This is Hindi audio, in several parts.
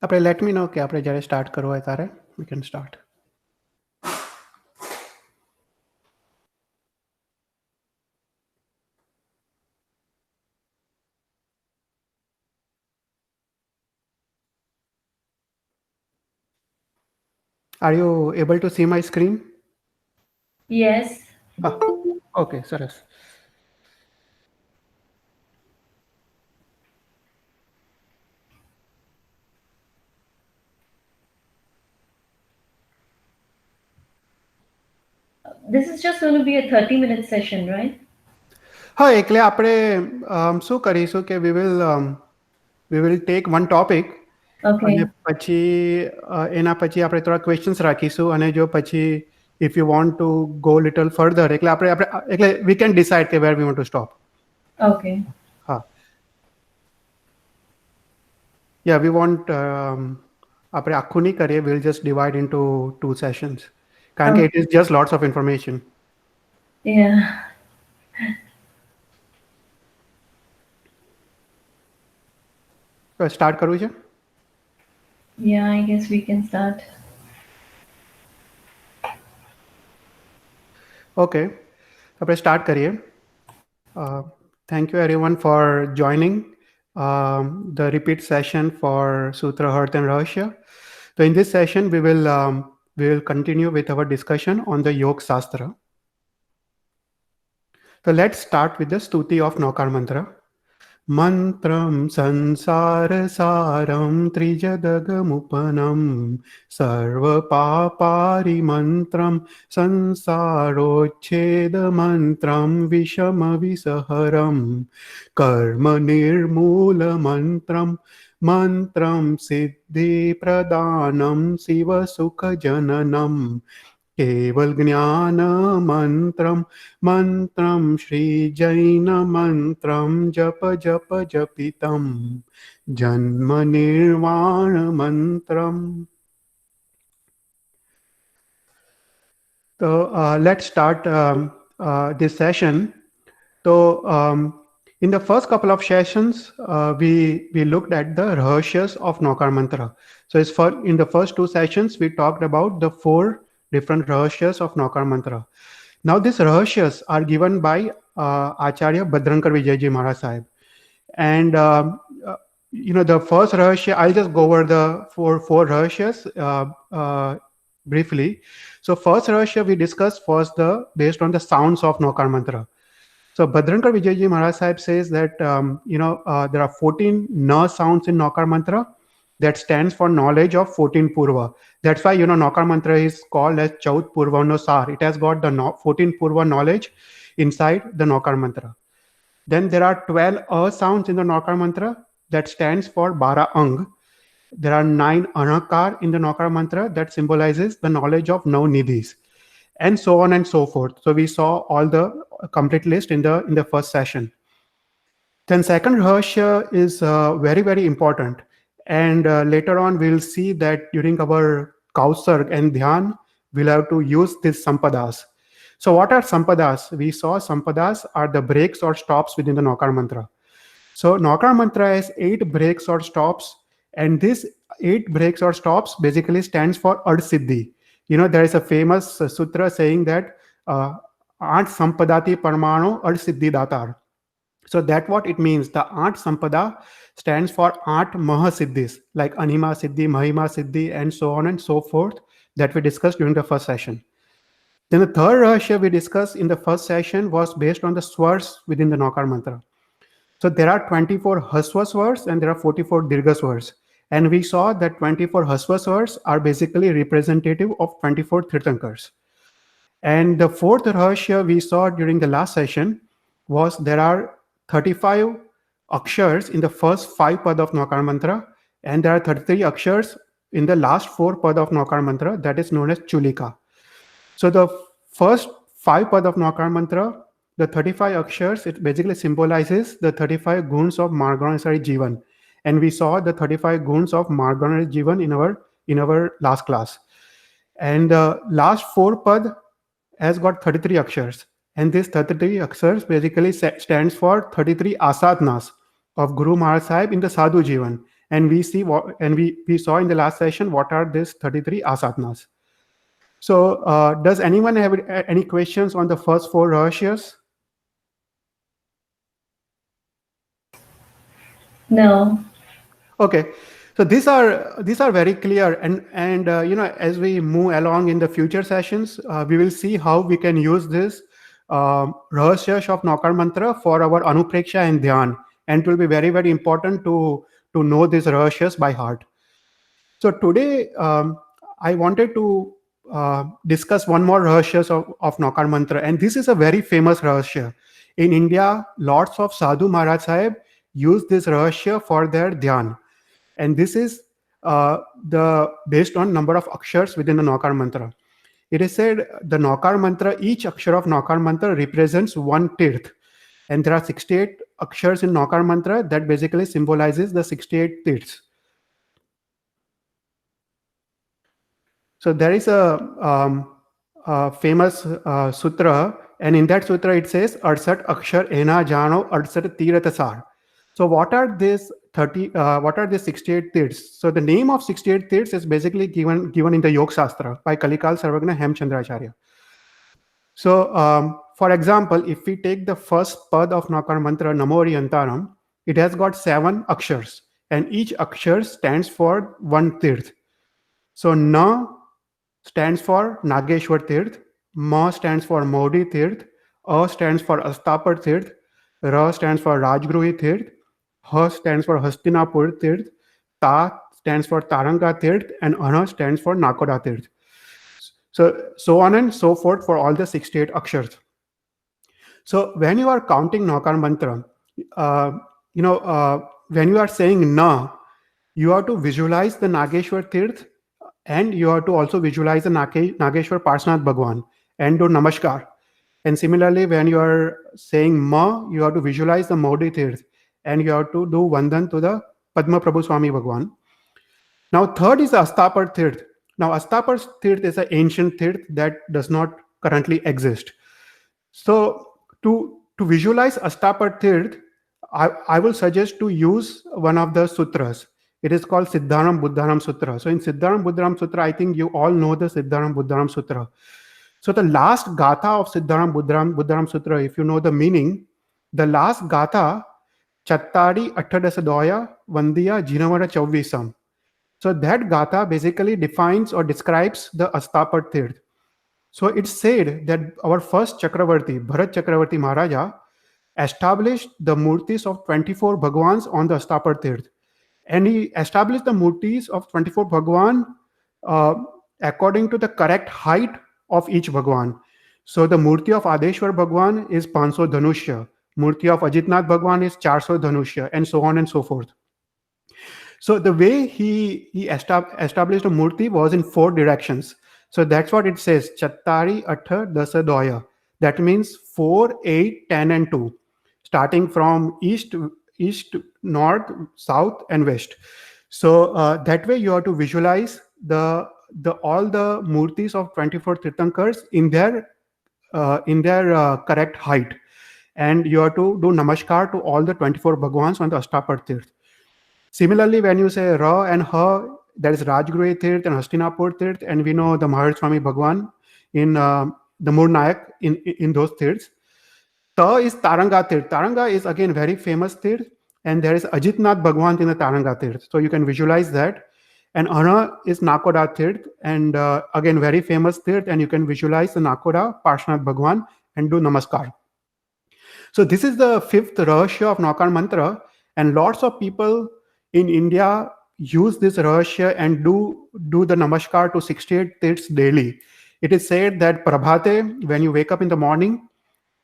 આપણે લેટ મી નો કે આપણે જ્યારે સ્ટાર્ટ કરવો હોય ત્યારે we can start. Are you able to see my screen? Yes. Okay, સરસ. This is just going to be a 30-minute session, right? હા, એટલે આપણે શું કરીશું કે we will take one topic Okay. અને પછી એના પછી આપણે થોડા ક્વેશ્ચન્સ રાખીશું અને જો પછી if you want to go little further એટલે we can decide કે where we want to stop. Okay. હા. Yeah, we want આપણે આખું નહીં કરીએ, we'll just divide into 2 sessions કારણ કે it is just lots of information. Yeah. Start કરવું છે? Yeah, I guess we can start. Okay, આપણે સ્ટાર્ટ કરીએ. Thank you everyone for joining the repeat session for Sutra, Hearth and Rahasya. So in this session, we will continue with our discussion on the Yoga Shastra. So let's start with the Stuti of Naukar Mantra. Mantram sansarasaram trijadagamupanam sarva papari mantram sansarocheda mantram vishama visaharam karma nirmula mantram siddhi pradanam siva sukha jananam केवल ज्ञान मंत्रम श्री जैन मंत्रम जप जप जपितम जन्म निर्वाण मंत्रम. So let's start this session. So in the first couple of sessions, we looked at the Rahashyas of Naukar Mantra. So in the first 2 sessions, we talked about the 4 different Rahashyas of Naukar Mantra. Now these Rahashyas are given by Acharya Bhadrankar Vijayji Maharaj Sahib. And the first Rahasya, I'll just go over the four Rahashyas briefly. So first Rahasya we discussed was based on the sounds of Naukar Mantra. So Bhadrankar Vijayji Maharaj Sahib says that there are 14 na sounds in Naukar Mantra that stands for knowledge of 14 Purva. That's why Naukar Mantra is called as Chaut Purvanusar. It has got the 14 Purva knowledge inside the Naukar Mantra. Then there are 12 sounds in the Naukar Mantra that stands for Bara Ang. There are 9 Anakar in the Naukar Mantra that symbolizes the knowledge of 9 Nidhis, and so on and so forth. So we saw all the complete list in the first session. Then second Rahasya is very, very important. And later on, we'll see that during our Kausarg and Dhyan, we'll have to use these Sampadas. So what are Sampadas? We saw Sampadas are the breaks or stops within the Naukar Mantra. So Naukar Mantra has 8 breaks or stops. And these 8 breaks or stops basically stands for Ad Siddhi. There is a famous sutra saying that Art Sampadati Parmano Ad Siddhi Datar. So that's what it means. The Art Sampada stands for Art Mahasiddhis, like Anima Siddhi, Mahima Siddhi, and so on and so forth that we discussed during the first session. Then the third Rahasya we discussed in the first session was based on the swars within the Naukar Mantra. So there are 24 Haswa swars and there are 44 Dirgha swars. And we saw that 24 Haswa swars are basically representative of 24 Tirthankars. And the fourth Rahasya we saw during the last session was there are 35 akshars in the first 5 pad of Naukar Mantra, and there are 33 akshars in the last 4 pad of Naukar Mantra, that is known as Chulika. So the first 5 pad of Naukar Mantra, the 35 akshars, it basically symbolizes the 35 guns of Marganasari Jivan. And we saw the 35 guns of Marganasari Jivan in our last class. And the last 4 pad has got 33 akshars. And these 33 akshars basically stands for 33 asadnas of Guru Maharaj Sahib in the Sadhu Jivan. And we see what, and we saw in the last session what are these 33 asanas. So does anyone have any questions on the first 4 rahashyas? No. Okay, so these are very clear, and as we move along in the future sessions, we will see how we can use this rahasya of Naukar mantra for our anupreksha and dhyan, and it will be very, very important to know these rahasyas by heart. So today I wanted to discuss one more rahasya of Naukar mantra, and this is a very famous rahasya. In India, lots of sadhu Maharaj Sahib use this rahasya for their dhyan. And this is based on number of akshars within the Naukar mantra. It is said the Naukar mantra, each akshar of Naukar mantra represents one tirth. And there are 68 akshars in Naukar mantra that basically symbolizes the 68 tirths. So there is a famous sutra, and in that sutra it says, Adsat akshar ena jano adsat tiratasar. So what are these 68 tirths? So the name of 68 tirths is basically given in the Yoga Shastra by Kalikal Sarvagna Hemchandracharya. So for example, if we take the first pad of Naukar mantra, Namo Riyantaram, it has got 7 akshars, and each akshar stands for one tirth. So Na stands for Nageshwar Tirth, Ma stands for Modi Tirth, A stands for Astapar Tirth, Ra stands for Rajgruhi Tirth, Ha stands for Hastinapur Tirth, Ta stands for Taranga Tirth, and Ana stands for Nakoda Tirth. So on and so forth for all the 68 akshars. So when you are counting Naukar mantra, when you are saying Na, you have to visualize the Nageshwar Tirth, and you have to also visualize the Nageshwar Parshanath Bhagwan and do Namaskar. And similarly, when you are saying Ma, you have to visualize the Modi Tirth, and you have to do Vandan to the Padma Prabhu Swami Bhagwan. Now, third is Astapar Tirth. Now, Astapar Tirth is an ancient tirth that does not currently exist. So, to visualize Astapar Tirth, I will suggest to use one of the sutras. It is called Siddharam Buddharam Sutra. So in Siddharam Buddharam Sutra, I think you all know the Siddharam Buddharam Sutra. So the last gatha of Siddharam Buddharam Sutra, if you know the meaning, the last gatha, Chattari Attadasadoya Vandiya Jinavara Chauvisam. So that gatha basically defines or describes the Astapar Tirth. So it's said that our first Chakravarti, Bharat Chakravarti Maharaja, established the murtis of 24 Bhagwans on the Astapar Tirth. And he established the murtis of 24 Bhagwan according to the correct height of each Bhagwan. So the murti of Adeshwar Bhagwan is 500 Dhanushya, murti of Ajitnath Bhagwan is 400 Dhanushya, and so on and so forth. So the way he established a murti was in 4 directions. So that's what it says, Chattari Atha Dasa Doya. That means 4, 8, 10, and 2, starting from east, north, south, and west. So that way you have to visualize all the murtis of 24 Tirthankars in their correct height, and you have to do namaskar to all the 24 Bhagwans on the Astapar Tirth. Similarly, when you say Ra and Ha, that is Rajgruhi Tirth and Hastinapur Tirth, and we know the Maharaj Swami Bhagwan in the Murnayak in those tirths. Ta is Taranga Tirth. Taranga is again very famous tirth, and there is Ajitnath Bhagwan in the Taranga Tirth. So you can visualize that. And Ana is Nakoda Tirth, and again very famous tirth, and you can visualize the Nakoda Parshanath Bhagwan and do Namaskar. So this is the 5th rahasya of Naukar mantra, and lots of people in India use this rahasya and do the Namaskar to 68 tirths daily. It is said that Prabhate, when you wake up in the morning,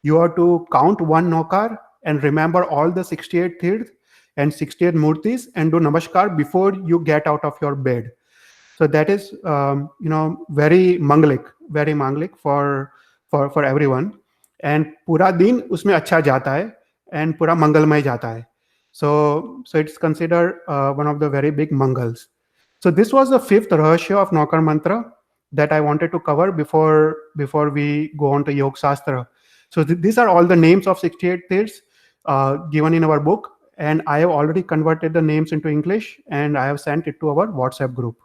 you have to count one Naukar and remember all the 68 tirth and 68 murtis and do Namaskar before you get out of your bed. So that is, very manglik for everyone. And pura din usme acha jata hai and pura mangalmay jata hai. So it's considered one of the very big mangals. So this was the 5th rahasya of Naukar mantra that I wanted to cover before we go on to Yoga Shastra. So these are all the names of 68 tirths given in our book, And I have already converted the names into English and I have sent it to our WhatsApp group.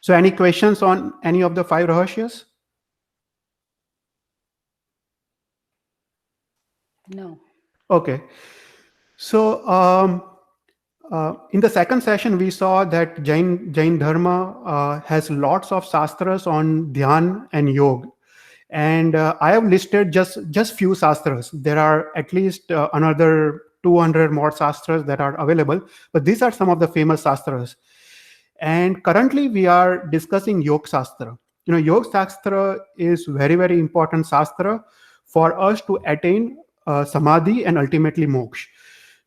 So any questions on any of the 5 Rahashyas? No. Okay. So in the second session, we saw that Jain Dharma has lots of shastras on Dhyan and Yoga. And I have listed just few shastras. There are at least another 200 more shastras that are available, but these are some of the famous shastras. And currently we are discussing Yoga Shastra. Yoga Shastra is very, very important shastra for us to attain samadhi and ultimately moksha.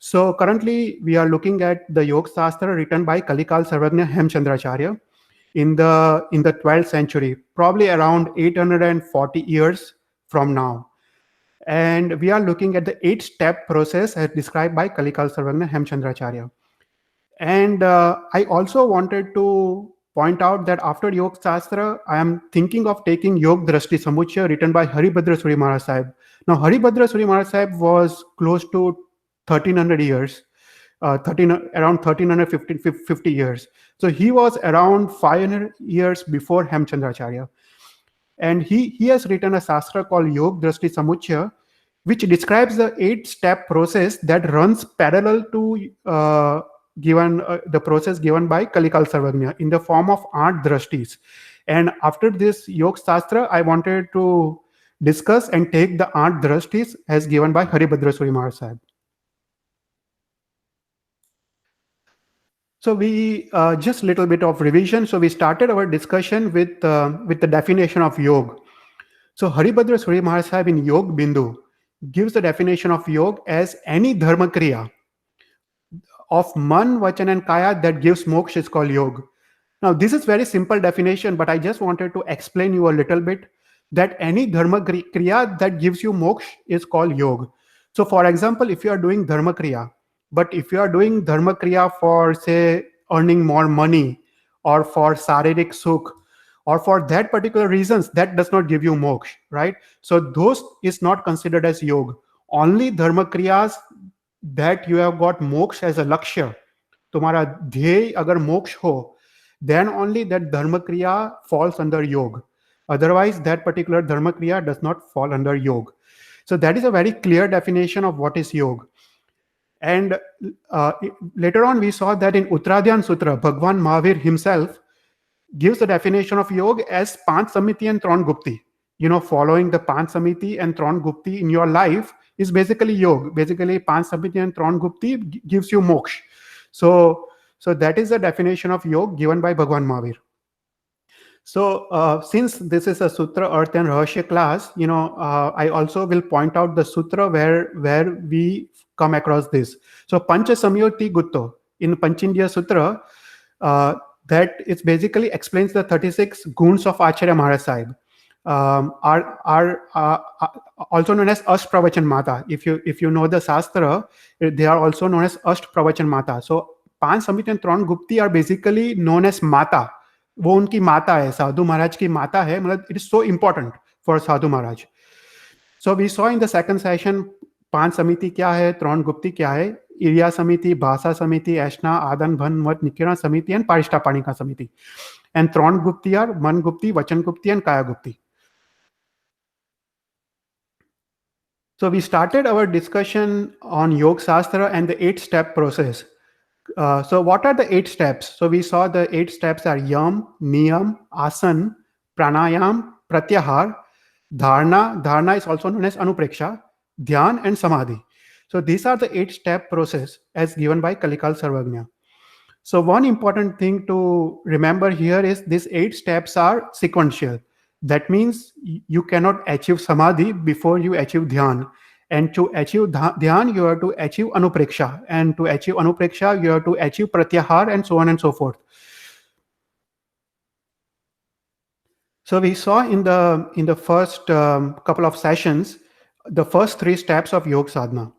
So currently we are looking at the Yoga Shastra written by Kalikal Sarvagna Hemchandracharya in the 12th century, probably around 840 years from now. And we are looking at the 8-step process as described by Kalikal Sarvagna Hemchandracharya. And I also wanted to point out that after Yoga Shastra, I am thinking of taking Yoga Drashti Samuchaya written by Haribhadra Suri Maharaj Sahib. Now, Haribhadra Suri Maharaj Sahib was close to 1300 years, around 1350 years. So he was around 500 years before Hemchandracharya. And he has written a Shastra called Yoga Drashti Samuchaya, which describes the 8-step process that runs parallel to the process given by Kalikal Sarvagna in the form of 8 drashtis. And after this Yoga Shastra, I wanted to discuss and take the 8 drashtis as given by Haribhadra Suri Maharaj Sahib. So we just a little bit of revision. So we started our discussion with the definition of yoga. So Haribhadra Suri Maharaj Sahib in Yog Bindu gives the definition of yoga as any dharma kriya of man, vachan and kaya that gives moksha is called yoga. Now this is very simple definition, but I just wanted to explain you a little bit that any dharma kriya that gives you moksha is called yoga. So for example, if you are doing dharma kriya, but if you are doing dharma kriya for, say, earning more money or for saririk sukh or for that particular reasons, that does not give you moksha, right? So those is not considered as yoga. Only dharma kriyas that you have got moksha as a lakshya, tumhara dhyay agar moksha ho, then only that dharma kriya falls under yoga. Otherwise, that particular dharma kriya does not fall under yoga. So that is a very clear definition of what is yoga. And later on, we saw that in Uttradhyan Sutra, Bhagwan Mahavir himself gives the definition of yoga as Panch Samiti and Tron Gupti. Following the Panch Samiti and Tron Gupti in your life is basically yoga. Basically, Panch Samiti and Tron Gupti gives you moksha. So that is the definition of yoga given by Bhagwan Mahavir. So since this is a Sutra, Arth and Rahasya class, I also will point out the Sutra where we come across this. So Pancha Samyoti Gutto in Panchindiya Sutra, that it basically explains the 36 guns of Acharya Maharaj Sahib. Are also known as Asht Pravachan Mata. If you know the Shastra, they are also known as Asht Pravachan Mata. So Panch Samiti and Tron Gupti are basically known as Mata. वो उनकी माता है, साधु महाराज की माता है, मतलब it is so important for Sadhu Maharaj. So we saw in the second session पांच समिति क्या है, त्रण गुप्ति क्या है, इरिया समिति, भाषा समिति, ऐष्णा, आदन, भन, मत, निकिरण समिति and पारिष्टापाणिका समिति. And त्रण गुप्ति are मन गुप्ति, वचन गुप्ति and kaya gupti. So we started our discussion on Yoga Shastra and the 8-step process. So what are the 8 steps? So we saw the 8 steps are Yam, Niyam, Asan, Pranayam, Pratyahar, Dharana. Dharana is also known as Anupreksha, Dhyan and Samadhi. So these are the 8-step process as given by Kalikal Sarvagna. So one important thing to remember here is these 8 steps are sequential. That means you cannot achieve Samadhi before you achieve Dhyan. And to achieve Dhyan, you have to achieve Anupreksha. And to achieve Anupreksha, you have to achieve Pratyahar and so on and so forth. So we saw in the first couple of sessions, the first 3 steps of Yoga Sadhana.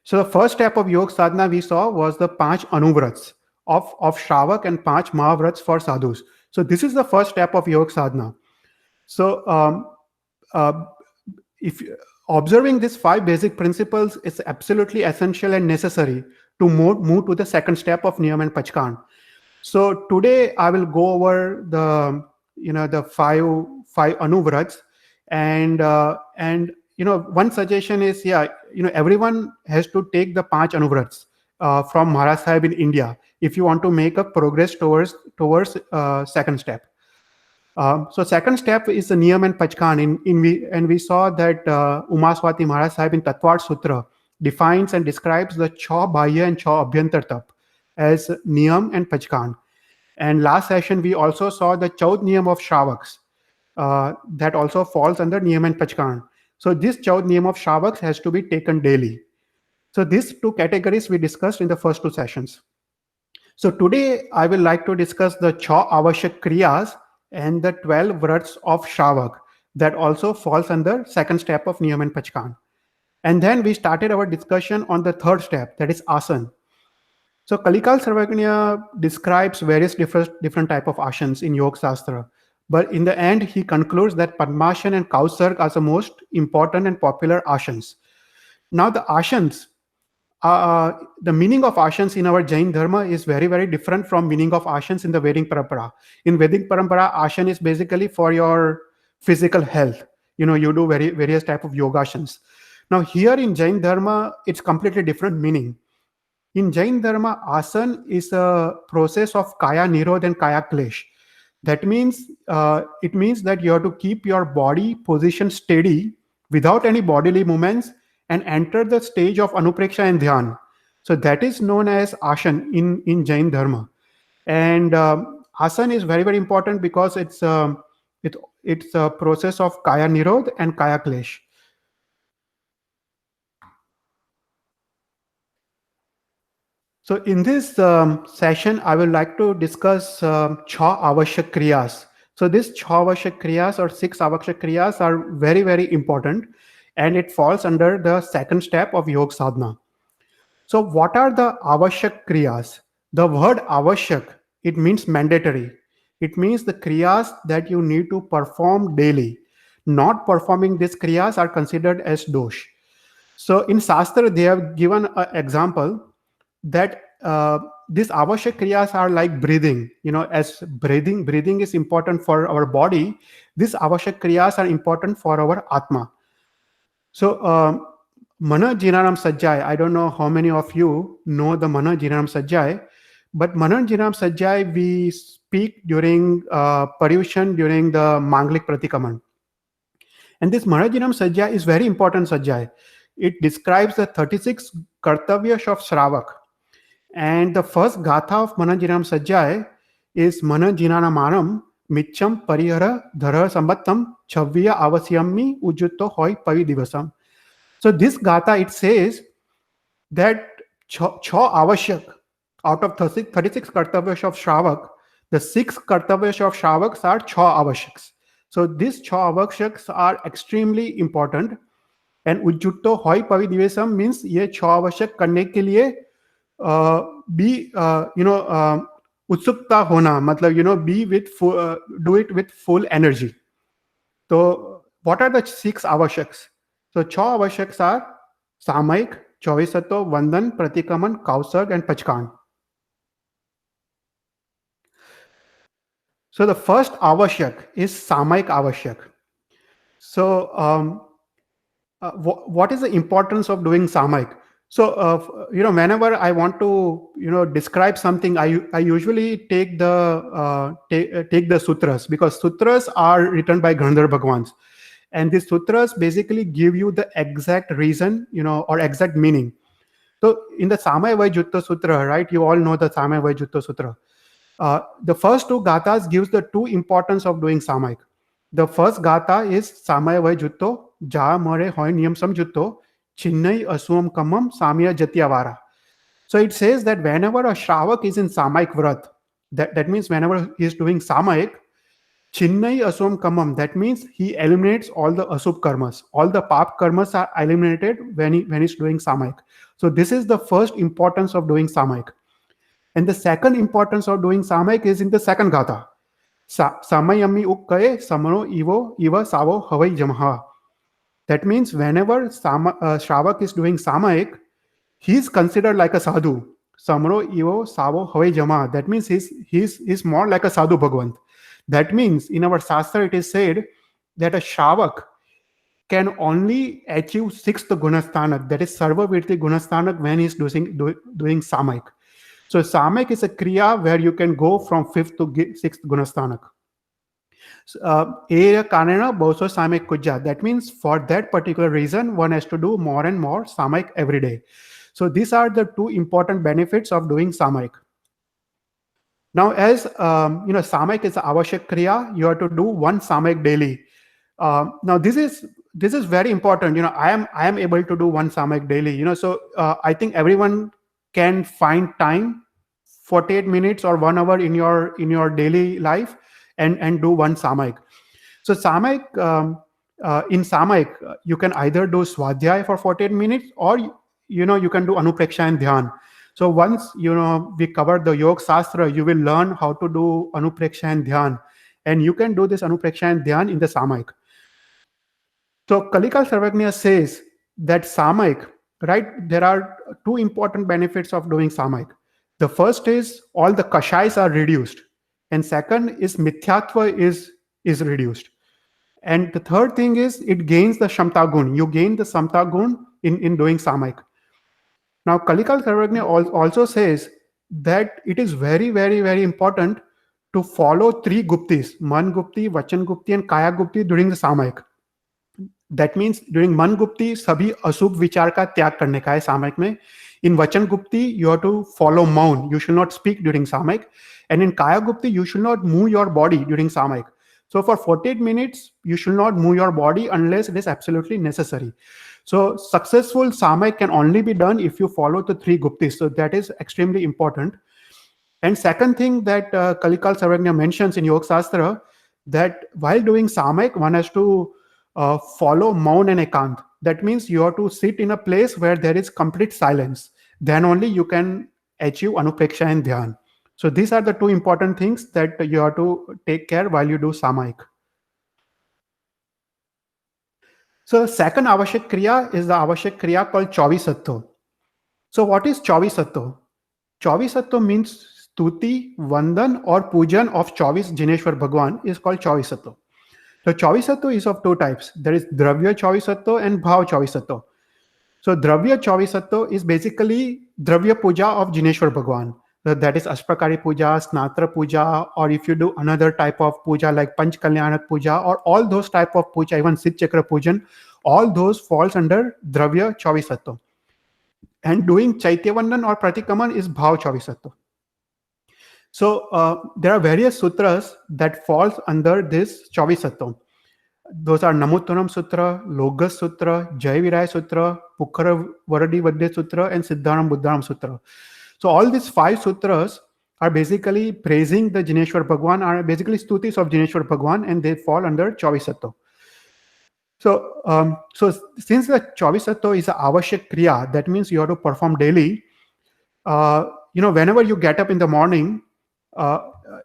So the first step of Yoga Sadhana we saw was the 5 Anuvrats of Shravak and 5 Mahavrats for Sadhus. So this is the first step of Yoga Sadhana. So if observing these 5 basic principles is absolutely essential and necessary to move to the second step of Niyam and Pachkan. So today I will go over the five anuvrats, and one suggestion is, everyone has to take the 5 anuvrats from Maharaj Sahib in India if you want to make a progress towards second step. So second step is the Niyam and Pachkan. And we saw that Umaswati Maharaj Sahib in Tatwar Sutra defines and describes the Chha Bahya and Chha Abhyantar Tap as Niyam and Pachkan. And last session, we also saw the Chaud Niyam of Shravaks that also falls under Niyam and Pachkan. So this Chaud Niyam of Shravaks has to be taken daily. So these 2 categories we discussed in the first 2 sessions. So today I will like to discuss the Chha Avashyak Kriyas and the 12 vrats of Shravak that also falls under second step of Niyam and Pachkan. And then we started our discussion on the third step, that is Asan. So Kalikal Sarvagnya describes various different type of asanas in Yoga Shastra. But in the end, he concludes that Padmasana and Kausarg are the most important and popular asanas. Now the asanas, the meaning of asanas in our Jain Dharma is very, very different from meaning of asanas in the Vedic Parampara. In Vedic Parampara, asana is basically for your physical health. You do various type of yogasanas. Now here in Jain Dharma, it's completely different meaning. In Jain Dharma, asana is a process of kaya nirodh and kaya klesh. That means it means that you have to keep your body position steady without any bodily movements and enter the stage of anupreksha and dhyan. So that is known as asana in Jain Dharma. And asana is very, very important because it's a process of kaya nirodh and kaya klesh. So in this session, I would like to discuss Chha Avashyak Kriyas. So this Chha Avashyak Kriyas or 6 Avashyak Kriyas are very, very important, and it falls under the second step of Yoga Sadhana. So what are the Avashyak Kriyas? The word Avashyak, it means mandatory. It means the Kriyas that you need to perform daily. Not performing these Kriyas are considered as dosh. So in Shastra, they have given an example that these avashyak kriyas are like breathing. As breathing is important for our body, these avashyak kriyas are important for our atma. So Mana Jinaram Sajjai, I don't know how many of you know the Mana Jinaram Sajjai, but Mana Jinaram Sajjai we speak during Paryushan during the Manglik Pratikaman. And this Mana Jinaram Sajjai is very important Sajjai. It describes the 36 kartavyas of Shravak. And the first gatha of Mana Jinaram Sajjai is Mana Jinanamaram Micham Parihara Dhara Sambattam Chavya Avasyammi Ujjutto Hoi Pavi Divasam. So this gatha, it says that Chha Avashyak, out of 36 kartavyas of Shravak, the 6 kartavyas of Shravaks are Chha Avashyaks. So these Chha Avashyaks are extremely important. And Ujjutto Hoi Pavi Divasam means ye Chha Avashyak karne ke liye utsukta hona, matlab be with do it with full energy. So what are the 6 avashyaks? So 6 avashyaks are Samayik, Chauvisato, Vandan, Pratikaman, Kausarg and Pachkan. So the first avashyak is Samayik avashyak. So what is the importance of doing Samayik? So, whenever I want to, describe something, I usually take the sutras, because sutras are written by Gandhar Bhagwans. And these sutras basically give you the exact reason, or exact meaning. So in the Samaya Vajutta Sutra, right, you all know the Samaya Vajutta Sutra. The first 2 gathas gives the 2 importance of doing Samayik. The first gatha is Samaya Vajutto, Ja Mare Hoi Niyam Samjutto, Chinnai Aswam Kamam Samya Jatyavara. So it says that whenever a Shravak is in Samayik Vrat, that means whenever he is doing Samayik, Chinnai Aswam Kamam, that means he eliminates all the Asub karmas. All the Pap karmas are eliminated when he's doing Samayik. So this is the first importance of doing Samayik. And the second importance of doing Samayik is in the second gatha. Samayami Ukkaye Samano Ivo Iva Savo Havai Jamaha. That means whenever Shravak is doing Samayik, he's considered like a sadhu. Samro ivo savo have jama. That means he's more like a sadhu Bhagwant. That means in our Shastra it is said that a Shravak can only achieve sixth Gunastanak, that is Sarva Virti Gunastanak, when he's doing Samayik. So Samayik is a Kriya where you can go from fifth to sixth Gunastanak. Kanena Boso Samayik Kuja. That means for that particular reason, one has to do more and more Samayik every day. So these are the two important benefits of doing Samayik. Now, as Samayik is Avashyak Kriya, you have to do one Samayik daily. Now this is very important. I am able to do one Samayik daily. So I think everyone can find time, 48 minutes or 1 hour in your daily life, and do one Samayik. So Samayik, in Samayik, you can either do Swadhyay for 48 minutes, or you can do Anupreksha and Dhyan. So once we cover the Yoga Shastra, you will learn how to do Anupreksha and Dhyan, and you can do this Anupreksha and Dhyan in the Samayik. So Kalikal Sarvagnya says that Samayik, right, there are two important benefits of doing Samayik. The first is all the kashais are reduced, and second is mithyatva is reduced. And the third thing is it gains the Shamta Gun. You gain the Samta Gun in doing Samayik. Now Kalikal Sarvagnya also says that it is very, very, very important to follow three Guptis, Man Gupti, Vachan Gupti and Kaya Gupti during the Samayik. That means during Man Gupti, sabhi asubh vichar ka tyag karne ka hai Samayik mein. In Vachan Gupti, you have to follow Maun. You should not speak during Samayik. And in Kaya Gupti, you should not move your body during Samayik. So for 48 minutes, you should not move your body unless it is absolutely necessary. So successful Samayik can only be done if you follow the three Guptis. So that is extremely important. And second thing that Kalikal Sarvagnya mentions in Yoga Shastra, that while doing Samayik, one has to follow Maun and Ekant. That means you have to sit in a place where there is complete silence. Then only you can achieve Anupreksha and Dhyan. So these are the two important things that you have to take care while you do Samayik. So second Avashyak Kriya is the Avashyak Kriya called Chavisatto. So what is Chavisatto? Chavisatto means Stuti, Vandan or Pujan of Chavis Jineshwar Bhagwan is called Chavisatto. So Chavisatto is of two types. There is Dravya Chavisatto and Bhav Chavisatto. So Dravya Chavisatto is basically Dravya Puja of Jineshwar Bhagwan. That is Ashpakari Puja, Snatra Puja, or if you do another type of puja like Panch Kalyanak Puja, or all those type of puja, even Sit Chakra Pujan, all those falls under Dravya Chavisatto. And doing Chaityavandan or Pratikaman is Bhav Chavisatto. So there are various sutras that falls under this Chavisatto. Those are Namuttanam Sutra, Logas Sutra, Jaiviraya Sutra, Pukkara Varadi Vadya Sutra, and Siddhanam Buddhanam Sutra. So all these 5 sutras are basically praising the Jineshwar Bhagwan, are basically stutis of Jineshwar Bhagwan, and they fall under Chavisatto. So since the Chavisatto is a Avashyak Kriya, that means you have to perform daily. Whenever you get up in the morning,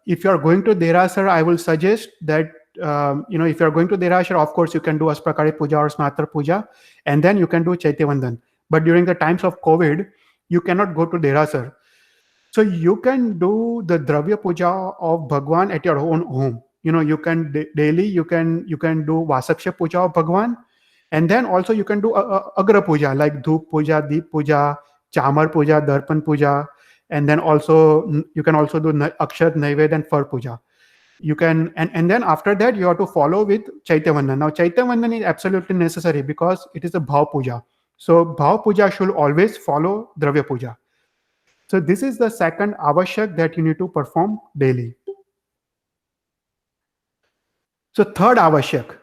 if you are going to Derasar, I will suggest that if you are going to Derasar, of course you can do Asprakari Puja or Snatra Puja, and then you can do Chaityavandan. But during the times of COVID, you cannot go to Derasar. So you can do the Dravya Puja of Bhagwan at your own home. You can daily, you can do Vasaksha Puja of Bhagwan, and then also you can do Agra Puja like Dhup Puja, Deep Puja, Chamar Puja, Darpan Puja, and then also you can also do Akshat, Naived and Far Puja. You can, and then after that you have to follow with Chaityavandan. Now Chaityavandan is absolutely necessary because it is a Bhav Puja. So Bhav Puja should always follow Dravya Puja. So this is the second Avashyak that you need to perform daily. So third Avashyak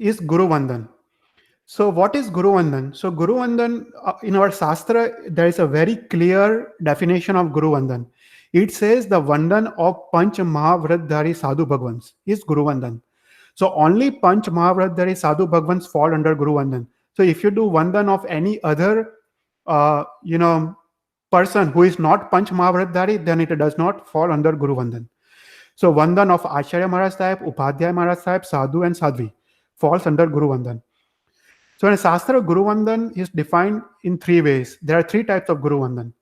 is Guru Vandan. So what is Guru Vandan? So Guru Vandan, in our Shastra, there is a very clear definition of Guru Vandan. It says the Vandan of Panch Mahavratdhari Sadhu Bhagwans is Guru Vandan. So only Panch Mahavratdhari Sadhu Bhagwans fall under Guru Vandan. So if you do Vandan of any other, person who is not Panch Mahavratdhari, then it does not fall under Guru Vandan. So Vandan of Acharya Maharaj Sahib, Upadhyay Maharaj Sahib, Sadhu and Sadhvi falls under Guru Vandan. So in Shastra, Guru Vandan is defined in three ways. There are three types of Guru Vandan.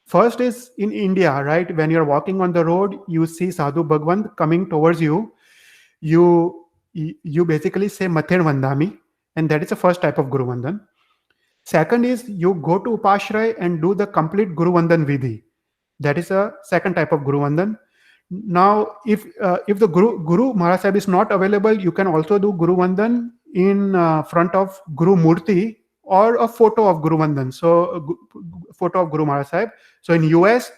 First is in India, right? When you're walking on the road, you see Sadhu Bhagwan coming towards you. You basically say Mathir Vandami, and that is the first type of Guru Vandan. Second is you go to Upashray and do the complete Guru Vandan Vidhi. That is a second type of Guru Vandan. Now, if the Guru Maharaj Sahib is not available, you can also do Guru Vandan in front of Guru Murti or a photo of Guru Vandan. So, photo of Guru Maharaj Sahib. So in US,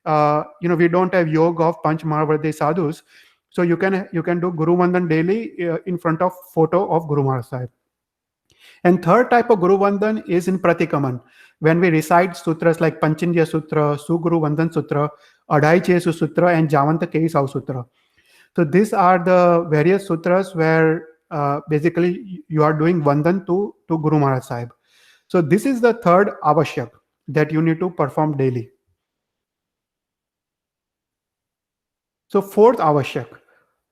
we don't have yoga of Panch Mahavardi sadhus. So you can do Guru Vandan daily in front of photo of Guru Maharaj Sahib. And third type of Guru Vandan is in Pratikaman. When we recite sutras like Panchinja Sutra, Suguru Vandan Sutra, Adhai Chesu Sutra, and Javanta Keisau Sutra. So these are the various sutras where basically you are doing Vandan to Guru Maharaj Sahib. So this is the third Avashyak that you need to perform daily. So fourth Avashyak.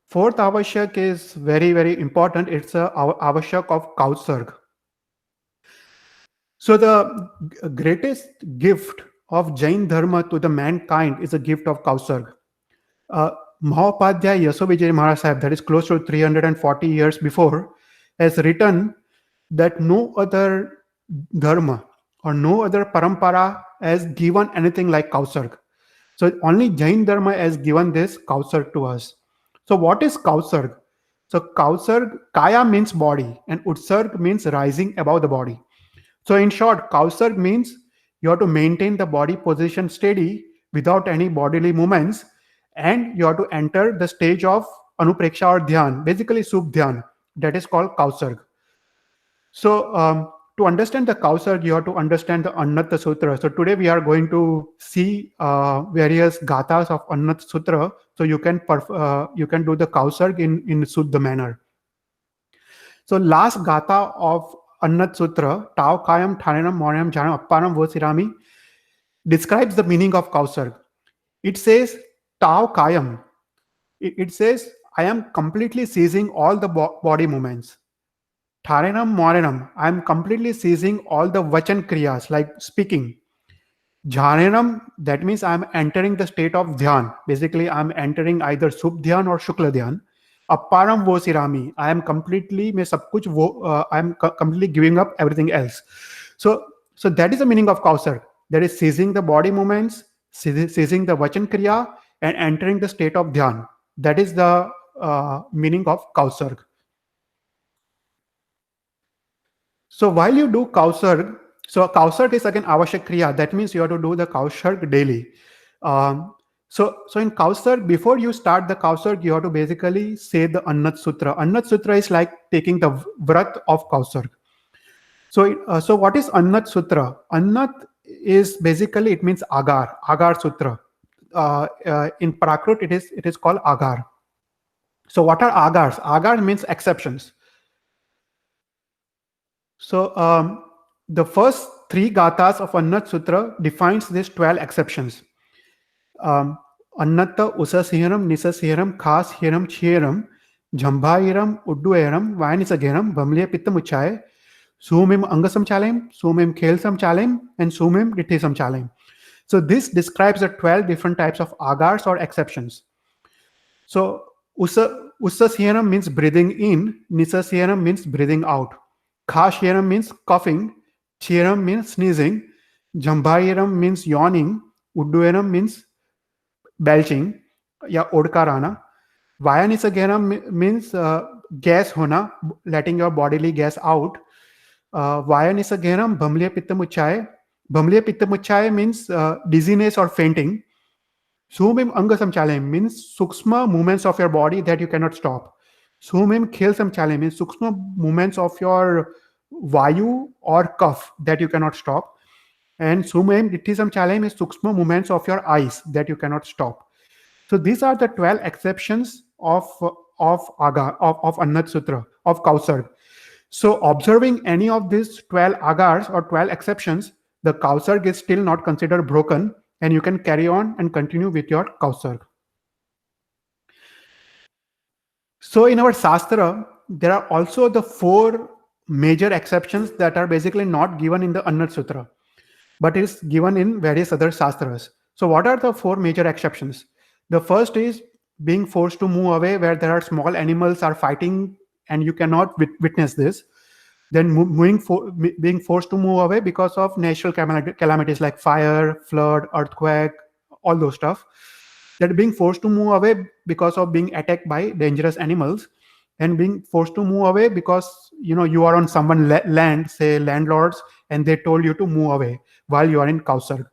Fourth Avashyak is very, very important. It's a Avashyak of Kautsarg. So the greatest gift of Jain Dharma to the mankind is a gift of Kautsarg. Mahopadhyay Yasovijay Maharaj Sahib, that is close to 340 years before, has written that no other dharma or no other parampara has given anything like Kautsarg. So only Jain Dharma has given this Kautsarg to us. So what is Kautsarg? So Kautsarg, Kaya means body and Utsarg means rising above the body. So in short, Kautsarg means you have to maintain the body position steady without any bodily movements, and you have to enter the stage of Anupreksha or Dhyan, basically Subh Dhyan, that is called Kautsarg. So to understand the Kautsarg, you have to understand the Annatta Sutra. So today we are going to see various gathas of Annatta Sutra. So you can do the Kautsarg in Suddha manner. So last gatha of Annatta Sutra, Tao Kayam Tharanam Moryam Janam Apparam Vosirami, describes the meaning of Kautsarg. It says Tao Kayam. It says I am completely seizing all the body movements. Tharanam Moranam, I am completely seizing all the vachan kriyas like speaking. Jhananam, that means I am entering the state of dhyan. Basically, I am entering either Subh Dhyan or Shukla Dhyan. Apparam Vosirami, I am completely giving up everything else. So that is the meaning of Kautsarg. That is seizing the body movements, seizing the vachan kriya, and entering the state of dhyan. That is the meaning of Kautsarg. So while you do Kautsarg, so Kautsarg is again Avashyak Kriya. That means you have to do the Kautsarg daily. So in Kautsarg, before you start the Kautsarg, you have to basically say the Annat Sutra. Annat Sutra is like taking the Vrat of Kautsarg. So what is Annat Sutra? Annat is basically, it means Agar Sutra. In Prakrit, it is called Agar. So what are Agars? Agar means exceptions. So the first three gathas of Annat Sutra defines these 12 exceptions. Annatta Usasiharam, Nisasiharam, Khasiharam, Chiharam, Jambhairam, Uddueram, Vayanisagaram, Bamliya Pittamuchai, Sumim Angasam Chalim, Sumim Khelsam Chalim, and Sumim Dithisam Chalim. So this describes the 12 different types of agars or exceptions. So Usasiharam means breathing in, Nisasiharam means breathing out. Khasiharam means coughing, Chiharam means sneezing, Jambhairam means yawning, Uddueram means belching, ya odkarana. Vayanisagaram means gas hona, letting your bodily gas out. Vayanisagaram Bhamliya Pittamuchai. Bhamliya Pittamuchai means dizziness or fainting. Sumim Angasam Chalim means sukshma movements of your body that you cannot stop. Sumim Khelsam Chalim means sukshma movements of your vayu or cough that you cannot stop. And Sumim Dithisam Chalim is sukshma movements of your eyes that you cannot stop. So these are the 12 exceptions of Annat Sutra, of Kautsarg. So observing any of these 12 agars or 12 exceptions, the Kautsarg is still not considered broken, and you can carry on and continue with your Kautsarg. So in our Shastra, there are also the 4 major exceptions that are basically not given in the Annat Sutra, but is given in various other shastras. So what are the four major exceptions? The first is being forced to move away where there are small animals are fighting and you cannot witness this. Then being forced to move away because of natural calamities like fire, flood, earthquake, all those stuff. That being forced to move away because of being attacked by dangerous animals, and being forced to move away because you are on someone land, say landlords, and they told you to move away while you are in Kausar.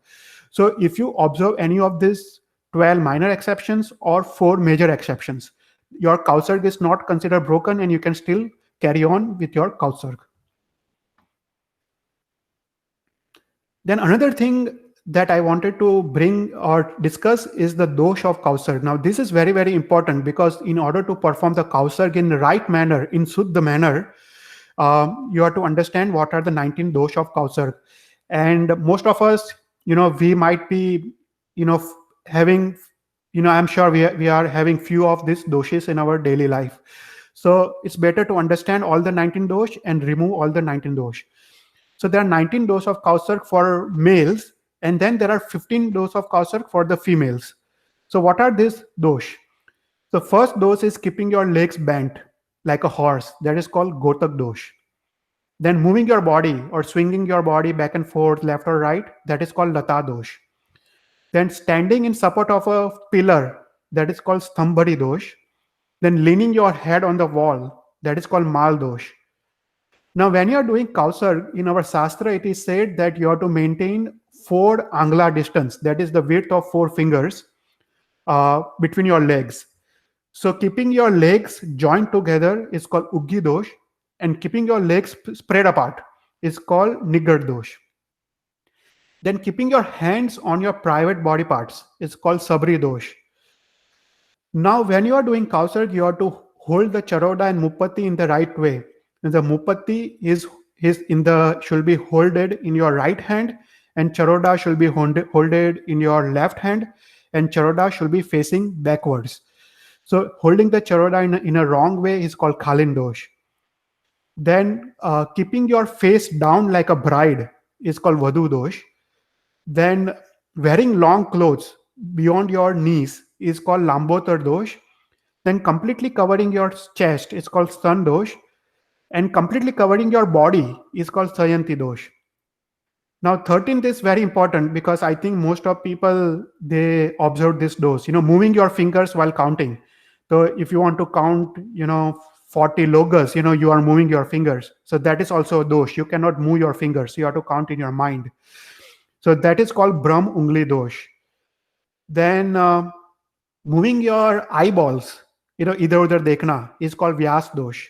So if you observe any of these 12 minor exceptions or 4 major exceptions, your Kausarg is not considered broken and you can still carry on with your Kausarg. Then another thing that I wanted to bring or discuss is the dosh of Kausarg. Now this is very, very important because in order to perform the Kausarg in the right manner, in Suddha manner, you have to understand what are the 19 dosh of Kausarg. And most of us, we might be, having, I'm sure we are having few of these doshis in our daily life. So it's better to understand all the 19 dosh and remove all the 19 dosh. So there are 19 dosh of Kausarg for males, and then there are 15 dosh of Kausarg for the females. So what are these dosh? The first dosh is keeping your legs bent like a horse. That is called Gotak dosh. Then moving your body or swinging your body back and forth, left or right, that is called Lata dosh. Then standing in support of a pillar, that is called Stambhari dosh. Then leaning your head on the wall, that is called Mal dosh. Now, when you are doing Kausar, in our Shastra, it is said that you have to maintain 4 angla distance, that is the width of 4 fingers between your legs. So keeping your legs joined together is called Uggi dosh, and keeping your legs spread apart is called Nigar dosh. Then keeping your hands on your private body parts is called Sabri dosh. Now, when you are doing Kausar, you have to hold the Charoda and Mupatti in the right way. And the Mupatti should be holded in your right hand, and Charoda should be holded in your left hand, and Charoda should be facing backwards. So holding the Charoda in a wrong way is called Khalin dosh. Then keeping your face down like a bride is called Vadhu dosh. Then wearing long clothes beyond your knees is called Lambotar dosh. Then completely covering your chest is called Stan dosh. And completely covering your body is called Sayanti dosh. Now 13th is very important because I think most of people, they observe this dosh, moving your fingers while counting. So if you want to count, 40 logas, you are moving your fingers. So that is also a dosh. You cannot move your fingers. You have to count in your mind. So that is called Brahm Ungli dosh. Then moving your eyeballs, either udhar dekhna, is called Vyas dosh.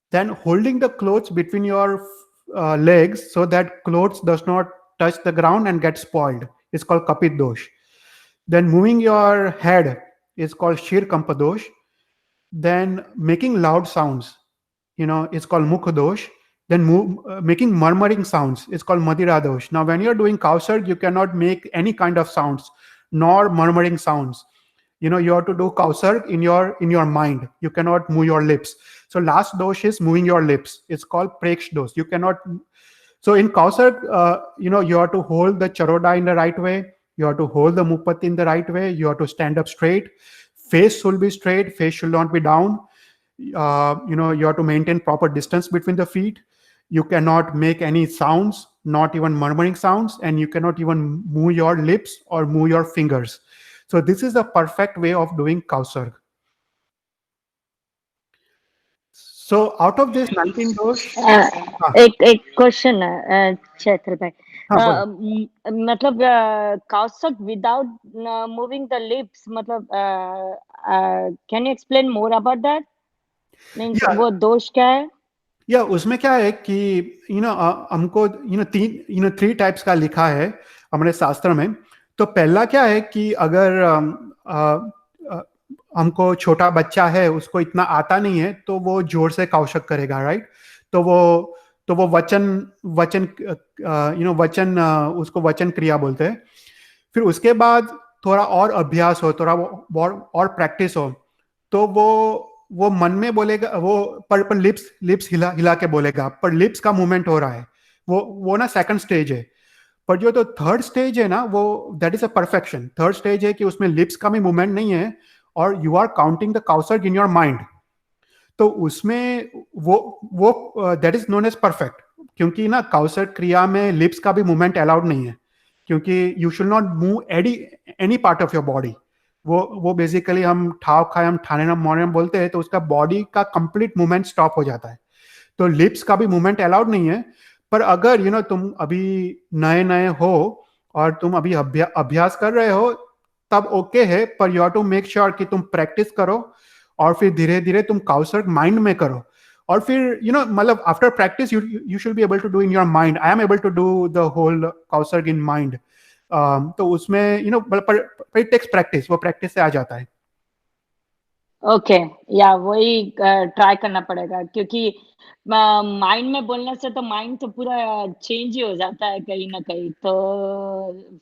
Then holding the clothes between your legs so that clothes does not touch the ground and get spoiled is called Kapit dosh. Then moving your head is called Shir Kampa dosh. Then making loud sounds, is called Mukha dosh. Then making murmuring sounds is called Madira dosh. Now, when you're doing Kausar, you cannot make any kind of sounds, nor murmuring sounds. You have to do Kausar in your mind. You cannot move your lips. So last dosh is moving your lips. It's called Preksh dosh. You cannot. So in Kausar, you have to hold the Charoda in the right way. You have to hold the Mupatti in the right way. You have to stand up straight. Face should be straight. Face should not be down. You have to maintain proper distance between the feet. You cannot make any sounds, not even murmuring sounds, and you cannot even move your lips or move your fingers. So this is the perfect way of doing Kausar. So out of this 19 dosh, एक क्वेश्चन है चैत्र भाई मतलब कौशक विदाउट मूविंग द लिप्स मतलब can you explain more about that means वो दोष क्या है या उसमें क्या है कि हमको 3 टाइप्स का लिखा है हमारे शास्त्र में. तो पहला क्या है कि अगर हमको छोटा बच्चा है, उसको इतना आता नहीं है, तो वो जोर से कौशक करेगा, राइट. तो वो वचन उसको वचन क्रिया बोलते हैं. फिर उसके बाद थोड़ा और अभ्यास हो, थोड़ा और प्रैक्टिस हो, तो वो वो मन में बोलेगा, वो पर लिप्स हिला हिला के बोलेगा, पर लिप्स का मूवमेंट हो रहा है, वो ना सेकंड स्टेज है। पर जो तो थर्ड स्टेज है ना, वो that is a perfection. Third stage है कि उसमें लिप्स का भी मूवमेंट नहीं है और यू आर काउंटिंग द काउसर्ग इन योर माइंड। तो उसमें वो that is known as perfect, क्योंकि ना काउसर्ग क्रिया में लिप्स का भी मूवमेंट अलाउड नहीं है, क्योंकि you should not move any part of your body. वो बेसिकली हम ठाव खायम ठानेरम मौर्यम बोलते हैं, तो उसका बॉडी का कंप्लीट मूवमेंट स्टॉप हो जाता है। तो लिप्स का भी मूवमेंट अलाउड नहीं है। पर अगर तुम अभी नए नए हो और तुम अभी अभ्यास कर रहे हो, तब ओके है। पर you have to make sure कि तुम प्रैक्टिस करो और फिर धीरे धीरे तुम काउसर्ग माइंड में करो। और फिर मतलब after practice you should be able to do in your mind. I am able to do the whole काउसर्ग इन माइंड। तो उसमें पर इट टेक्स प्रैक्टिस, वो प्रैक्टिस से आ जाता है। ओके, या वही ट्राई करना पड़ेगा, क्योंकि माइंड में बोलने से तो माइंड तो पूरा चेंज ही हो जाता है कहीं ना कहीं। तो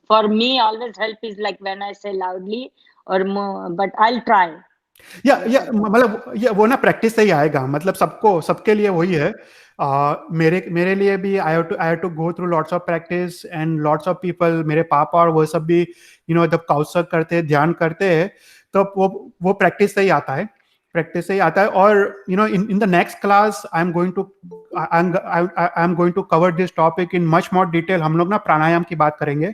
for me always help is like when I से लाउडली, और बट आई विल ट्राई। या मतलब वो ना प्रैक्टिस से ही आएगा। मतलब सबके लिए वही है। मेरे लिए भी I have to go through lots of practice and lots of people, मेरे पापा और वो सब भी जब काउसर्ग करते हैं, ध्यान करते हैं, तो वो प्रैक्टिस से ही आता है। प्रैक्टिस से ही आता है। और in the next class I am going to cover this topic in much more detail. हम लोग ना प्राणायाम की बात करेंगे,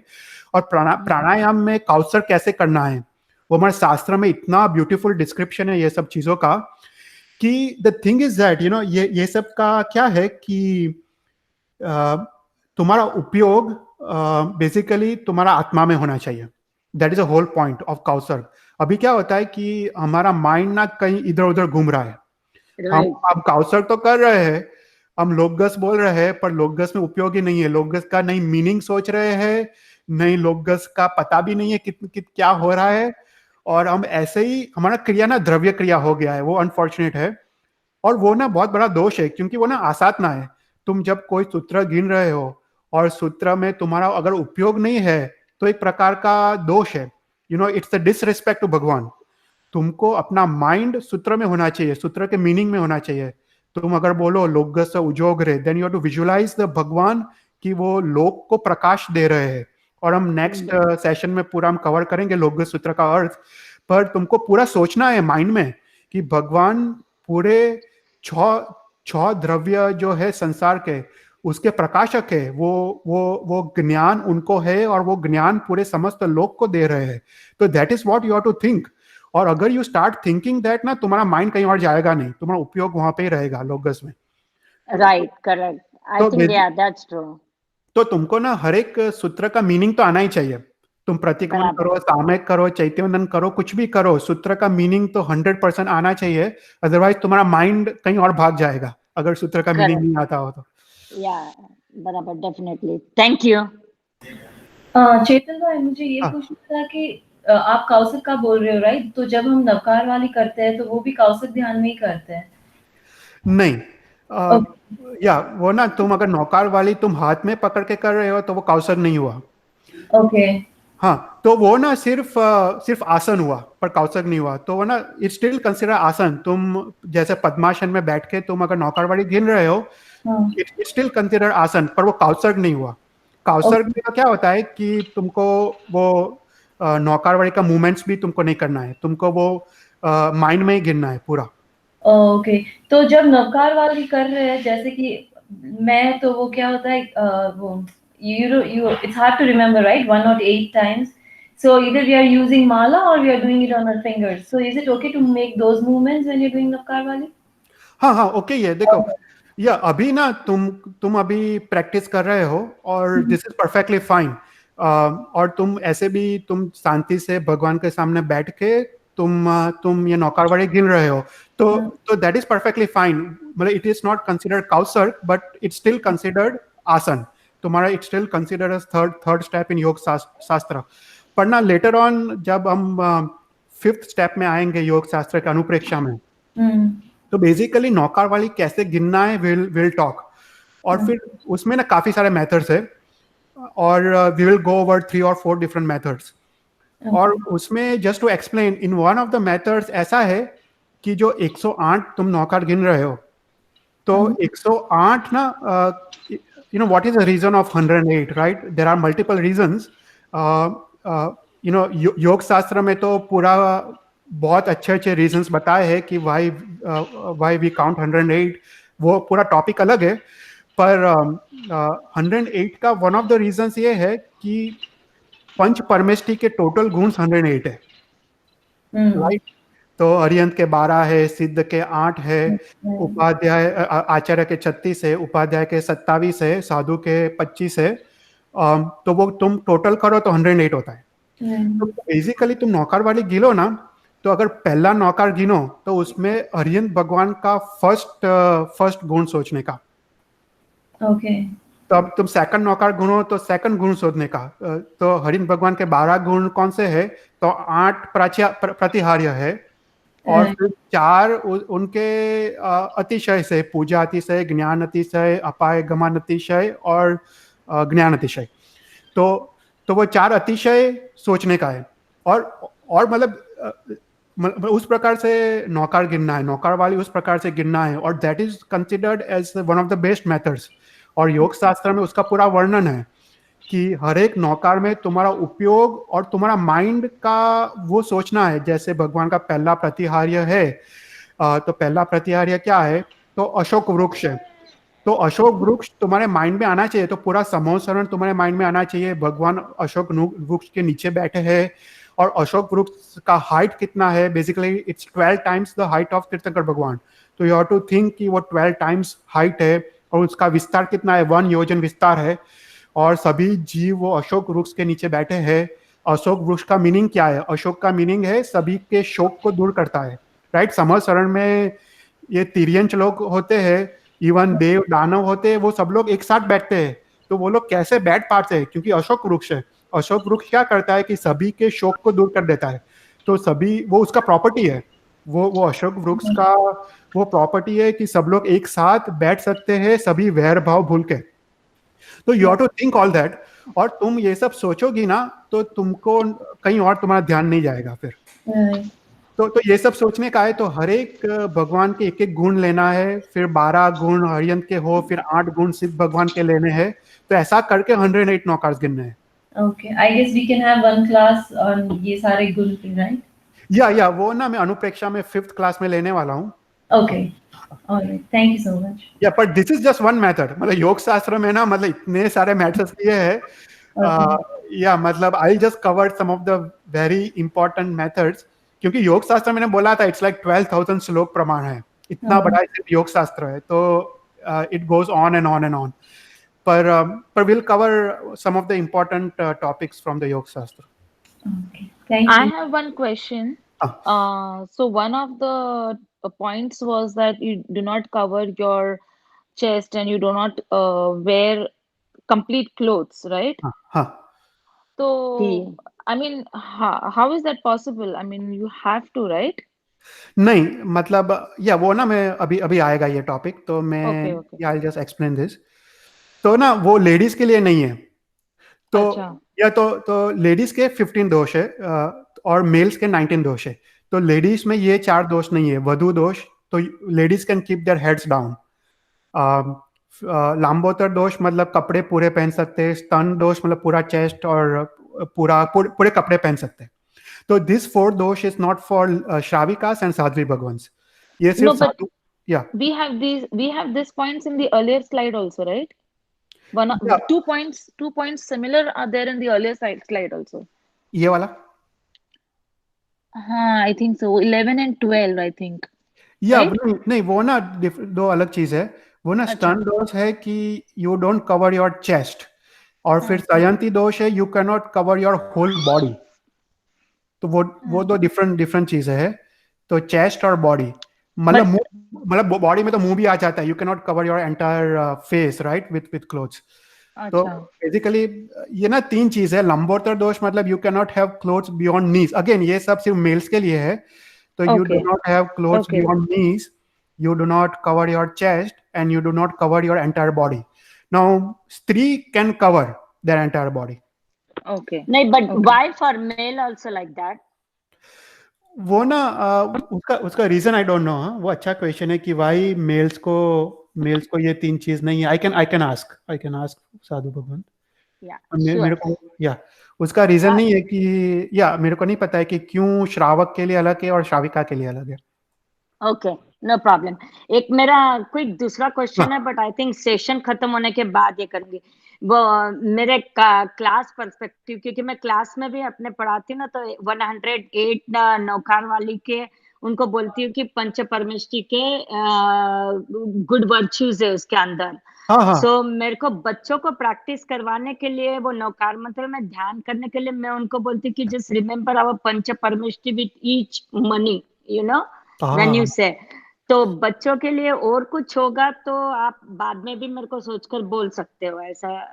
और प्राणायाम में काउसर्ग कैसे करना है, वो हमारे शास्त्र में इतना ब्यूटीफुल डिस्क्रिप्शन है ये सब चीजों का, कि द थिंग इज दैट ये सब का क्या है कि तुम्हारा उपयोग बेसिकली तुम्हारा आत्मा में होना चाहिए। That is a whole point of काउसर्ग। अभी क्या होता है कि हमारा माइंड ना कहीं इधर उधर घूम रहा है। हम काउसर्ग तो कर रहे हैं, हम लोकगस बोल रहे हैं, पर लोकगस में उपयोग ही नहीं है। लोकगस का नई मीनिंग सोच रहे हैं, नई लोकगस का पता भी नहीं है क्या हो रहा है। और हम ऐसे ही, हमारा क्रिया ना द्रव्य क्रिया हो गया है, वो अनफॉर्चुनेट है। और वो ना बहुत बड़ा दोष है, क्योंकि वो ना आसात ना है। तुम जब कोई सूत्र गिन रहे हो और सूत्र में तुम्हारा अगर उपयोग नहीं है, तो एक प्रकार का दोष है। इट्स अ डिसरिस्पेक्ट टू भगवान। तुमको अपना माइंड सूत्र में होना चाहिए, सूत्र के मीनिंग में होना चाहिए। तुम अगर बोलो लोकगस उजोग रे, then you have to visualize the Bhagwan कि वो लोक को प्रकाश दे रहे हैं। और हम नेक्स्ट सेशन में पूरा हम कवर करेंगे लोकगस सूत्र का अर्थ। पर तुमको पूरा सोचना है माइंड में कि भगवान पूरे छह द्रव्य जो है संसार के, उसके प्रकाशक है। वो ज्ञान उनको है, और वो ज्ञान पूरे समस्त लोक को दे रहे हैं। तो that is what you have to think. और अगर यू स्टार्ट थिंकिंग दैट ना, तुम्हारा माइंड कहीं और जाएगा नहीं, तुम्हारा उपयोग वहां पे ही रहेगा लोकगस में। राइट, करेक्ट, आई थिंक या दैट्स ट्रू। तो तुमको ना हर एक सूत्र का मीनिंग तो आना ही चाहिए। तुम प्रतिक्रमण करो, सामयिक करो, चैत्यवंदन करो, कुछ भी करो, सूत्र का मीनिंग तो 100% आना चाहिए। अदरवाइज तुम्हारा माइंड कहीं और भाग जाएगा, अगर सूत्र का मीनिंग नहीं आता हो तो। या बराबर, डेफिनेटली, थैंक यू। चेतन भाई, मुझे ये पूछना था कि आप काउसर्ग का बोल रहे हो, राइट? तो जब हम नवकार वाली करते हैं, तो वो भी काउसर्ग ध्यान में ही करते हैं? नहीं, या वो ना, तुम अगर नौकार वाली तुम हाथ में पकड़ के कर रहे हो, तो वो काउसर्ग नहीं हुआ। ओके। हाँ, तो वो ना सिर्फ आसन हुआ, पर काउसर्ग नहीं हुआ। तो वो ना इट स्टिल कंसिडर आसन। तुम जैसे पद्मासन में बैठ के तुम अगर नौकार वाली गिन रहे हो, इट स्टिल कंसिडर आसन, पर वो काउसर्ग नहीं हुआ। काउसर्ग में क्या होता है कि तुमको वो नौकार वाली का मूवमेंट्स भी तुमको नहीं करना है, तुमको वो माइंड में ही गिनना है पूरा। ओके। तो जब नवकार वाली कर रहे हैं, जैसे कि मैं, तो वो क्या होता है, वो it's hard to remember, right? 1 or 8 times. So either we are using mala or we are doing it on our fingers. So is it okay to make those movements when you're doing navkar wali? हाँ, ओके। ये देखो, या अभी ना तुम अभी प्रैक्टिस कर रहे हो, और दिस इज परफेक्टली फाइन। और तुम ऐसे भी तुम शांति से भगवान के सामने बैठ के तुम ये नौकार वाली गिन रहे हो, तो दैट इज परफेक्टली फाइन। मतलब इट इज नॉट कंसिडर्ड काउसर्ग, बट इट स्टिल कंसिडर्ड आसन। तुम्हारा it still considered as third step in योग शास्त्र। पर ना लेटर ऑन जब हम 5th स्टेप में आएंगे योग शास्त्र के अनुप्रेक्षा में, तो बेसिकली नौकार वाली कैसे गिनना है विल टॉक। और फिर उसमें ना काफी सारे मेथड्स है, और we will go over 3 or 4 different methods. और उसमें just to explain, in one of the methods ऐसा है कि जो 108 तुम नौकार गिन रहे हो, तो 108 ना, what is the reason of 108, right? There are multiple reasons. योग शास्त्र में तो पूरा बहुत अच्छे अच्छे रीजंस बताए हैं कि why we count 108. वो पूरा टॉपिक अलग है, पर 108 का वन ऑफ द रीजंस ये है कि पंच परमेष्टि के टोटल गुण 108 है, राइट? तो अरिहंत के 12 है, सिद्ध के 8 है, उपाध्याय आचार्य के 36 है, उपाध्याय के 27 है, साधु के 25 है. तो वो तुम टोटल करो तो 108 होता है. तो बेसिकली तुम नौकार वाली गिनो ना, तो अगर पहला नौकार गिनो तो उसमें अरिहंत भगवान का फर्स्ट गुण सोचने का. ओके. तो अब तुम सेकंड नौकार गुणो तो सेकंड गुण सोचने का. तो हरिहंत भगवान के 12 गुण कौन से है? तो 8 प्रतिहार्य है, और फिर 4 उनके अतिशय से, पूजा अतिशय, ज्ञान अतिशय, अपाय गमान अतिशय और ज्ञान अतिशय. तो वो 4 अतिशय सोचने का है. और मतलब उस प्रकार से नौकार गिनना है, नौकार वाली उस प्रकार से गिनना है, और that is considered as one of the best methods. और योग शास्त्र में उसका पूरा वर्णन है कि हर एक नौकार में तुम्हारा उपयोग और तुम्हारा माइंड का वो सोचना है. जैसे भगवान का पहला प्रतिहार्य है, तो पहला प्रतिहार्य क्या है? तो अशोक वृक्ष है. तो अशोक वृक्ष तुम्हारे माइंड में आना चाहिए. तो पूरा समोसरण तुम्हारे माइंड में आना चाहिए. भगवान अशोक वृक्ष के नीचे बैठे हैं, और अशोक वृक्ष का हाइट कितना है? Basically it's 12 times the height of तीर्थंकर भगवान. तो यू हैव टू थिंक कि वो 12 टाइम्स हाइट है, और उसका विस्तार कितना है? 1 योजन विस्तार है. और सभी जीव वो अशोक वृक्ष के नीचे बैठे हैं. अशोक वृक्ष का मीनिंग क्या है? अशोक का मीनिंग है सभी के शोक को दूर करता है, राइट? समोसरण में ये तिर्यंच लोग होते हैं, इवन देव दानव होते हैं, वो सब लोग एक साथ बैठते हैं. तो वो लोग कैसे बैठ पाते हैं? क्योंकि अशोक वृक्ष है. अशोक वृक्ष क्या करता है कि सभी के शोक को दूर कर देता है. तो सभी, वो उसका प्रॉपर्टी है. वो अशोक वृक्ष का वो प्रॉपर्टी है कि सब लोग एक साथ बैठ सकते हैं, सभी वैर भाव भूल के. तो you have to think all that. और तुम ये सब सोचोगी ना, तो तुमको कहीं और तुम्हारा ध्यान नहीं जाएगा फिर. तो ये सब सोचने का है. तो हर एक भगवान के एक एक गुण लेना है. फिर 12 गुण हरिहंत के हो, फिर 8 गुण सिद्ध भगवान के लेने हैं. तो ऐसा करके 108 नौकार्स गिनने हैं. Okay, I guess we can have one class on ये सारे गुण, right? या वो ना मैं अनुप्रेक्षा में 5th क्लास में लेने वाला हूँ. Okay, alright, thank you so much. या but this is just one method. मतलब योग शास्त्र में ना, मतलब इतने सारे मेथड्स दिए हैं. या मतलब I just covered some of the very important methods, क्योंकि योग शास्त्र मैंने बोला था इट्स लाइक 12,000 श्लोक प्रमाण है. इतना बड़ा योग शास्त्र है. तो it goes on and on and on. पर we'll cover some of the important topics from the Yoga Shastra. Okay, thank you. I have one question. So one of the points was that you do not cover your chest and you do not wear complete clothes, right? So, I mean, how is that possible? I mean, you have to, right? नहीं, मतलब या वो ना, मैं अभी आएगा ये टॉपिक, तो मैं I'll just explain this. तो ना वो लेडीज के लिए नहीं है. तो या तो लेडीज के 15 दोष है, और मेल्स के 19 दोष है. तो लेडीज में ये 4 दोष नहीं है. वधु दोष, तो ladies can keep their heads down. लांबोतर दोष मतलब कपड़े पूरे पहन सकते हैं. स्तन दोष मतलब पूरा चेस्ट और पूरे कपड़े पहन सकते हैं. तो दिस 4 दोष इज नॉट फॉर श्राविकास एंड साध्वी भगवंस. ये सिर्फ साधु. या we have these points in the earlier slide also, right? Two points similar are there in the earlier slide also. ये वाला? हाँ, I think so. 11 and 12, I think. या नहीं, वो ना दो अलग चीज है. वो ना स्तन दोष है कि you don't cover your chest, और फिर सायंती दोष है you cannot cover your whole body. तो वो दो डिफरेंट चीजें है. तो चेस्ट और बॉडी, मतलब बॉडी में तो मुंह भी आ जाता है. You can not cover your entire face, right, with clothes. तो बेसिकली ये ना 3 चीज है. लंबोदर दोष मतलब you can not have clothes beyond knees. Again ये सब सिर्फ मेल्स के लिए है. तो you do not have clothes beyond knees, you do not cover your chest, and you do not cover your entire body. Now स्त्री can cover their entire body. Okay. No, but why for male also like that? वो ना उसका रीजन आई डोंट नो। वो अच्छा क्वेश्चन है कि वाई मेल्स को ये 3 चीज नहीं है। आई कैन आस्क साधु भगवान। या मेरे श्योर। को या उसका रीजन नहीं है कि, या मेरे को नहीं पता है कि क्यों श्रावक के लिए अलग है और श्राविका के लिए अलग है। Okay, no problem. एक मेरा क्विक दूसरा हाँ, क्वेश्चन है, बट आई थिंक सेशन खत्म होने के बाद ये करूंगी। वो मेरे क्लास पर्सपेक्टिव, क्योंकि मैं क्लास में भी अपने पढ़ाती ना, तो 108 नौकार वाली के उनको बोलती हूँ कि पंच परमेष्टि के गुड वर्च्यूज है उसके अंदर। हाँ, हाँ, सो मेरे को बच्चों को प्रैक्टिस करवाने के लिए, वो नौकार मंत्र में ध्यान करने के लिए, मैं उनको बोलती हूँ कि जस्ट रिमेम्बर आवर पंच परमेष्टि with each money, you know, when you हाँ, से। तो बच्चों के लिए और कुछ होगा तो आप बाद में भी मेरे को सोचकर बोल सकते हो, ऐसा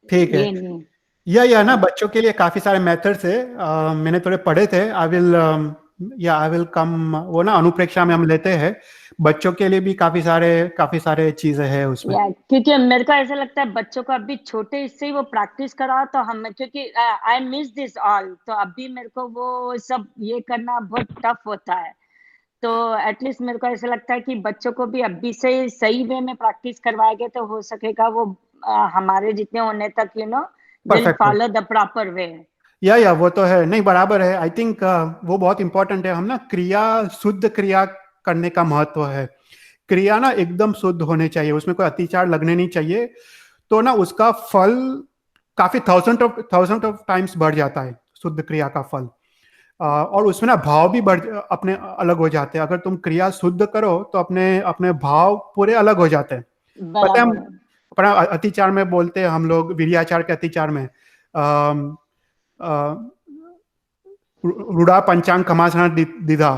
ठीक है। ये नहीं। या ना बच्चों के लिए काफी सारे मेथड्स है। मैंने थोड़े पढ़े थे। I will come. वो ना अनुप्रेक्षा में हम लेते हैं। बच्चों के लिए भी काफी सारे चीजें हैं उसमें। या क्योंकि मेरे को ऐसा लगता है बच्चों को अभी छोटे इससे ही वो प्रैक्टिस कराओ तो हम, क्योंकि आई मिस दिस ऑल, तो अभी मेरे को वो सब ये करना बहुत टफ होता है। तो एटलीस्ट मेरे को ऐसा लगता है कि बच्चों को भी अभी से सही वे में प्रैक्टिस करवाएंगे तो हो सकेगा वो हमारे जितने होने तक, यू नो, विल परफेक्ट है। Follow the proper way. या वो तो है, नहीं बराबर है। आई थिंक वो बहुत इंपॉर्टेंट है। हम ना शुद्ध क्रिया करने का महत्व है। क्रिया ना एकदम शुद्ध होने चाहिए, उसमें कोई अतिचार लगने नहीं चाहिए। तो ना उसका फल काफी थाउजेंड ऑफ टाइम्स बढ़ जाता है, शुद्ध क्रिया का फल। और उसमें ना भाव भी अपने अलग हो जाते हैं। अगर तुम क्रिया शुद्ध करो तो अपने अपने भाव पूरे अलग हो जाते हैं। पता है, हम बराबर है। अपना अतिचार में बोलते हैं हम लोग, वीर्याचार के अतिचार में अम, अ, रूढ़ा पंचांग खमासना दिधा,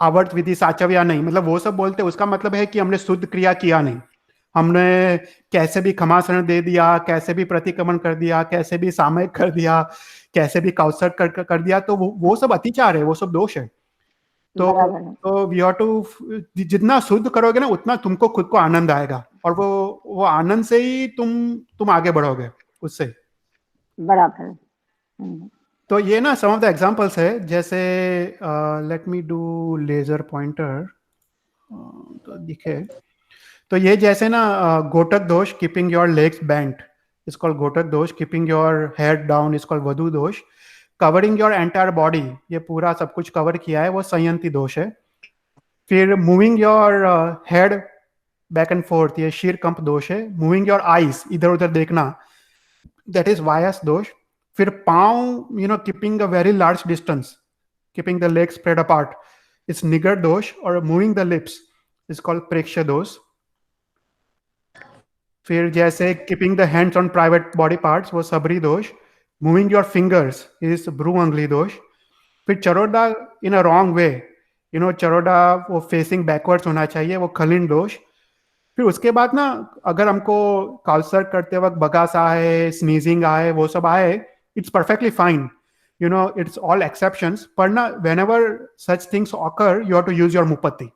आवर्त विधि साचव्या नहीं, मतलब वो सब बोलते हैं। उसका मतलब है कि हमने शुद्ध क्रिया किया नहीं। हमने कैसे भी खमासरण दे दिया, कैसे भी प्रतिक्रमण कर दिया, कैसे भी सामयिक कर दिया, कैसे भी कौसर कर दिया, तो वो सब अतिचार है, वो सब दोष है। तो बराबर है। वी हैव टू, जितना शुद्ध करोगे ना उतना तुमको खुद को आनंद आएगा, और वो आनंद से ही तुम आगे बढ़ोगे उससे। बराबर है। हम्म। तो ये ना सम ऑफ द एग्जांपल्स है, जैसे let me do laser pointer तो दिखे। तो ये जैसे ना गोटक दोष, keeping your legs bent is called गोटक दोष, keeping your head down is called वधु दोष, कवरिंग योर एंटायर बॉडी, ये पूरा सब कुछ कवर किया है, वो संयंती दोष है। फिर moving your head back and fourth, ये शीर कंप दोष है। मूविंग योर आईज, इधर उधर देखना, दैट इज वायस दोष। फिर पाँव, keeping a very large distance, keeping the leg spread apart, it's निगर दोष। और moving the lips is called प्रेक्ष्य दोष। फिर जैसे keeping the hands on private body parts, वो सबरी दोष। मूविंग योर फिंगर्स इज भ्रू अंगुली दोष। फिर चरोडा इन अ रॉन्ग वे, चरोडा वो फेसिंग बैकवर्ड्स होना चाहिए, वो खलिन दोष। फिर उसके बाद ना अगर हमको काउसर करते वक्त बगास आए, स्नीजिंग आए, वो सब आए, it's perfectly fine, it's all exceptions. पर ना whenever such things occur, you have to use your मुपत्ति।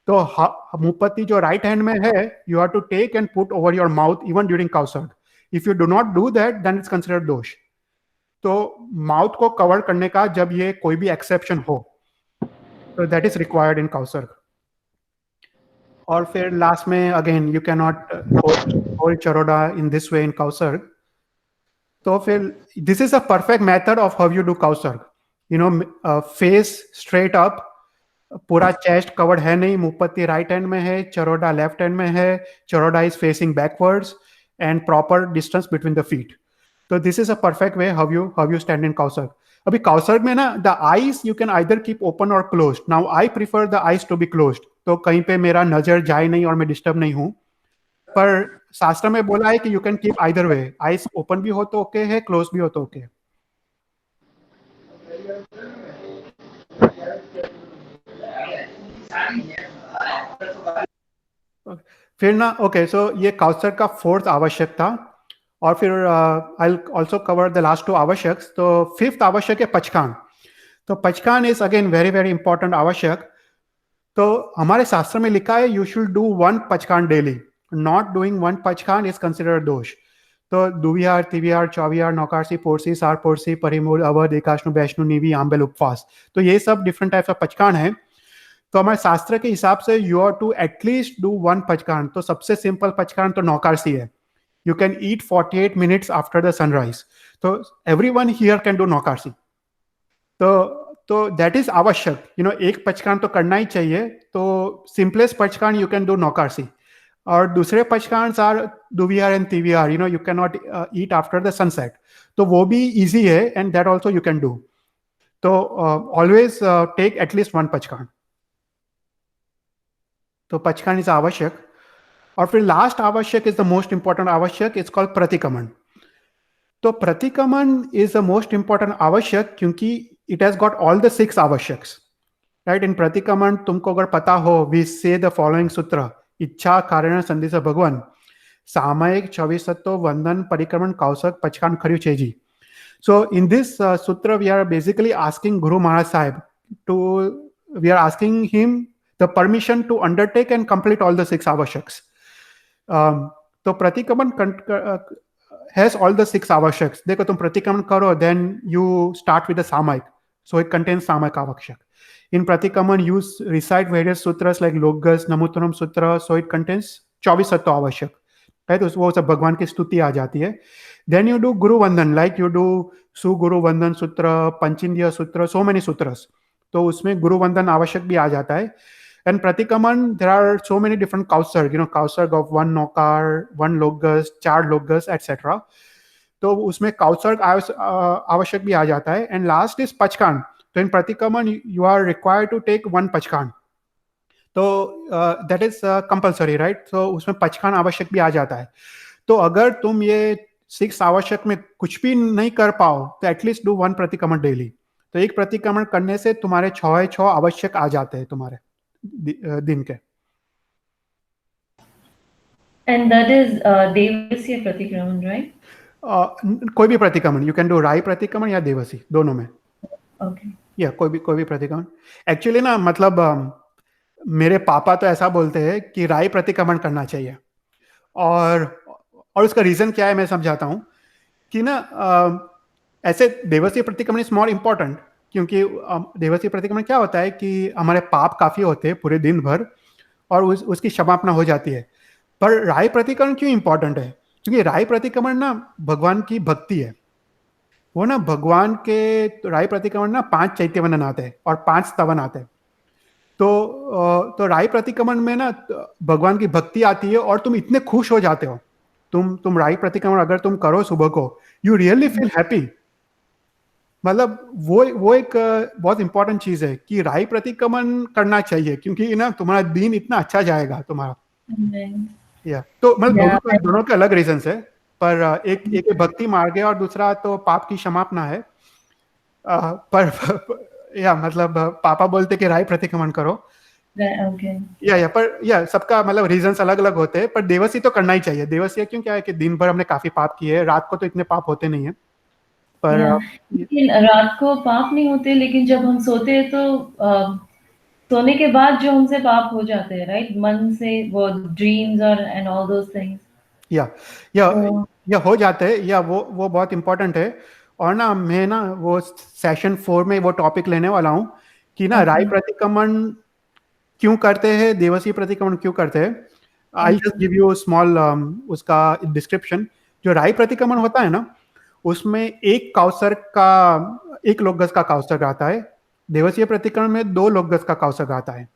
तो मुपत्ति जो राइट हैंड में है, you have to take and put over your mouth even during काउसर। If you do not do that, then it's considered दोष। तो माउथ को कवर करने का जब ये कोई भी एक्सेप्शन हो, तो दैट इज रिक्वायर्ड इन काउसर। और फिर लास्ट में again you can not hold चरोडा इन दिस वे इन काउसर। तो फिर this is a perfect method of how you do काउसर। फेस स्ट्रेट अप, पूरा चेस्ट कवर्ड है नहीं, मुपत्ति राइट हैंड में है, चरोडा लेफ्ट हैंड में है, चरोडा is facing backwards, and proper distance between the feet. तो this is a perfect way how you stand in काउसर। अभी काउसर में ना the eyes you can either keep open और closed. Now I prefer the eyes to be closed, तो कहीं पे मेरा नजर जाए नहीं और मैं डिस्टर्ब नहीं हूं। पर शास्त्र में बोला है कि you can keep either way, eyes open भी हो तो ओके है, क्लोज भी हो तो ओके। फिर ना ओके, सो ये काउसर का फोर्थ आवश्यक था। और फिर I also cover the last two आवश्यक। तो फिफ्थ आवश्यक है पचकान। तो पचकान is again very very important आवश्यक। तो हमारे शास्त्र में लिखा है यू शुड डू 1 पचकान डेली। नॉट डूइंग 1 पचकान इज कंसिडर्ड दोष। तो दुविहार, तिविहार, चौविहार, नौकारसी, पोरसी, सार पोरसी, परिमूल, अवध, एकाश्नु, बैष्णु, नीवी, आंबेल, उपवास, तो ये सब डिफरेंट टाइप्स ऑफ पचकान है। तो हमारे शास्त्र के हिसाब से you are to at least do 1 पचकान। तो सबसे सिंपल पचकान तो नौकारसी है। You can eat 48 minutes after the sunrise. So everyone here can do नौकारसी। तो that is आवश्यक, एक पचकान तो करना ही चाहिए। तो simplest पचकान you can do नौकारसी, और दूसरे पचकान आर दुविहार एंड तिविहार, you cannot eat after the sunset, तो वो भी easy है, and that also you can do। तो always take at least 1 पचकान। तो पचकान इज आवश्यक। और फिर लास्ट आवश्यक इज द मोस्ट इंपॉर्टेंट आवश्यक, इट्स कॉल्ड प्रतिक्रमण। तो प्रतिक्रमण इज द मोस्ट इंपॉर्टेंट आवश्यक क्योंकि it has got all the 6 आवश्यक्स, राइट। इन प्रतिक्रमण तुमको अगर पता हो, वी से द फॉलोइंग सूत्र, इच्छा, कारण, संधि से भगवान, सामयिक, 24 तत्व, वंदन, परिक्रमण, कौशक, पचकान, खरयू, छेजी। So in this sutra, we are basically asking Guru Maharaj Sahib we are asking him the permission to undertake and complete all the 6 avashaks. So Pratikraman has all the 6 avashaks. देखो तुम प्रतिक्रमण करो, then you start with the samayik. So it contains samayik avashak. In Pratikraman, you recite various sutras like Logas, Namuttanam Sutra. So it contains 24 तत्व आवश्यक, right? वो सब भगवान की स्तुति आ जाती है। Then you do Guru Vandan, like you do Suguru Vandan Sutra, Panchindiya Sutra, so many sutras. तो उसमें गुरु वंदन आवश्यक भी आ जाता है। And Pratikraman, there are so many different kausarg, kausarg of 1 nokar, 1 logas, 4 logas, etc. तो उसमें kausarg आवश्यक भी आ जाता है। And last is pachkan. तो in Pratikraman, you are required to take 1 pachkan. तो that is compulsory, right? तो उसमें पचकान आवश्यक भी आ जाता है। तो अगर तुम ये 6 आवश्यक में कुछ भी नहीं कर पाओ तो एटलीस्ट डू 1 प्रतिक्रमण डेली। तो एक प्रतिक्रमण करने से तुम्हारे 6 आवश्यक आ जाते हैं तुम्हारे दिन के। And that is Devasya Pratikraman, right? कोई भी प्रतिक्रमण, यू कैन डू राई प्रतिक्रमण या देवसी, दोनों में। Okay. या कोई भी प्रतिक्रमण। एक्चुअली ना, मतलब मेरे पापा तो ऐसा बोलते हैं कि राई प्रतिक्रमण करना चाहिए, और उसका रीजन क्या है मैं समझाता हूँ। कि ना ऐसे देवसी प्रतिक्रमण इज मोर इम्पोर्टेंट, क्योंकि देवसी प्रतिक्रमण क्या होता है कि हमारे पाप काफी होते हैं पूरे दिन भर, और उसकी क्षमापना हो जाती है। पर राय प्रतिक्रमण क्यों इंपॉर्टेंट है? क्योंकि राय प्रतिक्रमण ना भगवान की भक्ति है। वो ना भगवान के राय प्रतिक्रमण ना 5 चैत्य वंदन आते हैं और 5 स्तवन आते हैं। तो राय प्रतिक्रमण में ना भगवान की भक्ति आती है, और तुम इतने खुश हो जाते हो। तुम राई प्रतिक्रमण अगर तुम करो सुबह को, यू रियली फील हैप्पी। मतलब वो एक बहुत इंपॉर्टेंट चीज है कि राई प्रतिक्रमण करना चाहिए, क्योंकि ना तुम्हारा दिन इतना अच्छा जाएगा तुम्हारा। या तो मतलब दोनों के अलग रीजन है, पर एक भक्ति मार्ग है और दूसरा तो पाप की क्षमापना है। पर या मतलब पापा बोलते कि राई प्रतिक्रमण करो। Okay. पर सबका मतलब रीजंस अलग अलग होते हैं, पर देवसी तो करना ही चाहिए। देवसी क्यों, क्या है कि दिन भर हमने काफी पाप किए, रात को तो इतने पाप होते नहीं है। पर लेकिन रात को पाप नहीं होते, लेकिन जब हम सोते हैं तो सोने के बाद जो हमसे पाप हो जाते हैं, राइट, मन से, वो ड्रीम्स और एंड ऑल दोस थिंग्स या हो जाते हैं, या वो बहुत इंपॉर्टेंट है। और ना मैं ना वो सेशन 4 में वो टॉपिक लेने वाला हूँ कि ना राय प्रतिक्रमण क्यों करते हैं, देवसी प्रतिक्रमण क्यों करते हैं। I just give you small उसका डिस्क्रिप्शन। जो राय प्रतिक्रमण होता है ना, उसमें एक लोकगज का काउसर्ग आता है। देवसीय प्रतिक्रमण में 2 लोकगज का काउसर्ग आता है।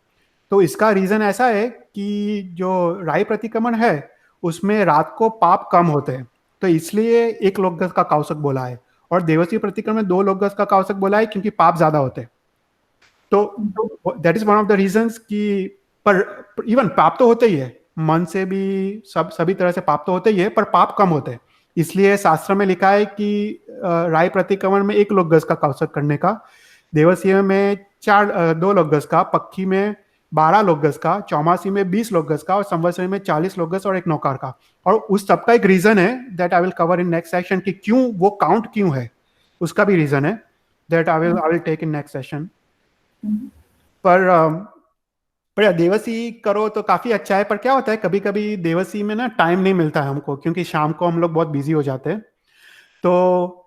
तो इसका रीजन ऐसा है कि जो राय प्रतिक्रमण है उसमें रात को पाप कम होते हैं, तो इसलिए 1 लोकगज का काउसर्ग बोला है। और देवसीय प्रतिक्रमण में 2 लोकगज का काउसर्ग बोला है क्योंकि पाप ज्यादा होते हैं। तो that is one of the reasons कि पर इवन पाप तो होते ही है, मन से भी सभी तरह से पाप तो होते ही है, पर पाप कम होते हैं। इसलिए शास्त्र में लिखा है कि राय प्रतिक्रमण में 1 लोकगज का काउसर्ग करने का, देवसीय में 2 लोकगज का, पक्षी में 12 लोकगज का, चौमासी में 20 लोकगज का, और संवत्सरी में 40 लोकगज और 1 नौकार का। और उस सबका एक रीजन है that I will cover in next session कि क्यों वो काउंट क्यों है, उसका भी रीजन है that I will take in next session. पर पर देवसी करो तो काफी अच्छा है, पर क्या होता है कभी कभी देवसी में ना टाइम नहीं मिलता है हमको, क्योंकि शाम को हम लोग बहुत बिजी हो जाते हैं। तो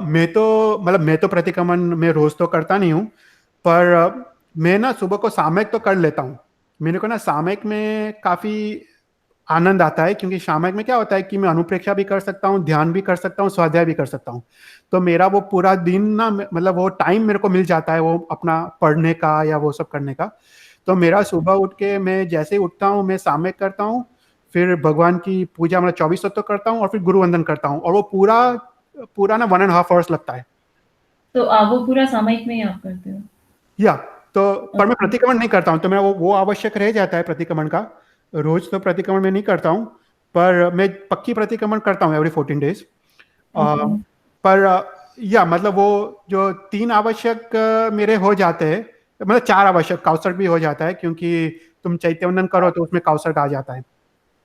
मैं तो प्रतिक्रमण में रोज तो करता नहीं हूँ, पर मैं ना सुबह को सामयिक तो कर लेता हूँ। मेरे को ना सामयिक में काफी आनंद आता है, क्योंकि सामयिक में क्या होता है कि मैं अनुप्रेक्षा भी कर सकता हूँ, ध्यान भी कर सकता हूँ, स्वाध्याय भी कर सकता हूँ। तो मेरा वो पूरा दिन ना, मतलब वो टाइम मेरे को मिल जाता है वो अपना पढ़ने का या वो सब करने का। तो मेरा सुबह उठ के मैं जैसे ही उठता हूँ मैं सामयिक करता हूँ, फिर भगवान की पूजा मतलब 24 तत्व करता हूँ, और फिर गुरु वंदन करता हूँ, और वो पूरा पूरा ना 1.5 आवर्स लगता है। तो आप वो पूरा सामयिक में ही आप करते हो? या तो पर मैं Okay. प्रतिक्रमण नहीं करता हूँ, तो मेरा वो आवश्यक रह जाता है प्रतिक्रमण का। रोज तो प्रतिक्रमण में नहीं करता हूँ, पर मैं पक्की प्रतिक्रमण करता हूँ एवरी 14 डेज। Okay. पर या मतलब वो जो 3 आवश्यक मेरे हो जाते हैं, मतलब 4 आवश्यक, काउसर्ग भी हो जाता है, क्योंकि तुम चैत्यवंदन करो तो उसमें काउसर्ग आ जाता है।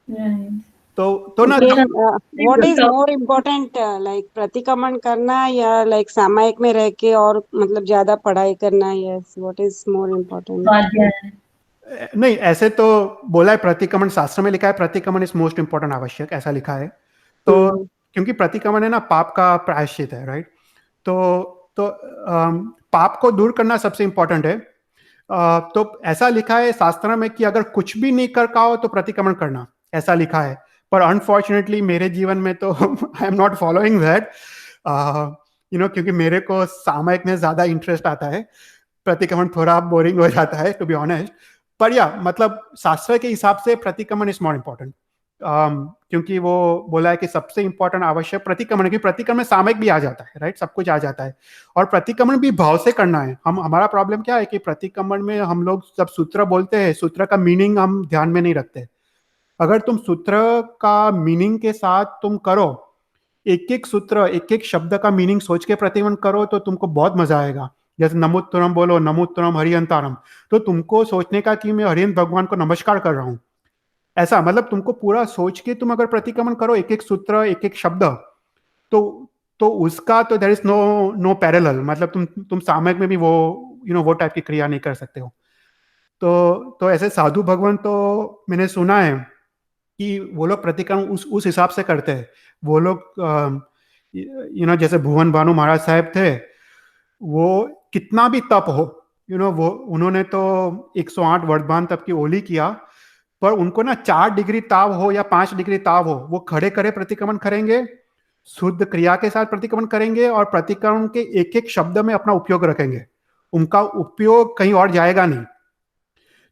Right. तो ना Then जो what is more important, like प्रतिक्रमण करना या like सामायिक में रह के और मतलब ज्यादा पढ़ाई करना? Yes, what is more important? स्वाध्याय। नहीं, ऐसे तो बोला है, प्रतिक्रमण शास्त्र में लिखा है प्रतिक्रमण इज मोस्ट इंपॉर्टेंट आवश्यक, ऐसा लिखा है। तो क्योंकि प्रतिक्रमण है ना पाप का प्रायश्चित है, राइट? तो पाप को दूर करना सबसे इंपॉर्टेंट है। तो ऐसा लिखा है शास्त्र में कि अगर कुछ भी नहीं कर पाओ तो प्रतिक्रमण करना, ऐसा लिखा है। पर अनफॉर्चुनेटली मेरे जीवन में तो I am not following that, क्योंकि मेरे को सामयिक में ज्यादा इंटरेस्ट आता है, प्रतिक्रमण थोड़ा बोरिंग हो जाता है टू बी ऑनेस्ट। पर या मतलब शास्त्र के हिसाब से प्रतिक्रमण इज मोर इम्पोर्टेंट, क्योंकि वो बोला है कि सबसे इंपॉर्टेंट आवश्यक प्रतिक्रमण है, कि प्रतिक्रमण में सामयिक भी आ जाता है, राइट? सब कुछ आ जाता है, और प्रतिक्रमण भी भाव से करना है। हमारा प्रॉब्लम क्या है कि प्रतिक्रमण में हम लोग जब सूत्र बोलते हैं, सूत्र का मीनिंग हम ध्यान में नहीं रखते। अगर तुम सूत्र का मीनिंग के साथ तुम करो, एक एक सूत्र एक एक शब्द का मीनिंग सोच के प्रतिक्रमण करो, तो तुमको बहुत मजा आएगा। जैसे नमोत्तरम बोलो, नमोत्तरम हरियंतारम, तो तुमको सोचने का कि मैं हरियंत भगवान को नमस्कार कर रहा हूं, ऐसा मतलब तुमको पूरा सोच के तुम अगर प्रतिक्रमण करो एक एक सूत्र एक एक शब्द, तो उसका तो there is no no parallel. मतलब तुम सामयिक में भी वो वो टाइप की क्रिया नहीं कर सकते हो। तो ऐसे साधु भगवान तो मैंने सुना है कि वो लोग प्रतिक्रमण उस हिसाब से करते हैं। वो लोग जैसे भुवन भानु महाराज साहब थे, वो कितना भी तप हो, वो उन्होंने तो 108 वर्धमान तप की ओली किया, पर उनको ना 4 डिग्री ताव हो या 5 डिग्री ताव हो, वो खड़े खड़े प्रतिक्रमण करेंगे, शुद्ध क्रिया के साथ प्रतिक्रमण करेंगे, और प्रतिक्रमण के एक एक शब्द में अपना उपयोग रखेंगे, उनका उपयोग कहीं और जाएगा नहीं।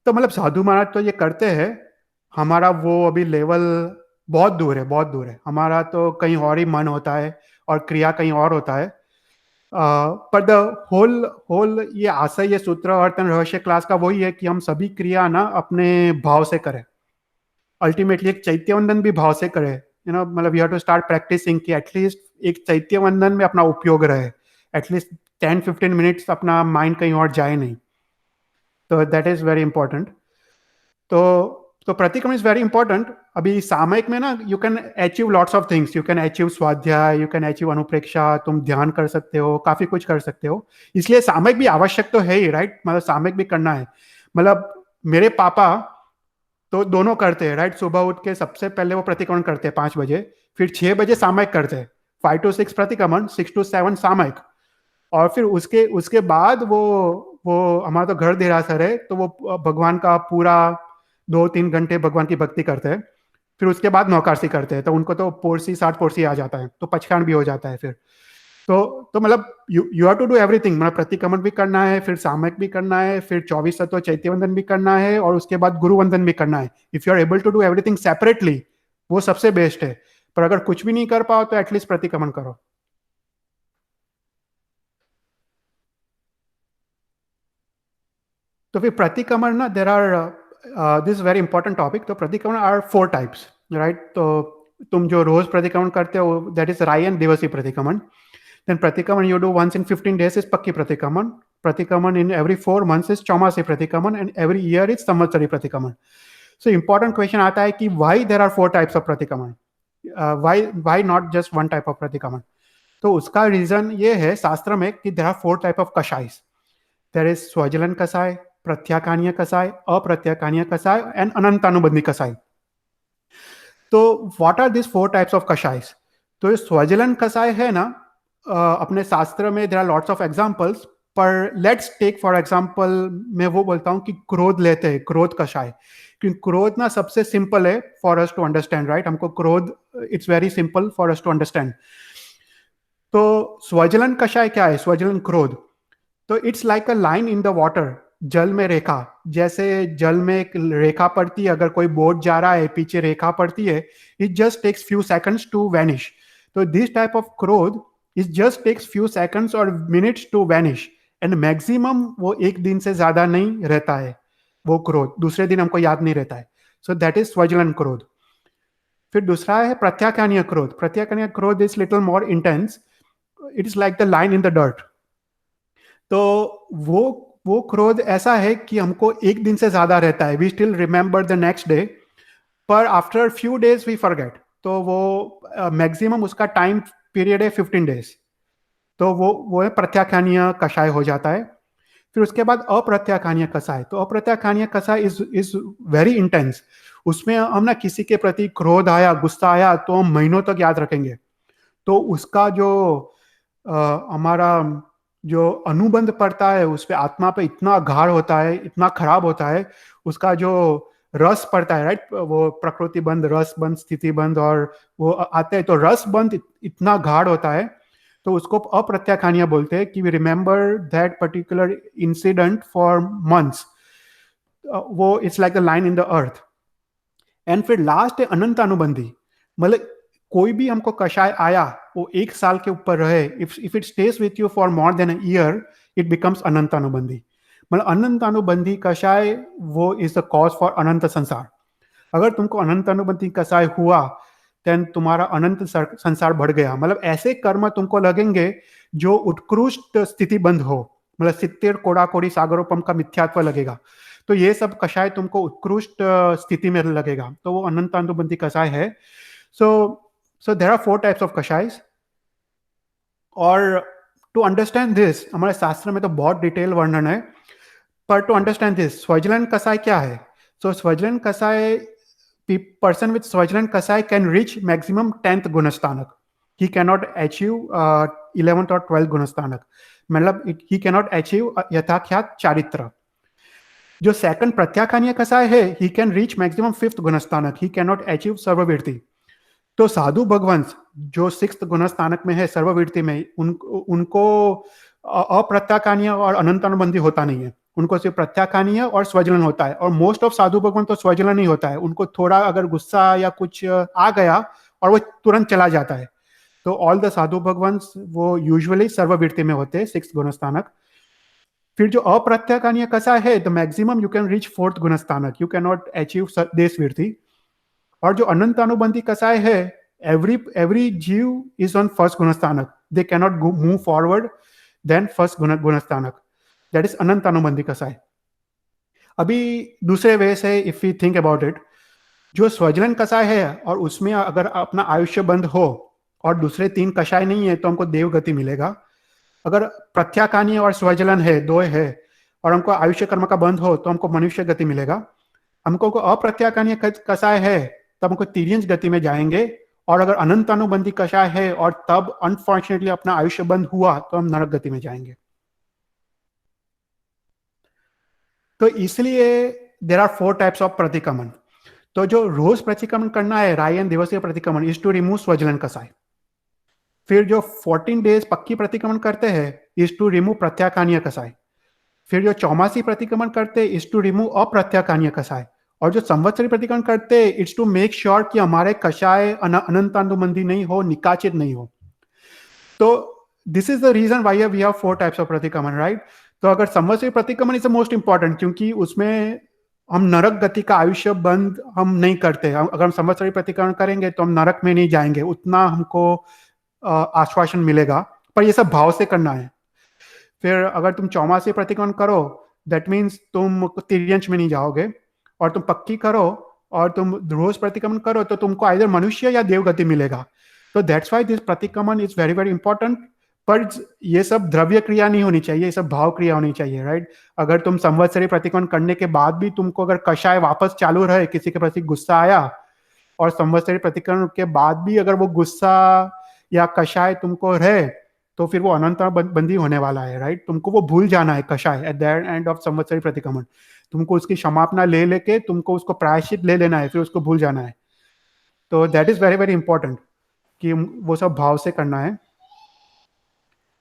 तो मतलब साधु महाराज तो ये करते हैं, हमारा वो अभी लेवल बहुत दूर है, बहुत दूर है। हमारा तो कहीं और ही मन होता है और क्रिया कहीं और होता है। पर द होल होल ये आशय, ये सूत्र अर्थ रहस्य क्लास का वही है कि हम सभी क्रिया ना अपने भाव से करें। अल्टीमेटली एक चैत्यवंदन भी भाव से करें, मतलब you have to start practicing कि एटलीस्ट एक चैत्यवंदन में अपना उपयोग रहे, एटलीस्ट 10-15 मिनट्स अपना माइंड कहीं और जाए नहीं। तो दैट इज वेरी इंपॉर्टेंट। तो प्रतिक्रमण इज वेरी इंपॉर्टेंट। अभी सामयिक में ना you can achieve lots of things, you can achieve स्वाध्याय, यू कैन अचीव अनुप्रेक्षा, तुम ध्यान कर सकते हो, काफी कुछ कर सकते हो। इसलिए सामयिक भी आवश्यक तो है ही, राइट? मतलब सामयिक भी करना है। मतलब मेरे पापा तो दोनों करते हैं, राइट? सुबह उठ के सबसे पहले वो प्रतिक्रमण करते हैं 5 बजे, फिर 6 बजे सामयिक करते हैं, 5 to 6 प्रतिक्रमण, 6 to 7 सामयिक, और फिर उसके उसके बाद वो हमारा तो घर देरासर है, तो वो भगवान का पूरा 2-3 घंटे भगवान की भक्ति करते हैं। फिर उसके बाद नौकारसी करते हैं, तो उनको तो पोरसी 60 पोरसी आ जाता है, तो पचखान भी हो जाता है फिर। तो मतलब you have to do everything. मतलब प्रतिक्रमण भी करना है, फिर सामयिक भी करना है, फिर 24 तत्व चैत्यवंदन भी करना है, और उसके बाद गुरु वंदन भी करना है। If you are able to do everything separately, वो सबसे बेस्ट है। पर अगर कुछ भी नहीं कर पाओ तो एटलीस्ट प्रतिक्रमण करो। तो फिर प्रतिक्रमण ना, there are this very important topic. तो प्रतिक्रमण आर 4 टाइप्स, राइट? तो तुम जो रोज प्रतिक्रमण करते हो, दैट इज राय एंड दिवसी प्रतिक्रमण। देन प्रतिक्रमण you do once in 15 days is पक्की प्रतिक्रमण। प्रतिक्रमण in every 4 months is Chaumasi प्रतिक्रमण, and every year is Samvatsari प्रतिक्रमण। So important question आता है कि why there are 4 types of प्रतिक्रमण? Why not just one type of प्रतिक्रमण? तो उसका रीजन ये है शास्त्र में कि there are 4 type of कषाय। There is स्वजलन कषाय, प्रत्याकानीय कसाय, अप्रत्याकानीय कसाय एंड अनंतानुबंधी कसाय. तो what are this 4 types of कषायस? तो ये स्वजलन कसाय है ना, अपने शास्त्र में there are lots of examples, पर लेट्स टेक फॉर एग्जांपल, मैं वो बोलता हूँ कि क्रोध लेते हैं, क्रोध कषाय. क्योंकि क्रोध ना सबसे सिंपल है for us to understand, right? हमको क्रोध, it's very simple for us to understand. तो स्वजलन कषाय क्या है? स्वजलन क्रोध. तो it's like a line in the water, जल में रेखा. जैसे जल में एक रेखा पड़ती है, अगर कोई बोट जा रहा है, पीछे रेखा पड़ती है, it just takes few seconds to vanish. तो दिस टाइप ऑफ क्रोध it just takes few seconds और minutes to vanish, and maximum वो एक दिन से ज्यादा नहीं रहता है. वो क्रोध दूसरे दिन हमको याद नहीं रहता है. सो दैट इज स्वजलन क्रोध. फिर दूसरा है प्रत्याकानीय क्रोध. प्रत्याकानीय क्रोध is little more intense. It is like the line in the dirt. तो वो क्रोध ऐसा है कि हमको एक दिन से ज्यादा रहता है. We still remember the next day, पर after few days we forget. तो वो मैक्सिमम उसका टाइम पीरियड है 15 डेज. तो वो है प्रत्याकानीय कषाय हो जाता है. फिर उसके बाद अप्रत्याकानीय कषाय. तो अप्रत्याकानीय कषाय इज वेरी इंटेंस. उसमें हम ना किसी के प्रति क्रोध आया, गुस्सा आया, तो हम महीनों तक याद रखेंगे. तो उसका जो हमारा जो अनुबंध पड़ता है उस पे, आत्मा पे इतना घाड़ होता है, इतना खराब होता है. उसका जो रस पड़ता है, राइट, वो प्रकृति बंध, रस बंध, स्थिति बंध, और वो आते हैं, तो रस बंध इतना घाड़ होता है. तो उसको अप्रत्याकानीय बोलते हैं कि we remember that particular incident for months. वो it's like the line in the earth. And फिर लास्ट है अनंत अनुबंधी. मतलब कोई भी हमको कषाय आया, वो 1 साल के ऊपर रहे, if it stays with you for more than a year, it becomes अनंत अनुबंधी. मतलब अनंत अनुबंधी कषाय वो इज द कॉज फॉर अनंत संसार. अगर तुमको अनंत अनुबंधी कषाय हुआ, देन तुम्हारा अनंत संसार बढ़ गया. मतलब ऐसे कर्म तुमको लगेंगे जो उत्कृष्ट स्थिति बंध हो. मतलब 70 कोड़ा कोड़ी सागरोपम का मिथ्यात्व लगेगा. तो ये सब कषाय तुमको उत्कृष्ट स्थिति में लगेगा. तो वो अनंत अनुबंधी कषाय है. So there are 4 types of कषायस. और टू अंडरस्टैंड दिस, हमारे शास्त्र में तो बहुत डिटेल वर्णन है, पर टू अंडरस्टैंड दिस, स्वजलन कषाय क्या है? सो स्वजलन कषाय, person with स्वजलन कषाय can reach maximum 10th गुणस्थानक. He cannot achieve 11th or 12th गुणस्थानक. मतलब he cannot achieve यथाख्यात चारित्र. जो सेकंड प्रत्याकानीय कषाय है, he can reach maximum 5th गुणस्थानक. He cannot achieve सर्ववीर्ति. तो साधु भगवंत जो 6th गुणस्थानक में है, सर्ववीर्ति में, उनको अप्रत्याकानीय और अनंत अनुबंधी होता नहीं है. उनको सिर्फ प्रत्याकानीय और स्वजलन होता है. और मोस्ट ऑफ साधु भगवंत तो स्वजलन ही होता है. उनको थोड़ा अगर गुस्सा या कुछ आ गया और वो तुरंत चला जाता है. तो ऑल द साधु भगवंत वो यूजुअली सर्ववीर्ति में होते हैं, 6th गुणस्थानक. फिर जो अप्रत्याकानीय कषाय है, the maximum you can reach 4th गुणस्थानक. यू कैन नॉट अचीव देशवीर्ति. और जो अनंत अनुबंधी कषाय है, एवरी जीव इज ऑन 1st गुणस्थानक. They cannot move forward than 1st गुणस्थानक. दैट इज अनंत अनुबंधी कषाय. अभी दूसरे वे से if you think about it, जो स्वजलन कषाय है और उसमें अगर अपना आयुष्य बंध हो और दूसरे 3 कषाय नहीं है, तो हमको देवगति मिलेगा. अगर प्रत्याकानीय और स्वजलन है, 2 है, और हमको आयुष्य कर्म का बंध हो, तो हमको मनुष्य गति मिलेगा. हमको अप्रत्याकानीय कषाय है, तब हमको तिर्यंच गति में जाएंगे. और अगर अनंत अनुबंधी कषाय है और तब अनफॉर्चुनेटली अपना आयुष्य बंध हुआ, तो हम नरक गति में जाएंगे. तो इसलिए देयर आर 4 टाइप्स ऑफ प्रतिक्रमण. तो जो रोज प्रतिक्रमण करना है, रायन दिवसीय प्रतिक्रमण, इज टू रिमूव स्वजलन कषाय. फिर जो 14 डेज पक्की प्रतिक्रमण करते हैं, इज टू रिमूव प्रत्याकानीय कषाय. फिर जो 84 प्रतिक्रमण करते, इज टू रिमूव अप्रत्याकानीय कषाय. और जो संवत्सरी प्रतिक्रमण करते, इट्स टू मेक श्योर कि हमारे कषाय अनंत अनुबंधी नहीं हो, निकाचित नहीं हो. तो this is the reason why we have 4 types of प्रतिक्रमण, राइट. तो अगर संवत्सरी प्रतिक्रमण इज द मोस्ट इंपॉर्टेंट, क्योंकि उसमें हम नरक गति का आयुष्य बंद हम नहीं करते. अगर हम संवत्सरी प्रतिक्रमण करेंगे तो हम नरक में नहीं जाएंगे, उतना हमको आश्वासन मिलेगा. पर ये सब भाव से करना है. फिर अगर तुम 84 प्रतिक्रमण करो, दैट मीन्स तुम तिर्यंच में नहीं जाओगे. और तुम पक्की करो और तुम रोज प्रतिक्रमण करो, तो तुमको आइदर मनुष्य या देवगति मिलेगा. तो दैट्स व्हाई दिस प्रतिक्रमण इज वेरी वेरी इंपॉर्टेंट. पर ये सब द्रव्य क्रिया नहीं होनी चाहिए, ये सब भाव क्रिया होनी चाहिए, राइट? अगर तुम संवत्सरी प्रतिक्रमण करने के बाद भी तुमको अगर कषाय वापस चालू रहे, किसी के प्रति गुस्सा आया, और संवत्सरी प्रतिक्रमण के बाद भी अगर वो गुस्सा या कषाय तुमको रहे, तो फिर वो अनंत बंदी होने वाला है, राइट? तुमको वो भूल जाना है कषाय एट द एंड ऑफ संवत्सरी प्रतिक्रमण। तुमको उसकी क्षमापना ले लेके तुमको उसको प्रायश्चित ले लेना है, फिर उसको भूल जाना है। तो that is very very important कि वो सब भाव से करना है।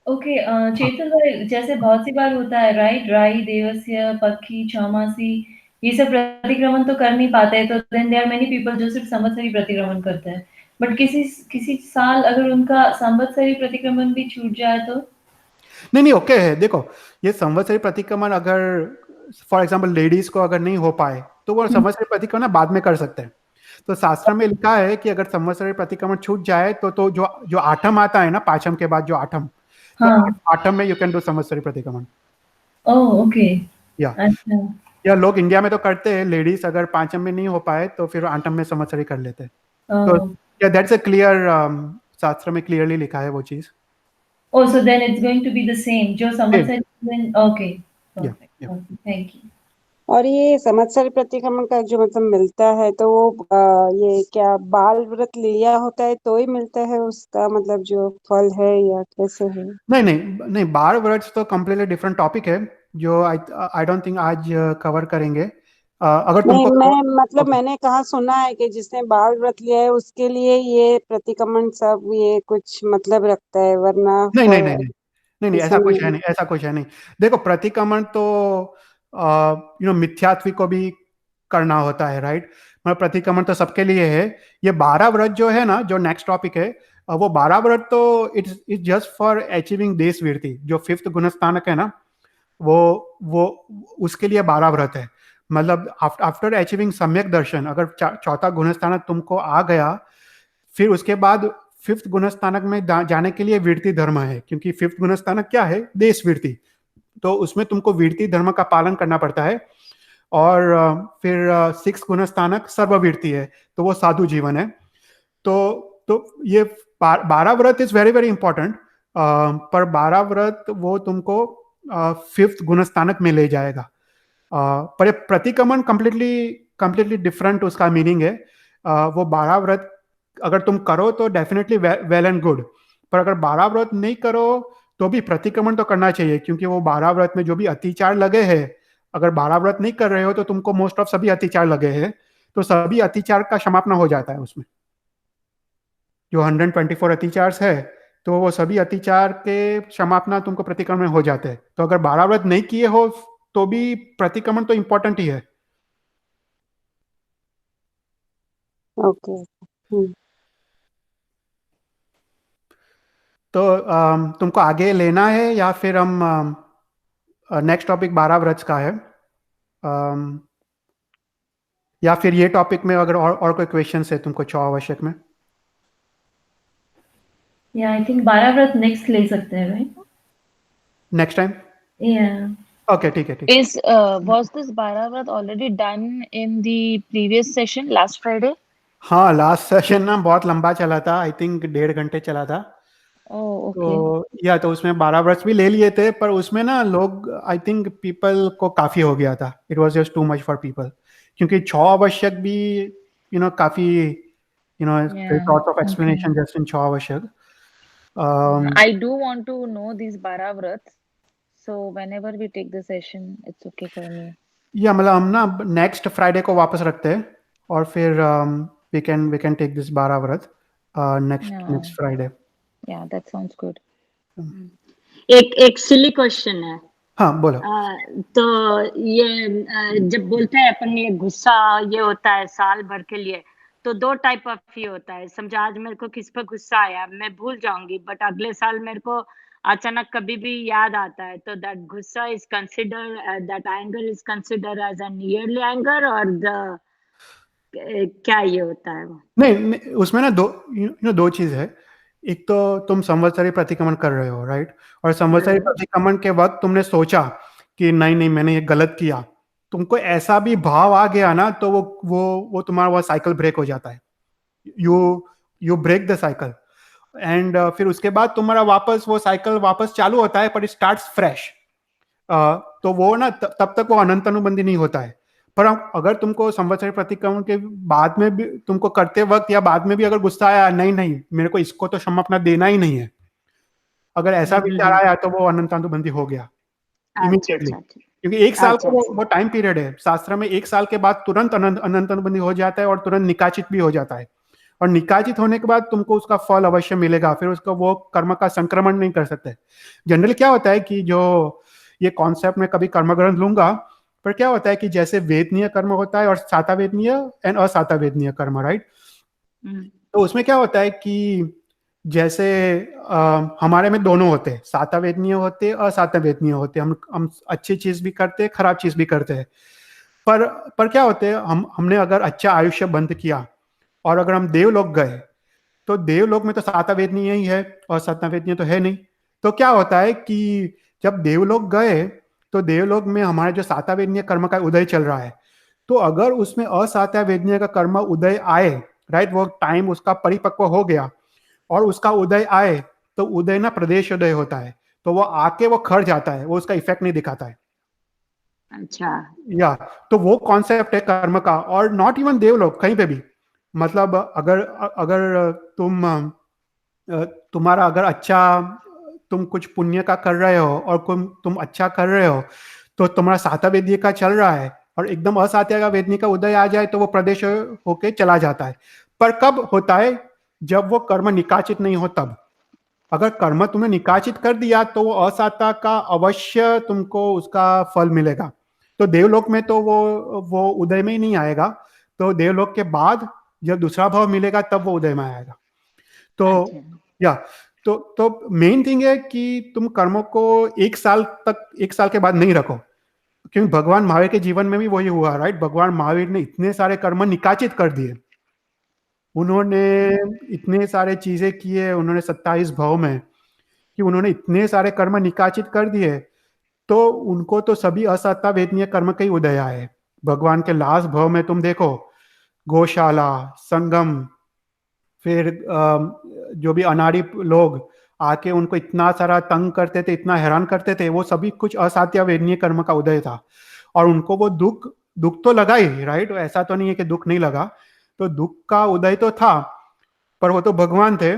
ओके, चेतन भाई, जैसे बहुत सी बार होता है राइट, राई देवस्य पक्षी छामासी, ये सब प्रतिक्रमण तो कर नहीं पाते, तो then there are many people जो सिर्फ संवत्सरी प्रतिक्रमण करते हैं, बट किसी किसी साल अगर उनका संवत्सरी प्रतिक्रमण भी छूट जाए तो? नहीं ओके है। देखो, ये संवत्सरी प्रतिक्रमण अगर फॉर एग्जांपल लेडीज को अगर नहीं हो पाए तो वो संवत्सरी प्रतिक्रमण बाद में कर सकते हैं। तो शास्त्र में लिखा है कि अगर संवत्सरी प्रतिक्रमण छूट जाए तो जो आठम आता है ना, पांचम के बाद जो आठम, तो आठम में यू कैन डू संवत्सरी प्रतिक्रमण। Oh okay. या अच्छा, या लोग इंडिया में तो करते हैं, लेडीज अगर पांचम में नहीं हो पाए तो फिर आठम में संवत्सरी कर लेते हैं। तो या दैट्स अ क्लियर, शास्त्र में क्लियरली लिखा है वो चीज। oh so then it's going to be the same जो Samvatsari, okay, yeah. thank you। और ये संवत्सरी प्रतिक्रमण का जो मतलब मिलता है, तो वो ये क्या बाल व्रत लिया होता है तो ही मिलता है उसका मतलब जो फल है, या कैसे है? नहीं, बाल व्रत तो कम्प्लीटली डिफरेंट टॉपिक है जो आई डोंट थिंक आज कवर करेंगे। अगर नहीं, तुमको मैं मतलब मैंने कहा सुना है कि जिसने बाल व्रत लिया है उसके लिए ये प्रतिक्रमण सब ये कुछ मतलब रखता है, वरना नहीं, ऐसा ऐसा कुछ है नहीं। देखो, प्रतिक्रमण तो मिथ्यात्व को भी करना होता है, राइट? मतलब प्रतिक्रमण तो सबके लिए है। ये 12 व्रत जो है ना, जो नेक्स्ट टॉपिक है, वो 12 व्रत तो इट्स जस्ट फॉर अचीविंग देश वृत्ति। जो 5th गुणस्थानक है ना, वो उसके लिए 12 व्रत है। मतलब आफ्टर अचीविंग सम्यक दर्शन, अगर चौथा गुणस्थानक तुमको आ गया, फिर उसके बाद 5th गुणस्थानक में जाने के लिए वृत्ति धर्म है, क्योंकि 5th गुणस्थानक क्या है? देश वृत्ति। तो उसमें तुमको वृत्ति धर्म का पालन करना पड़ता है। और फिर 6th गुणस्थानक सर्ववृत्ति है, तो वो साधु जीवन है। तो ये 12 व्रत इज वेरी वेरी इंपॉर्टेंट। पर 12 व्रत वो तुमको 5th गुणस्थानक में ले जाएगा। पर प्रतिक्रमण कंप्लीटली डिफरेंट उसका मीनिंग है। वो 12 व्रत अगर तुम करो तो डेफिनेटली वेल एंड गुड, पर अगर 12 व्रत नहीं करो तो भी प्रतिक्रमण तो करना चाहिए, क्योंकि वो 12 व्रत में जो भी अतिचार लगे हैं, अगर 12 व्रत नहीं कर रहे हो तो तुमको मोस्ट ऑफ सभी अतिचार लगे हैं, तो सभी अतिचार का क्षमापना हो जाता है उसमें। जो 124 अतिचार है, तो वो सभी अतिचार के क्षमापना तुमको प्रतिक्रमण में हो जाते हैं। तो अगर 12 व्रत नहीं किए हो तो भी प्रतिक्रमण तो इंपॉर्टेंट ही है। ओके। तो तुमको आगे लेना है या फिर हम नेक्स्ट टॉपिक 12 व्रत का है, या फिर ये टॉपिक में अगर और कोई क्वेश्चन है तुमको 6 आवश्यक में? या आई थिंक 12 व्रत नेक्स्ट ले सकते हैं, राइट? Next time? या ओके, ठीक है। Is was this Bharavrat already done in the previous session last Friday? हाँ, लास्ट सेशन ना बहुत लंबा चला था, आई थिंक 1.5 घंटे चला था। Oh, okay. तो उसमें 12 व्रत भी ले लिए थे, पर उसमें ना लोग, आई थिंक पीपल को काफी हो गया था। It was just too much for people, क्योंकि 6 आवश्यक भी काफी lot of explanation just in 6 आवश्यक। I do want to know these Bharavrats, so whenever we take the session, it's okay for me. या मतलब हम ना नेक्स्ट फ्राइडे को वापस रखते हैं, और फिर वी कैन टेक दिस 12 व्रत next Friday. Yeah, that sounds good. एक सिली क्वेश्चन है। हाँ, बोलो। तो ये जब बोलते हैं अपन ये गुस्सा ये होता है साल भर के लिए, तो 2 टाइप ऑफ ये होता है। समझो आज मेरे को किस पर गुस्सा आया, मैं भूल जाऊंगी, बट अगले साल मेरे को अचानक कभी भी याद आता है, तो दैट गुस्सा is consider, that anger is consider as an early anger, और क्या ये होता है वो? नहीं, उसमें ना दो चीज है। एक तो तुम संवत्सरी प्रतिक्रमण कर रहे हो, राइट? और संवत्सरी प्रतिक्रमण के वक्त तुमने सोचा कि नहीं मैंने ये गलत किया, तुमको ऐसा भी भाव आ गया ना, तो वो तुम्हारा वो साइकिल ब्रेक हो जाता है। You break the cycle. And फिर उसके बाद तुम्हारा वापस वो साइकिल वापस चालू होता है, पर इट स्टार्ट्स फ्रेश। तो वो ना तब तक वो अनंत अनुबंधी नहीं होता है। पर अगर तुमको संवत्सर प्रतिक्रमण के बाद में भी तुमको करते वक्त या बाद में भी अगर गुस्सा आया, नहीं नहीं मेरे को इसको तो क्षमा देना ही नहीं है, अगर ऐसा विचार आया तो वो अनंत अनुबंधी हो गया इमीडिएटली। क्योंकि एक साल का वो टाइम पीरियड है शास्त्र में, एक साल के बाद तुरंत अनंत अनुबंधी हो जाता है और तुरंत निकाचित भी हो जाता है। और निकाचित होने के बाद तुमको उसका फल अवश्य मिलेगा, फिर उसका वो कर्म का संक्रमण नहीं कर सकते। जनरली क्या होता है कि जो ये कॉन्सेप्ट में कभी कर्म ग्रंथ लूंगा, पर क्या होता है कि जैसे वेदनीय कर्म होता है और साता वेदनीय एंड असाता वेदनीय कर्म, राइट। तो उसमें क्या होता है कि जैसे हमारे में दोनों होते हैं, साता वेदनीय होते हैं, असाता वेदनीय होते हैं। हम अच्छी चीज भी करते हैं, खराब चीज भी करते हैं। पर क्या होते हैं, हमने अगर अच्छा आयुष्य बंद किया और अगर हम देवलोक गए, तो देवलोक में तो साता वेदनीय ही है और साता वेदनीय तो है नहीं। तो क्या होता है कि जब देवलोक गए तो देवलोक में हमारे जो साता वेदनीय कर्म का उदय चल रहा है, तो अगर उसमें असाता वेदनीय का कर्म उदय आए, राइट, वो टाइम उसका परिपक्व हो गया और उसका उदय आए, तो उदय ना प्रदेश उदय होता है, तो वो आके वो खड़ जाता है, वो उसका इफेक्ट नहीं दिखाता है। अच्छा, या तो वो कॉन्सेप्ट है कर्म का। और नॉट इवन देवलोक, कहीं पे भी, मतलब अगर अगर तुम्हारा अगर अच्छा, तुम कुछ पुण्य का कर रहे हो और तुम अच्छा कर रहे हो, तो तुम्हारा साता वेदनीय का चल रहा है और एकदम असात्य का वेदनीय का उदय आ जाए तो वो प्रदेश होके चला जाता है। पर कब होता है, जब वो कर्म निकाचित नहीं हो तब। अगर कर्म तुमने निकाचित कर दिया तो वो असाता का अवश्य तुमको उसका फल मिलेगा। तो देवलोक में तो वो उदय में ही नहीं आएगा, तो देवलोक के बाद जब दूसरा भाव मिलेगा तब वो उदय में आएगा। तो या तो मेन थिंग है कि तुम कर्मों को एक साल के बाद नहीं रखो, क्योंकि भगवान महावीर के जीवन में भी वही हुआ, राइट। भगवान महावीर ने इतने सारे कर्म निकाचित कर दिए, उन्होंने इतने सारे चीजें किए, उन्होंने 27 भाव में कि उन्होंने इतने सारे कर्म निकाचित कर दिए, तो उनको तो सभी असाता वेदनीय कर्म के ही उदय आए। भगवान के लास्ट भाव में तुम देखो, गौशाला, संगम, फिर जो भी अनाड़ी लोग आके उनको इतना सारा तंग करते थे, इतना हैरान करते थे, वो सभी कुछ असात्य वेदनीय कर्म का उदय था। और उनको वो दुख तो लगा ही, राइट, ऐसा तो नहीं है कि दुख नहीं लगा, तो दुख का उदय तो था, पर वो तो भगवान थे।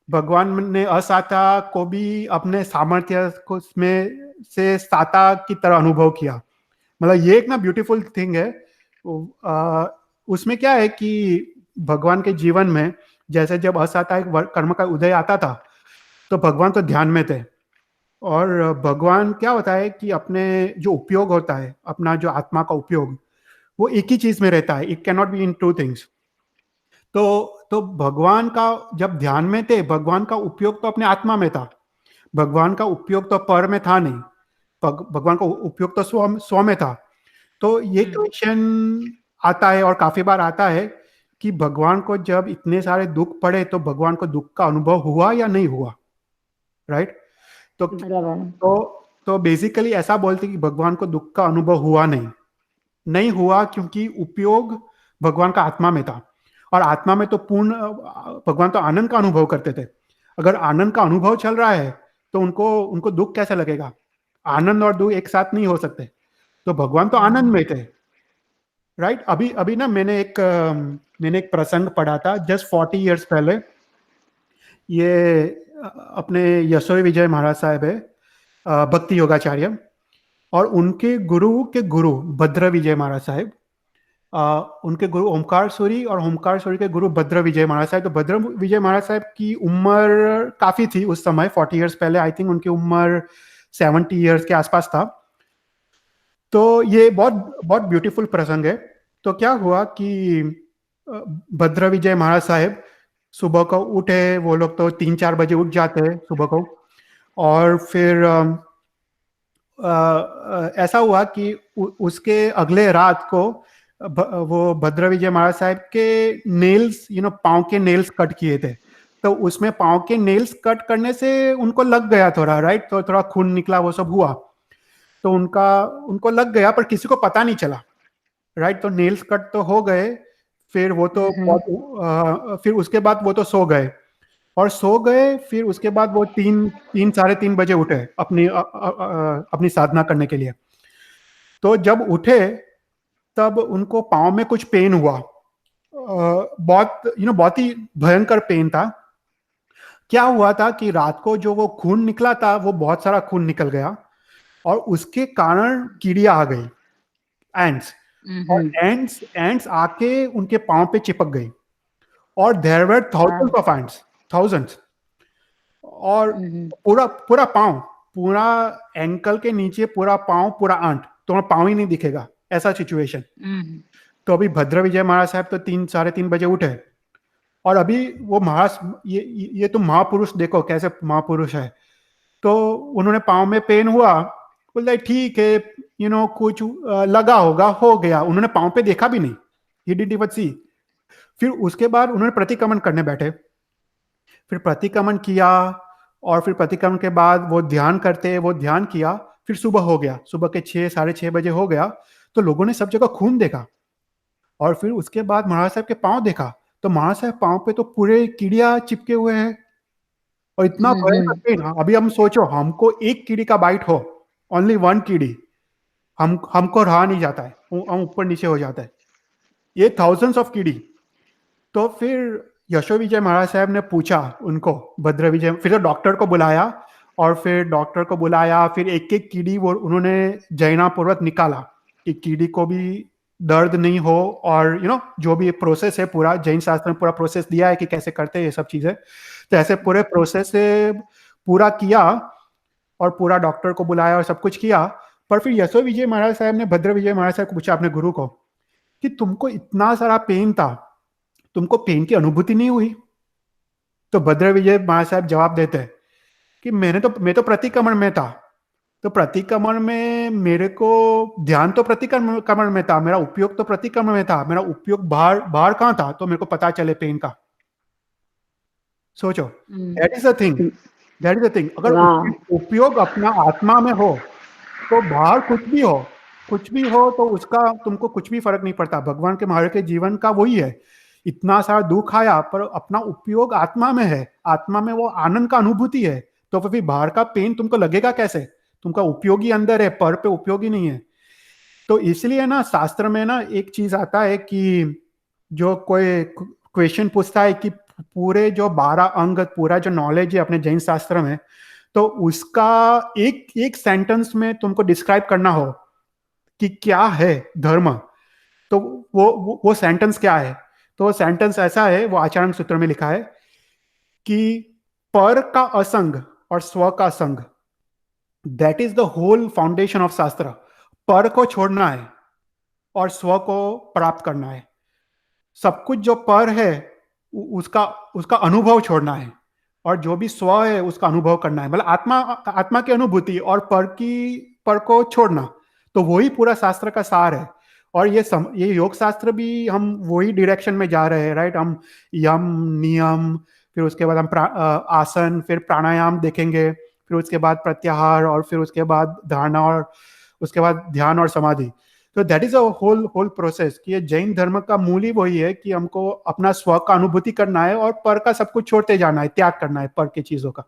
भगवान ने असाता को भी अपने सामर्थ्य को में से साता की तरह अनुभव किया। मतलब ये एक ना ब्यूटीफुल थिंग है। उसमें क्या है कि भगवान के जीवन में जैसे जब असाता कर्म का उदय आता था, तो भगवान तो ध्यान में थे। और भगवान क्या होता है कि अपने जो उपयोग होता है, अपना जो आत्मा का उपयोग, वो एक ही चीज में रहता है, it can not be in two things. तो भगवान का जब ध्यान में थे, भगवान का उपयोग तो अपने आत्मा में था, भगवान का उपयोग तो पर में था नहीं, भगवान का उपयोग तो स्व में था। तो ये क्वेश्चन आता है और काफी बार आता है कि भगवान को जब इतने सारे दुख पड़े तो भगवान को दुख का अनुभव हुआ या नहीं हुआ, राइट। तो बेसिकली ऐसा बोलते कि भगवान को दुख का अनुभव हुआ नहीं हुआ, क्योंकि उपयोग भगवान का आत्मा में था। और आत्मा में तो पूर्ण भगवान तो आनंद का अनुभव करते थे। अगर आनंद का अनुभव चल रहा है तो उनको दुख कैसे लगेगा? आनंद और दुख एक साथ नहीं हो सकते। तो भगवान तो आनंद में थे, राइट। अभी ना मैंने एक प्रसंग पढ़ा था जस्ट 40 इयर्स पहले। ये अपने यशोई विजय महाराज साहब है, भक्ति योगाचार्य, और उनके गुरु के गुरु भद्र विजय महाराज साहब, उनके गुरु ओमकार सूरी और ओमकार सूरी के गुरु भद्र विजय महाराज साहब। तो भद्र विजय महाराज साहब की उम्र काफी थी उस समय, 40 इयर्स पहले। आई थिंक उनकी उम्र 70 इयर्स के आसपास था। तो ये बहुत ब्यूटीफुल प्रसंग है। तो क्या हुआ कि भद्र विजय महाराज साहब सुबह को उठे, वो लोग तो 3-4 बजे उठ जाते हैं सुबह को, और फिर ऐसा हुआ कि उसके अगले रात को वो भद्र विजय महाराज साहब के नेल्स, पाँव के नेल्स कट किए थे। तो उसमें पाँव के नेल्स कट करने से उनको लग गया थोड़ा, राइट, तो थोड़ा खून निकला, वो सब हुआ। तो उनको लग गया, पर किसी को पता नहीं चला, राइट। तो नेल्स कट तो हो गए, फिर वो तो फिर उसके बाद वो तो सो गए। और सो गए। फिर उसके बाद वो 3 साढ़े 3 बजे उठे अपनी साधना करने के लिए। तो जब उठे तब उनको पाँव में कुछ पेन हुआ, बहुत ही भयंकर पेन था। क्या हुआ था कि रात को जो वो खून निकला था वो बहुत सारा खून निकल गया और उसके कारण कीड़ियां आ गई, एंड्स। और एंड्स आके उनके पाँव पे चिपक गई और there were thousands of ends, thousands. और पूरा पूरा पाँव, पूरा एंकल के नीचे पूरा पाँव, पूरा आंट, तो पाँव ही नहीं दिखेगा, ऐसा सिचुएशन। तो अभी भद्र विजय महाराज साहब तो 3 साढ़े 3 बजे उठे और अभी वो महाराज, ये तुम महापुरुष देखो कैसे महापुरुष है। तो उन्होंने पाँव में पेन हुआ, बोलते ठीक है, कुछ लगा होगा, हो गया। उन्होंने पाँव पे देखा भी नहीं, ही डिड नॉट सी। फिर उसके बाद उन्होंने प्रतिक्रमण करने बैठे, फिर प्रतिक्रमण किया और फिर प्रतिक्रमण के बाद वो ध्यान करते, वो ध्यान किया। फिर सुबह हो गया, सुबह के 6 साढ़े 6 बजे हो गया। तो लोगों ने सब जगह खून देखा और फिर उसके बाद महाराज साहब के पाँव देखा, तो महाराज साहब पाँव पे तो पूरे कीड़िया चिपके हुए हैं और इतना भयंकर पेन। अभी हम सोचो, हमको एक कीड़ी का बाइट हो, ओनली वन कीड़ी, हमको रहा नहीं जाता है, हम ऊपर नीचे हो जाता है, ये थाउजेंड्स ऑफ कीड़ी। तो फिर यशो विजय महाराज साहब ने पूछा उनको, भद्र विजय, फिर तो डॉक्टर को बुलाया और फिर डॉक्टर को बुलाया, फिर एक एक कीड़ी वो उन्होंने जैनापूर्वक निकाला कि कीड़ी को भी दर्द नहीं हो। और जो भी प्रोसेस है, पूरा जैन शास्त्र में पूरा प्रोसेस दिया है कि कैसे करते हैं ये सब चीजें। तो ऐसे पूरे प्रोसेस से पूरा किया और पूरा डॉक्टर को बुलाया और सब कुछ किया। पर फिर यशो विजय महाराज साहब ने भद्र विजय महाराज साहब को पूछा, अपने गुरु को, कि तुमको इतना सारा पेन था, तुमको पेन की अनुभूति नहीं हुई? तो भद्र विजय महाराज साहब जवाब देते हैं कि मैं तो प्रतिक्रमण में था, तो प्रतिक्रमण में मेरे को ध्यान तो प्रतिक्रमण में था, मेरा उपयोग तो प्रतिक्रमण में था, मेरा उपयोग बाहर कहाँ था, तो मेरे को पता चले पेन का। सोचो, दैट इज द थिंग। अगर उपयोग अपना आत्मा में हो तो बाहर कुछ भी हो तो उसका तुमको कुछ भी फर्क नहीं पड़ता। भगवान के महाराज के जीवन का वही है, इतना सारा दुख आया पर अपना उपयोग आत्मा में है, आत्मा में वो आनंद का अनुभूति है, तो फिर बाहर का पेन तुमको लगेगा कैसे? तुमका उपयोगी अंदर है, पर पे उपयोगी नहीं है। तो इसलिए ना शास्त्र में ना एक चीज आता है कि जो कोई क्वेश्चन पूछता है कि पूरे जो 12 अंग, पूरा जो नॉलेज है अपने जैन शास्त्र में, तो उसका एक सेंटेंस में तुमको डिस्क्राइब करना हो कि क्या है धर्म, तो वो सेंटेंस क्या है? तो सेंटेंस ऐसा है, वो आचरण सूत्र में लिखा है कि पर का असंग और स्व का संग, that is the whole foundation of shastra. पर को छोड़ना है और स्व को प्राप्त करना है। सब कुछ जो पर है उसका अनुभव छोड़ना है, और जो भी स्व है उसका अनुभव करना है, मतलब आत्मा की अनुभूति और पर को छोड़ना। तो वही पूरा शास्त्र का सार है। और ये योग शास्त्र भी हम वही डायरेक्शन में जा रहे हैं, राइट? हम यम, नियम, फिर उसके बाद हम आसन, फिर प्राणायाम देखेंगे, फिर उसके बाद प्रत्याहार, और फिर उसके बाद धारणा, और उसके बाद ध्यान और समाधि। तो that is a whole process कि ये जैन धर्म का मूल ही वही है कि हमको अपना स्व का अनुभूति करना है और पर का सब कुछ छोड़ते जाना है, त्याग करना है पर की चीजों का।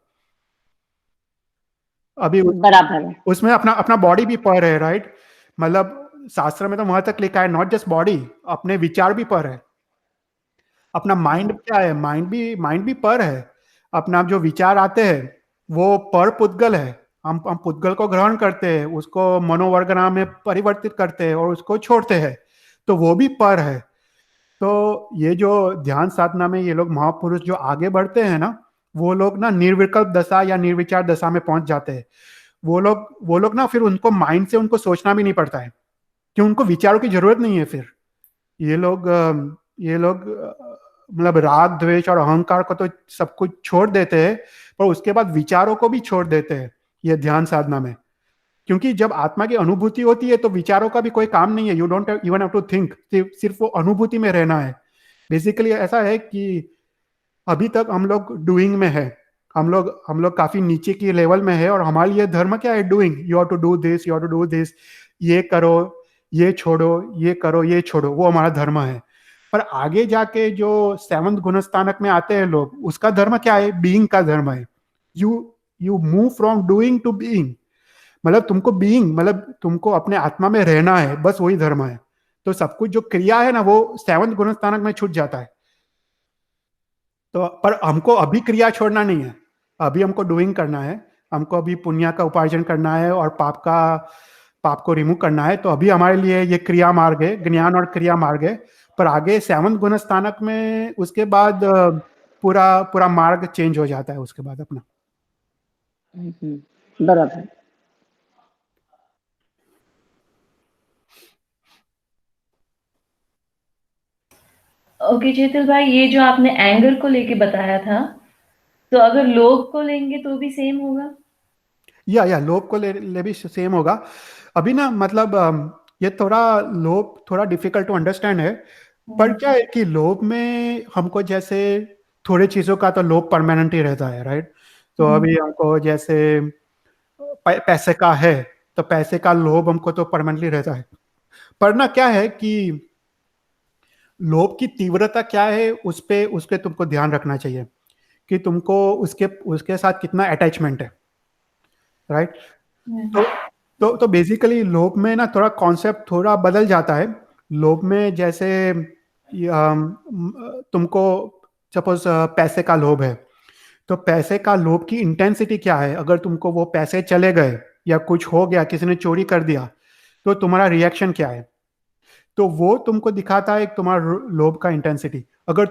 अभी बराबर उसमें अपना बॉडी भी पर है, राइट? मतलब शास्त्र में तो वहां तक लिखा है, नॉट जस्ट बॉडी, अपने विचार भी पर है। अपना माइंड क्या है? माइंड भी पर है। अपना जो विचार आते हैं वो पर पुद्गल है। हम पुद्गल को ग्रहण करते हैं, उसको मनोवर्गना में परिवर्तित करते हैं और उसको छोड़ते हैं, तो वो भी पर है। तो ये जो ध्यान साधना में ये लोग महापुरुष जो आगे बढ़ते हैं ना, वो लोग ना निर्विकल्प दशा या निर्विचार दशा में पहुंच जाते हैं। वो लोग ना फिर उनको माइंड से उनको सोचना भी नहीं पड़ता है कि उनको विचारों की जरूरत नहीं है। फिर ये लोग मतलब राग, द्वेष और अहंकार को तो सब कुछ छोड़ देते हैं, पर उसके बाद विचारों को भी छोड़ देते हैं ये ध्यान साधना में। क्योंकि जब आत्मा की अनुभूति होती है तो विचारों का भी कोई काम नहीं है। You don't even have to think, सिर्फ वो अनुभूति में रहना है। बेसिकली ऐसा है कि अभी तक हम लोग डूइंग में है, हम लोग काफी नीचे की लेवल में है, और हमारे लिए धर्म क्या है? Doing. You have to do this, you have to do this, ये करो, ये छोड़ो, ये करो, ये छोड़ो, वो हमारा धर्म है। पर आगे जाके जो 7th गुणस्थानक में आते हैं लोग, उसका धर्म क्या है? बीइंग का धर्म है. You move from doing to being. मतलब तुमको बीइंग, मतलब तुमको अपने आत्मा में रहना है, बस वही धर्म है. तो सब कुछ जो क्रिया है ना, वो 7th गुणस्थानक में छूट जाता है. तो पर हमको अभी क्रिया छोड़ना नहीं है, अभी हमको डूइंग करना है. हमको अभी पुण्य का उपार्जन करना है और पाप को रिमूव करना है. तो अभी हमारे लिए ये क्रिया मार्ग है, ज्ञान और क्रिया मार्ग है. पर आगे 7th गुणस्थानक में उसके बाद पूरा पूरा मार्ग चेंज हो जाता है उसके बाद अपना. बराबर. ओके चेतल भाई, ये जो आपने एंगर को लेके बताया था, तो अगर लोभ को लेंगे तो भी सेम होगा? या लोभ को ले भी सेम होगा. अभी ना मतलब ये लोभ थोड़ा डिफिकल्ट टू अंडरस्टैंड है. पर क्या है कि लोभ में हमको जैसे थोड़े चीजों का तो लोभ परमानेंट ही रहता है, राइट? तो अभी हमको जैसे पैसे का है, तो पैसे का लोभ हमको तो परमानेंटली रहता है. पर ना क्या है कि लोभ की तीव्रता क्या है, उस पे तुमको ध्यान रखना चाहिए कि तुमको उसके साथ कितना अटैचमेंट है, राइट? तो बेसिकली लोभ में ना थोड़ा कॉन्सेप्ट थोड़ा बदल जाता है. लोभ में जैसे तुमको सपोज पैसे का लोभ है, तो पैसे का लोभ की इंटेंसिटी क्या है? अगर तुमको वो पैसे चले गए या कुछ हो गया, किसी ने चोरी कर दिया, तो तुम्हारा रिएक्शन क्या है? तो वो तुमको दिखाता है तुम्हारा लोभ का इंटेंसिटी. अगर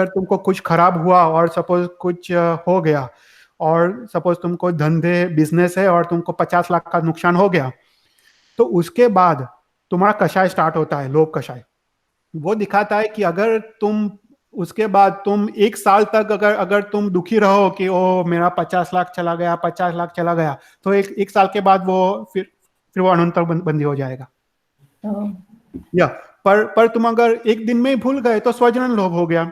तुमको कुछ खराब हुआ और सपोज कुछ हो गया, और सपोज तुमको धंधे बिजनेस है और तुमको 50 लाख का नुकसान हो गया, तो उसके बाद तुम्हारा कषाय स्टार्ट होता है, लोभ कषाय. वो दिखाता है कि अगर तुम उसके बाद तुम 1 साल तक अगर तुम दुखी रहो कि ओ मेरा 50 लाख चला गया, 50 लाख चला गया, तो एक साल के बाद वो फिर वो अनंतर बंदी हो जाएगा. या पर तुम अगर एक दिन में ही भूल गए तो स्वजनन लोभ हो गया.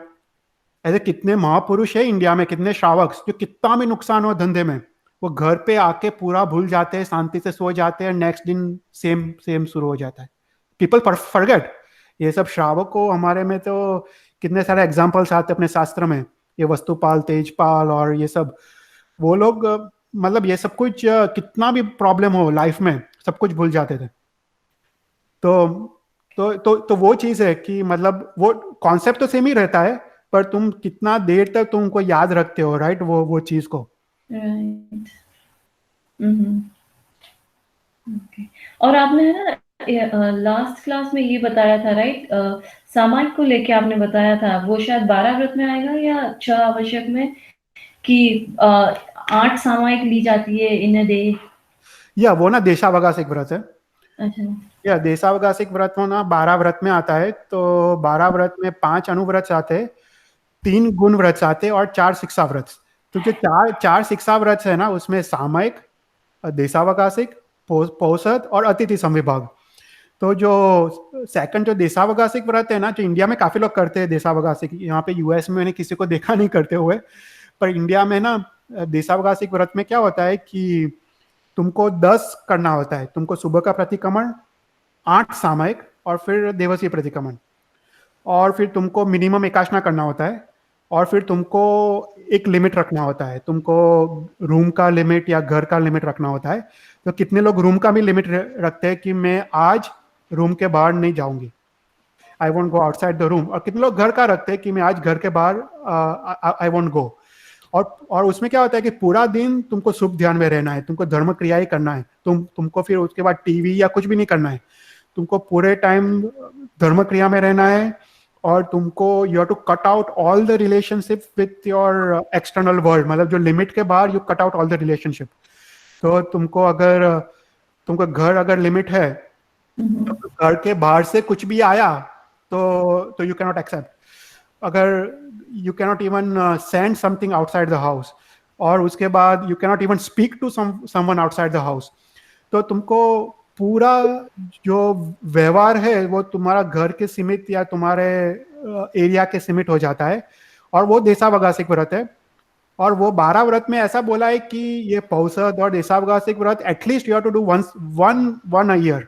ऐसे कितने महापुरुष है इंडिया में, कितने श्रावक जो कितना भी नुकसान हो धंधे में, वो घर पे आके पूरा भूल जाते हैं, शांति से सो जाते हैं, नेक्स्ट दिन सेम शुरू हो जाता है. People forget. ये सब श्रावक को हमारे में तो कितने सारे एग्जाम्पल्स आते हैं अपने शास्त्र में, ये वस्तुपाल, तेजपाल और ये सब. वो लोग मतलब ये सब कुछ कितना भी प्रॉब्लम हो लाइफ में, सब कुछ भूल जाते थे. तो वो चीज है कि मतलब वो कॉन्सेप्ट तो सेम ही रहता है, पर तुम कितना देर तक तुमको याद रखते हो, राइट? वो चीज को. राइट. ओके. और आपने है ना लास्ट क्लास में ये बताया था, राइट? सामायिक को लेके आपने बताया था, वो शायद 12 व्रत में आएगा या 6 आवश्यक में, कि 8 सामायिक ली जाती है इन अ डे. या वो ना देशावकाशिक व्रत है. अच्छा. या देशावकाशिक व्रत होना 12 व्रत में आता है. तो 12 व्रत में 5 अनुव्रत आते हैं, 3 गुण व्रत आते हैं और 4 शिक्षा व्रत. तो जो चार शिक्षा व्रत है ना, उसमें सामयिक, देशावकाशिक, पौषध और अतिथि संविभाग. तो जो सेकंड जो देशावकाशिक व्रत है ना, जो इंडिया में काफी लोग करते हैं देशावकाशिक, यहाँ पे यूएस में मैंने किसी को देखा नहीं करते हुए, पर इंडिया में ना देशावकाशिक व्रत में क्या होता है कि तुमको 10 करना होता है. तुमको सुबह का प्रतिक्रमण, 8 सामयिक और फिर देवसीय प्रतिक्रमण, और फिर तुमको मिनिमम एकाशना करना होता है, और फिर तुमको एक लिमिट रखना होता है. तुमको रूम का लिमिट या घर का लिमिट रखना होता है. तो कितने लोग रूम का भी लिमिट रखते हैं कि मैं आज रूम के बाहर नहीं जाऊंगी, I won't go outside the room. और कितने लोग घर का रखते हैं कि मैं आज घर के बाहर आई वोंट गो. और उसमें क्या होता है कि पूरा दिन तुमको शुभ ध्यान में रहना है, तुमको धर्म क्रिया ही करना है. तुमको फिर उसके बाद टीवी या कुछ भी नहीं करना है. तुमको पूरे टाइम धर्म क्रिया में रहना है, और तुमको you have to cut out all the relationship with your external world. मतलब जो लिमिट के बाहर you cut out all the relationship. तो तुमको घर अगर लिमिट है, तो घर के बाहर से कुछ भी आया तो यू कैनॉट एक्सेप्ट. अगर you cannot even send something outside the house, और उसके बाद you cannot even speak to someone outside the house. तो तुमको पूरा जो व्यवहार है वो तुम्हारा घर के सीमित या तुम्हारे एरिया के सीमित हो जाता है. और वो देशावकाशिक व्रत है. और वो 12 व्रत में ऐसा बोला है कि ये पौषध और देशावकाशिक व्रत at least you have to do one a year.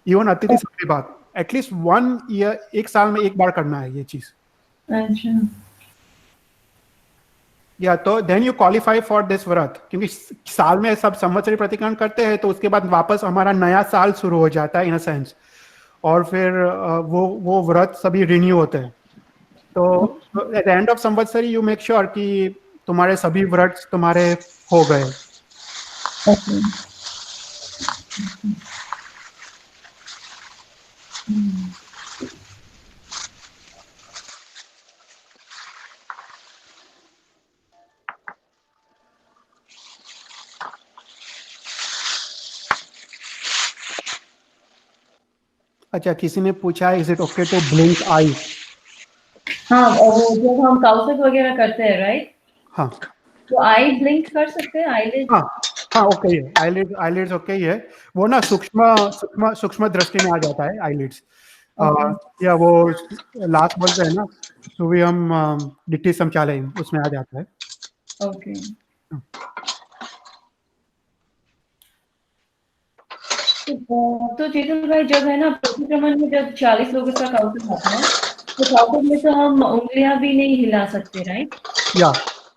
Even अतिथि संविभाग एटलीस्ट 1 ईयर, 1 साल में 1 बार करना है ये चीज। अच्छा। या तो then you qualify for this vrat, क्योंकि साल में सब संवत्सरी प्रतिक्रमण करते हैं, तो उसके बाद वापस हमारा नया साल शुरू हो जाता है इन अ सेंस, और फिर वो व्रत सभी रिन्यू होते हैं। तो eight the end of Samvatsari you make sure कि तुम्हारे सभी व्रत तुम्हारे हो गए। Okay. अच्छा, किसी ने पूछा is it okay to blink eye? हाँ, और वो जब हम काउसक वगैरह करते हैं, राइट, हाँ तो आई ब्लिंक कर सकते हैं, आईलिड? हाँ हाँ, ओके है, आईलिड्स ओके ही है। वो ना सूक्ष्म सूक्ष्म सूक्ष्म दृष्टि में आ जाता है आईलिड्स। या वो लास्ट बोलते हैं ना, सुवियम डिट्टी समचालयम, उसमें आ जाता है। ओके। तो चेतन भाई, जब है ना प्रतिक्रमण में जब 40 लोगों का काउंट आता है, तो काउंट में तो हम उंगलियां भी नहीं हिला सकते, राइट? या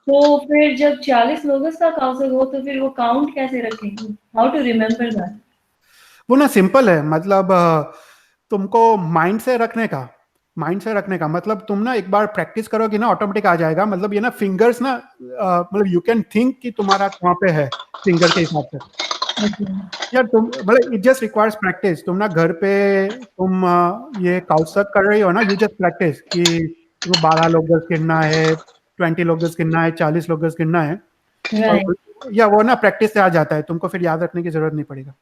तो फिर जब 40 लोगों का काउंट हो, तो फिर वो काउंट कैसे रखेंगे? How to remember that? वो ना सिंपल है, मतलब तुमको माइंड से रखने का, मतलब तुम ना एक बार प्रैक्टिस करोगे ना, ऑटोमेटिक आ जाएगा। मतलब ये ना फिंगर्स ना, मतलब यू कैन थिंक कि तुम्हारा कहाँ पे है फिंगर के हिसाब से। यार तुम मतलब इट जस्ट रिक्वायर्स प्रैक्टिस। तुम ना घर पे तुम ये काउसक कर रही हो ना, यू जस्ट प्रैक्टिस कि तुम्हें 12 लोगस गिनना है, 20 लोगस गिनना है, 40 लोगस गिनना है, राइट। और या वो ना प्रैक्टिस से आ जाता है, तुमको फिर याद रखने की जरूरत नहीं पड़ेगा।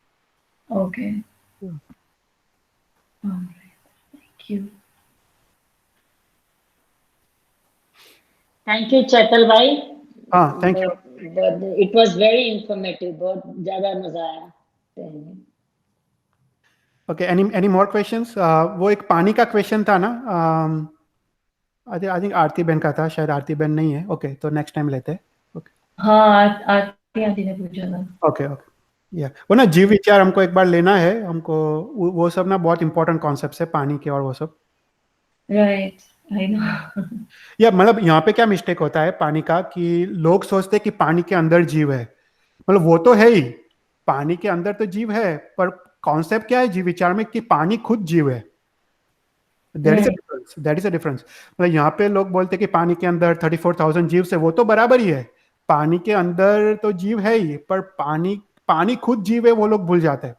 Okay, thank you. Thank you Chaital भाई। हाँ, thank you. It was very informative, बहुत ज्यादा मजा आया। Okay, any more questions? वो एक पानी का क्वेश्चन था ना, आई थिंक आरती बहन का था, शायद आरती बहन नहीं है। ओके, तो नेक्स्ट टाइम लेते हैं। ओके हाँ, आरती आंटी ने पूछा था। Okay okay. या वो ना जीव विचार हमको एक बार लेना है, हमको वो सब ना बहुत इंपॉर्टेंट कॉन्सेप्ट्स है पानी के और वो सब। Right, I know. या मतलब यहाँ पे क्या मिस्टेक होता है पानी का, कि लोग सोचते हैं कि पानी के अंदर जीव है। मतलब वो तो है ही, पानी के अंदर तो जीव है, पर कॉन्सेप्ट क्या है जीव विचार में, कि पानी खुद जीव है। That is a difference. मतलब यहाँ पे लोग बोलते हैं कि पानी के अंदर 34,000 जीव से, वो तो बराबर ही है, पानी के अंदर तो जीव है ही, पर पानी पानी खुद जीव है वो लोग भूल जाते हैं।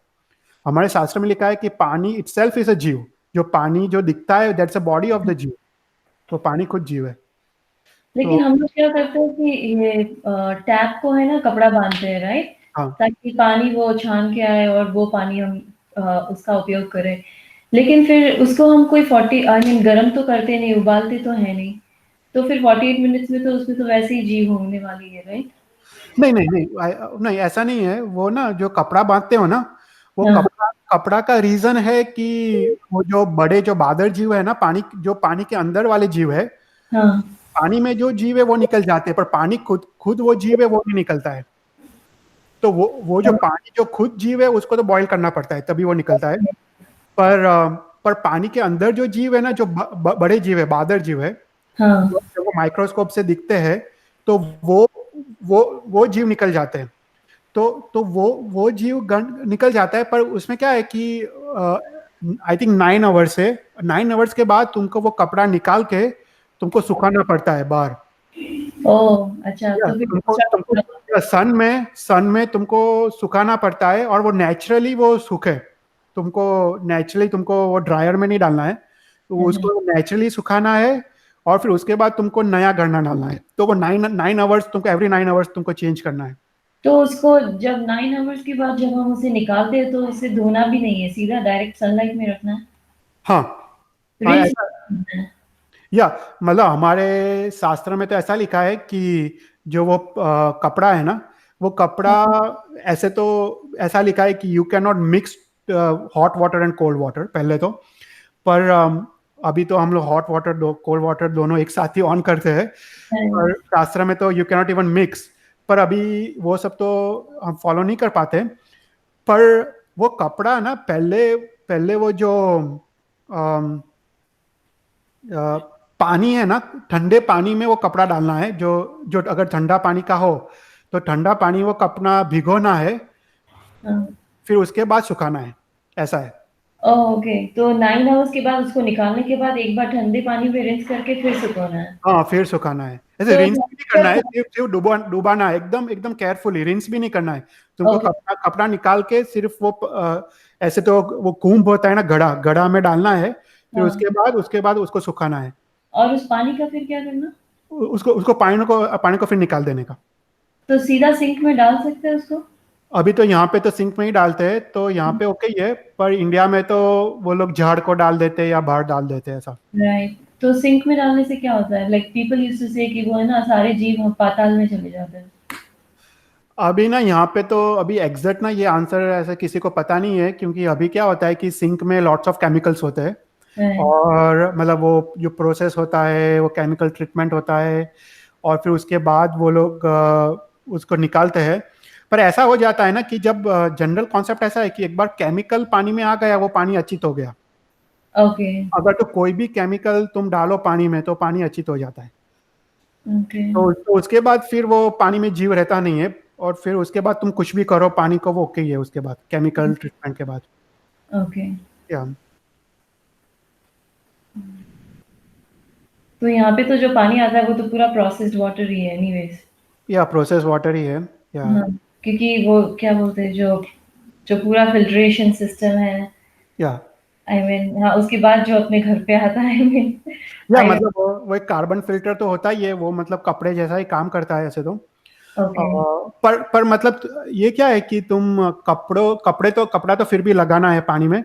हमारे शास्त्र में लिखा है कि पानी इटसेल्फ इज अ जीव। जो पानी जो दिखता है that's a body of the जीव, तो पानी खुद जीव है। तो लेकिन हम लोग क्या करते हैं कि ये टैप को है ना कपड़ा बांधते हैं, राइट, हाँ ताकि पानी वो छान के आए और वो पानी हम उसका उपयोग करें। लेकिन फिर उसको हम कोई 40 आई मीन गर्म तो करते नहीं, उबालते तो है नहीं, तो फिर 48 मिनट्स में तो उसमें तो वैसे ही जीव होने वाली है, राइट? नहीं नहीं नहीं नहीं, ऐसा नहीं है। वो ना जो कपड़ा बांधते हो ना, वो हाँ, कपड़ा कपड़ा का रीजन है कि वो जो बड़े जो बादर जीव है ना, पानी जो पानी के अंदर वाले जीव है, हाँ, पानी में जो जीव है वो निकल जाते हैं, पर पानी खुद खुद वो जीव है वो नहीं निकलता है। तो वो जो पानी जो खुद जीव है उसको तो बॉईल करना पड़ता है तभी वो निकलता है। पर पानी के अंदर जो जीव है ना, जो बड़े जीव है, बादर जीव है, हाँ। जब वो माइक्रोस्कोप से दिखते हैं, तो वो जीव निकल जाते हैं। तो वो जीव गण निकल जाता है, पर उसमें क्या है कि आई थिंक 9 आवर्स से 9 आवर्स के बाद तुमको वो कपड़ा निकाल के तुमको सुखाना पड़ता है बाहर। ओह, अच्छा, या तो फिर तुमको दूसरा कपड़ा। तुमको सन में तुमको सुखाना पड़ता है, और वो नेचुरली वो सूखे। तुमको नेचुरली तुमको वो ड्रायर में नहीं डालना है, तो उसको नेचुरली सुखाना है, और फिर उसके बाद तुमको नया गड़ना डालना है। तो वो 9 आवर्स तुमको, एवरी 9 आवर्स तुमको चेंज करना है। तो उसको जब 9 आवर्स के बाद जब हम उसे निकालते हैं, तो उसे धोना भी नहीं है, सीधा डायरेक्ट सनलाइट में रखना है, हाँ हाँ, रिंस ऐसा। करना है। या मतलब हमारे शास्त्र में तो ऐसा लिखा है कि जो वो कपड़ा है ना, वो कपड़ा ऐसे तो ऐसा लिखा है कि you can not mix hot water and cold water पहले तो। पर अभी तो हम लोग हॉट वाटर कोल्ड वाटर दोनों एक साथ ही ऑन करते हैं, और शास्त्र में तो you can not even mix. पर अभी वो सब तो हम फॉलो नहीं कर पाते। पर वो कपड़ा ना, पहले पहले वो जो पानी है ना, ठंडे पानी में वो कपड़ा डालना है, जो जो अगर ठंडा पानी का हो तो ठंडा पानी वो कपड़ा भिगोना है, हाँ। फिर उसके बाद सुखाना है, ऐसा है। ओके, तो 9 आवर्स के बाद उसको निकालने के बाद एक बार ठंडे पानी में रिंस करके फिर सुखाना है। हाँ, फिर सुखाना है। ऐसे तो रिंस भी नहीं करना है, जब सिर्फ सिर्फ डुबाना है, एकदम एकदम केयरफुली, रिंस भी नहीं करना है तुमको। ओके, कपड़ा कपड़ा निकाल के सिर्फ वो ऐसे तो वो कूम्ब होता है ना, घड़ा घड़ा में डालना है, फिर हाँ, उसके बाद उसको सुखाना है। और उस पानी का फिर क्या करना? उसको उसको पानी को फिर निकाल देने का। तो सीधा सिंक में डाल सकते हैं उसको? अभी तो यहाँ पे तो सिंक में ही डालते हैं, तो यहाँ पे ओके ही है, पर इंडिया में तो वो लोग झाड़ को डाल देते हैं या बाहर डाल देते हैं, ऐसा। राइट, तो सिंक में डालने से क्या होता है? लाइक पीपल यूज्ड टू से कि वो है ना सारे जीव पाताल में चले जाते हैं। अभी ना यहाँ पे तो अभी एग्जैक्ट ना ये आंसर ऐसा किसी को पता नहीं है, क्योंकि अभी क्या होता है कि सिंक में लॉट्स ऑफ केमिकल्स होते हैं, राइट, और मतलब वो जो प्रोसेस होता है वो केमिकल ट्रीटमेंट होता है, और फिर उसके बाद वो लोग उसको निकालते हैं। पर ऐसा हो जाता है ना कि जब जनरल कॉन्सेप्ट ऐसा है कि एक बार केमिकल पानी में आ गया, वो पानी अचित हो गया। ओके, अगर तो कोई भी केमिकल तुम डालो पानी में तो पानी अचित हो जाता है। ओके, तो उसके बाद फिर वो पानी में जीव रहता नहीं है, और फिर उसके बाद तुम कुछ भी करो पानी को, वो ओके ही है उसके बाद, केमिकल ट्रीटमेंट के बाद। ओके। या तो यहाँ पे तो जो पानी आता है वो तो पूरा प्रोसेस्ड वाटर ही है एनीवेज। या प्रोसेस वाटर ही है। या हाँ, क्योंकि वो क्या बोलते हैं, जो जो पूरा फिल्ट्रेशन सिस्टम है, या आई मीन हाँ, उसके बाद जो अपने घर पे आता है, आई मीन या आई मतलब वो एक कार्बन फिल्टर तो होता ही है, वो मतलब कपड़े जैसा ही काम करता है ऐसे तो। ओके, पर मतलब ये क्या है कि तुम कपड़ा तो फिर भी लगाना है पानी में,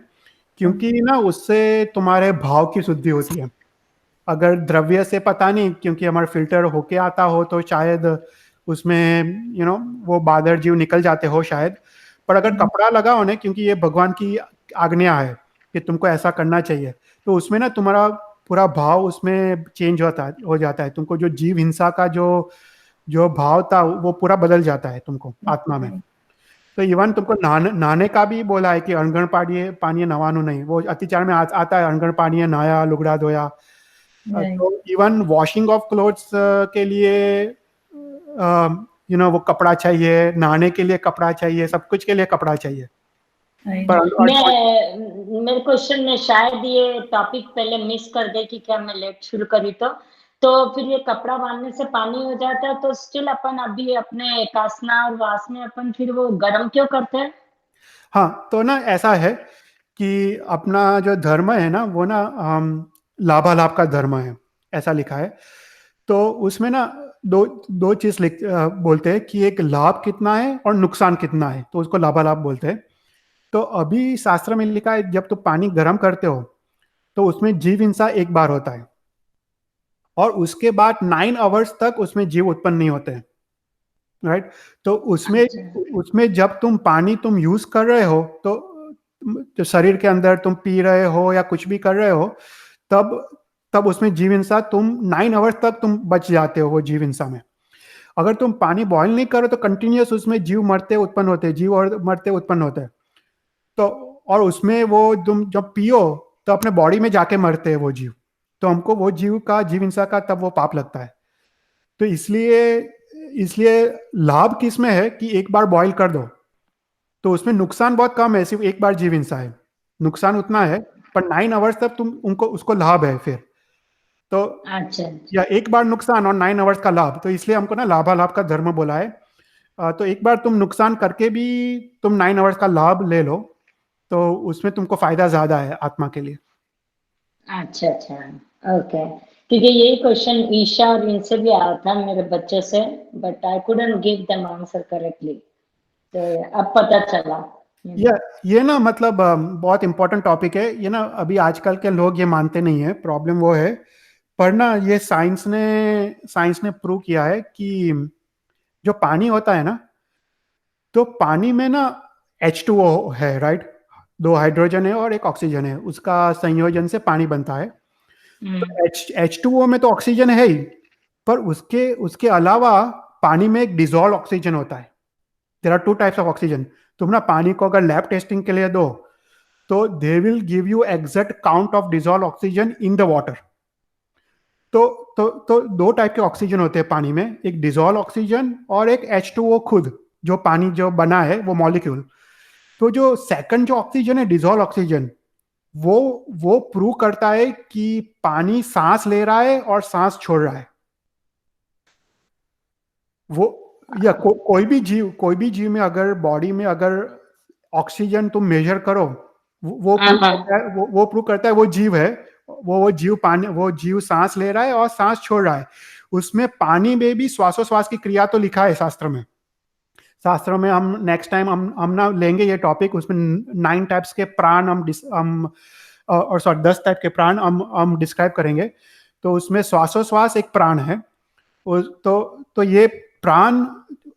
क्योंकि ना उससे तुम्हारे भाव की शुद्धि होती है। अगर द्रव्य से पता नहीं, क्योंकि हमारा फिल्टर होके आता हो तो शायद उसमें वो बादर जीव निकल जाते हो शायद। पर अगर कपड़ा लगाओ ना, क्योंकि ये भगवान की आज्ञा है कि तुमको ऐसा करना चाहिए, तो उसमें ना तुम्हारा पूरा भाव उसमें चेंज हो जाता है। तुमको जो जीव हिंसा का जो जो भाव था वो पूरा बदल जाता है तुमको आत्मा में। तो इवन तुमको नहाने का भी बोला है कि अणगण पानी पानी नवानु नहीं, वो अतिचार में आता है, अणगण पानी नहाया लुगड़ा धोया। राइट, तो इवन वॉशिंग ऑफ क्लोथ्स के लिए वो कपड़ा चाहिए, नहाने के लिए कपड़ा चाहिए, सब कुछ के लिए कपड़ा चाहिए। राइट। पर मैं मेरे क्वेश्चन में शायद ये टॉपिक पहले मिस कर दे कि क्या मैं लेट शुरू करी तो फिर ये कपड़ा बांधने से पानी हो जाता है, तो स्टिल अपन अभी अपने एकासना और वास में अपन फिर वो गर्म क्यों करते हैं? हाँ, तो ना ऐसा है कि अपना जो धर्म है ना, वो ना लाभालाभ का धर्म है, ऐसा लिखा है। तो उसमें ना दो दो चीज बोलते हैं कि एक लाभ कितना है और नुकसान कितना है, तो उसको लाभालाभ बोलते हैं। तो अभी शास्त्र में लिखा है जब तुम पानी गर्म करते हो तो उसमें जीव हिंसा एक बार होता है, और उसके बाद 9 आवर्स तक उसमें जीव उत्पन्न नहीं होते हैं, राइट। तो उसमें अच्छा, उसमें जब तुम यूज कर रहे हो, तो शरीर के अंदर तुम पी रहे हो या कुछ भी कर रहे हो, तब तब उसमें जीव हिंसा तुम 9 आवर्स तक तुम बच जाते हो वो जीव हिंसा में। अगर तुम पानी बॉईल नहीं करो तो कंटिन्यूअस उसमें जीव मरते उत्पन्न होते हैं, जीव और मरते उत्पन्न होते हैं। तो और उसमें वो तुम जब पियो तो अपने बॉडी में जाके मरते हैं वो जीव, तो हमको वो जीव हिंसा का तब वो पाप लगता है। तो इसलिए इसलिए लाभ किसमें है कि एक बार बॉईल कर दो तो उसमें नुकसान बहुत कम है, सिर्फ एक बार जीव हिंसा है, नुकसान उतना है। पर 9 आवर्स तक तुम उनको उसको लाभ है फिर। तो अच्छा, या एक बार नुकसान और 9 आवर्स का लाभ, तो इसलिए हमको ना लाभालाभ का धर्म बोला है। तो एक बार तुम नुकसान करके भी तुम 9 आवर्स का लाभ ले लो, तो उसमें तुमको फायदा ज्यादा है आत्मा के लिए। अच्छा, ओके। क्योंकि यही क्वेश्चन ईशा और इनसे भी आया था मेरे बच्चे से, but I couldn't give them answer correctly, तो अब पता चला। ये ये ना मतलब बहुत इंपॉर्टेंट टॉपिक है ये ना। अभी आजकल के लोग ये मानते नहीं है, प्रॉब्लम वो है। पर ना ये साइंस ने प्रूव किया है कि जो पानी होता है ना, तो पानी में ना H2O है, राइट। 2 हाइड्रोजन है और एक ऑक्सीजन है, उसका संयोजन से पानी बनता है। तो H2O में तो ऑक्सीजन है ही, पर उसके उसके अलावा पानी में एक डिजॉल्व ऑक्सीजन होता है। There are 2 types of oxygen. तुम ना पानी को अगर लैब टेस्टिंग के लिए दो तो they will give you exact count of dissolve oxygen in the water. तो दो टाइप के ऑक्सीजन होते हैं पानी में, एक डिजॉल्व ऑक्सीजन और एक H2O खुद, जो पानी जो बना है वो मॉलिक्यूल. तो जो सेकंड जो ऑक्सीजन है, डिजॉल्व ऑक्सीजन, वो प्रूव करता है कि पानी सांस ले रहा है और सांस छोड़ रहा है. वो या कोई भी जीव में अगर बॉडी में अगर ऑक्सीजन तुम मेजर करो, वो प्रूव करता है, वो प्रूव करता है वो जीव है. वो जीव सांस ले रहा है और सांस छोड़ रहा है. उसमें पानी में भी श्वासोश्वास की क्रिया तो लिखा है शास्त्र में. हम नेक्स्ट टाइम हम ना लेंगे ये टॉपिक. उसमें 9 टाइप्स के प्राण हम और 10 टाइप के प्राण हम डिस्क्राइब करेंगे. तो उसमें श्वासोश्वास एक प्राण है. तो ये प्राण,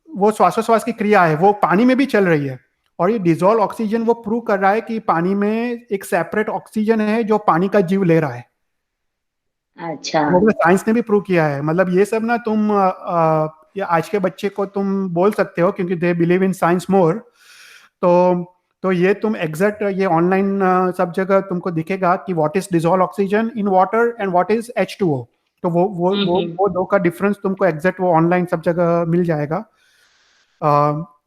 वो श्वासोश्वास की क्रिया है, वो पानी में भी चल रही है. और ये डिजॉल्व ऑक्सीजन वो प्रूव कर रहा है कि पानी में एक सेपरेट ऑक्सीजन है जो पानी का जीव ले रहा है. अच्छा. वो साइंस ने भी प्रूव किया है. मतलब ये सब ना तुम या आज के बच्चे को तुम बोल सकते हो क्योंकि दे बिलीव इन साइंस मोर. तो ये तुम एग्जैक्ट ये ऑनलाइन सब जगह तुमको दिखेगा कि what is dissolve oxygen in water and what is H2O. तो वो दो का डिफरेंस तुमको एग्जैक्ट वो ऑनलाइन सब जगह मिल जाएगा.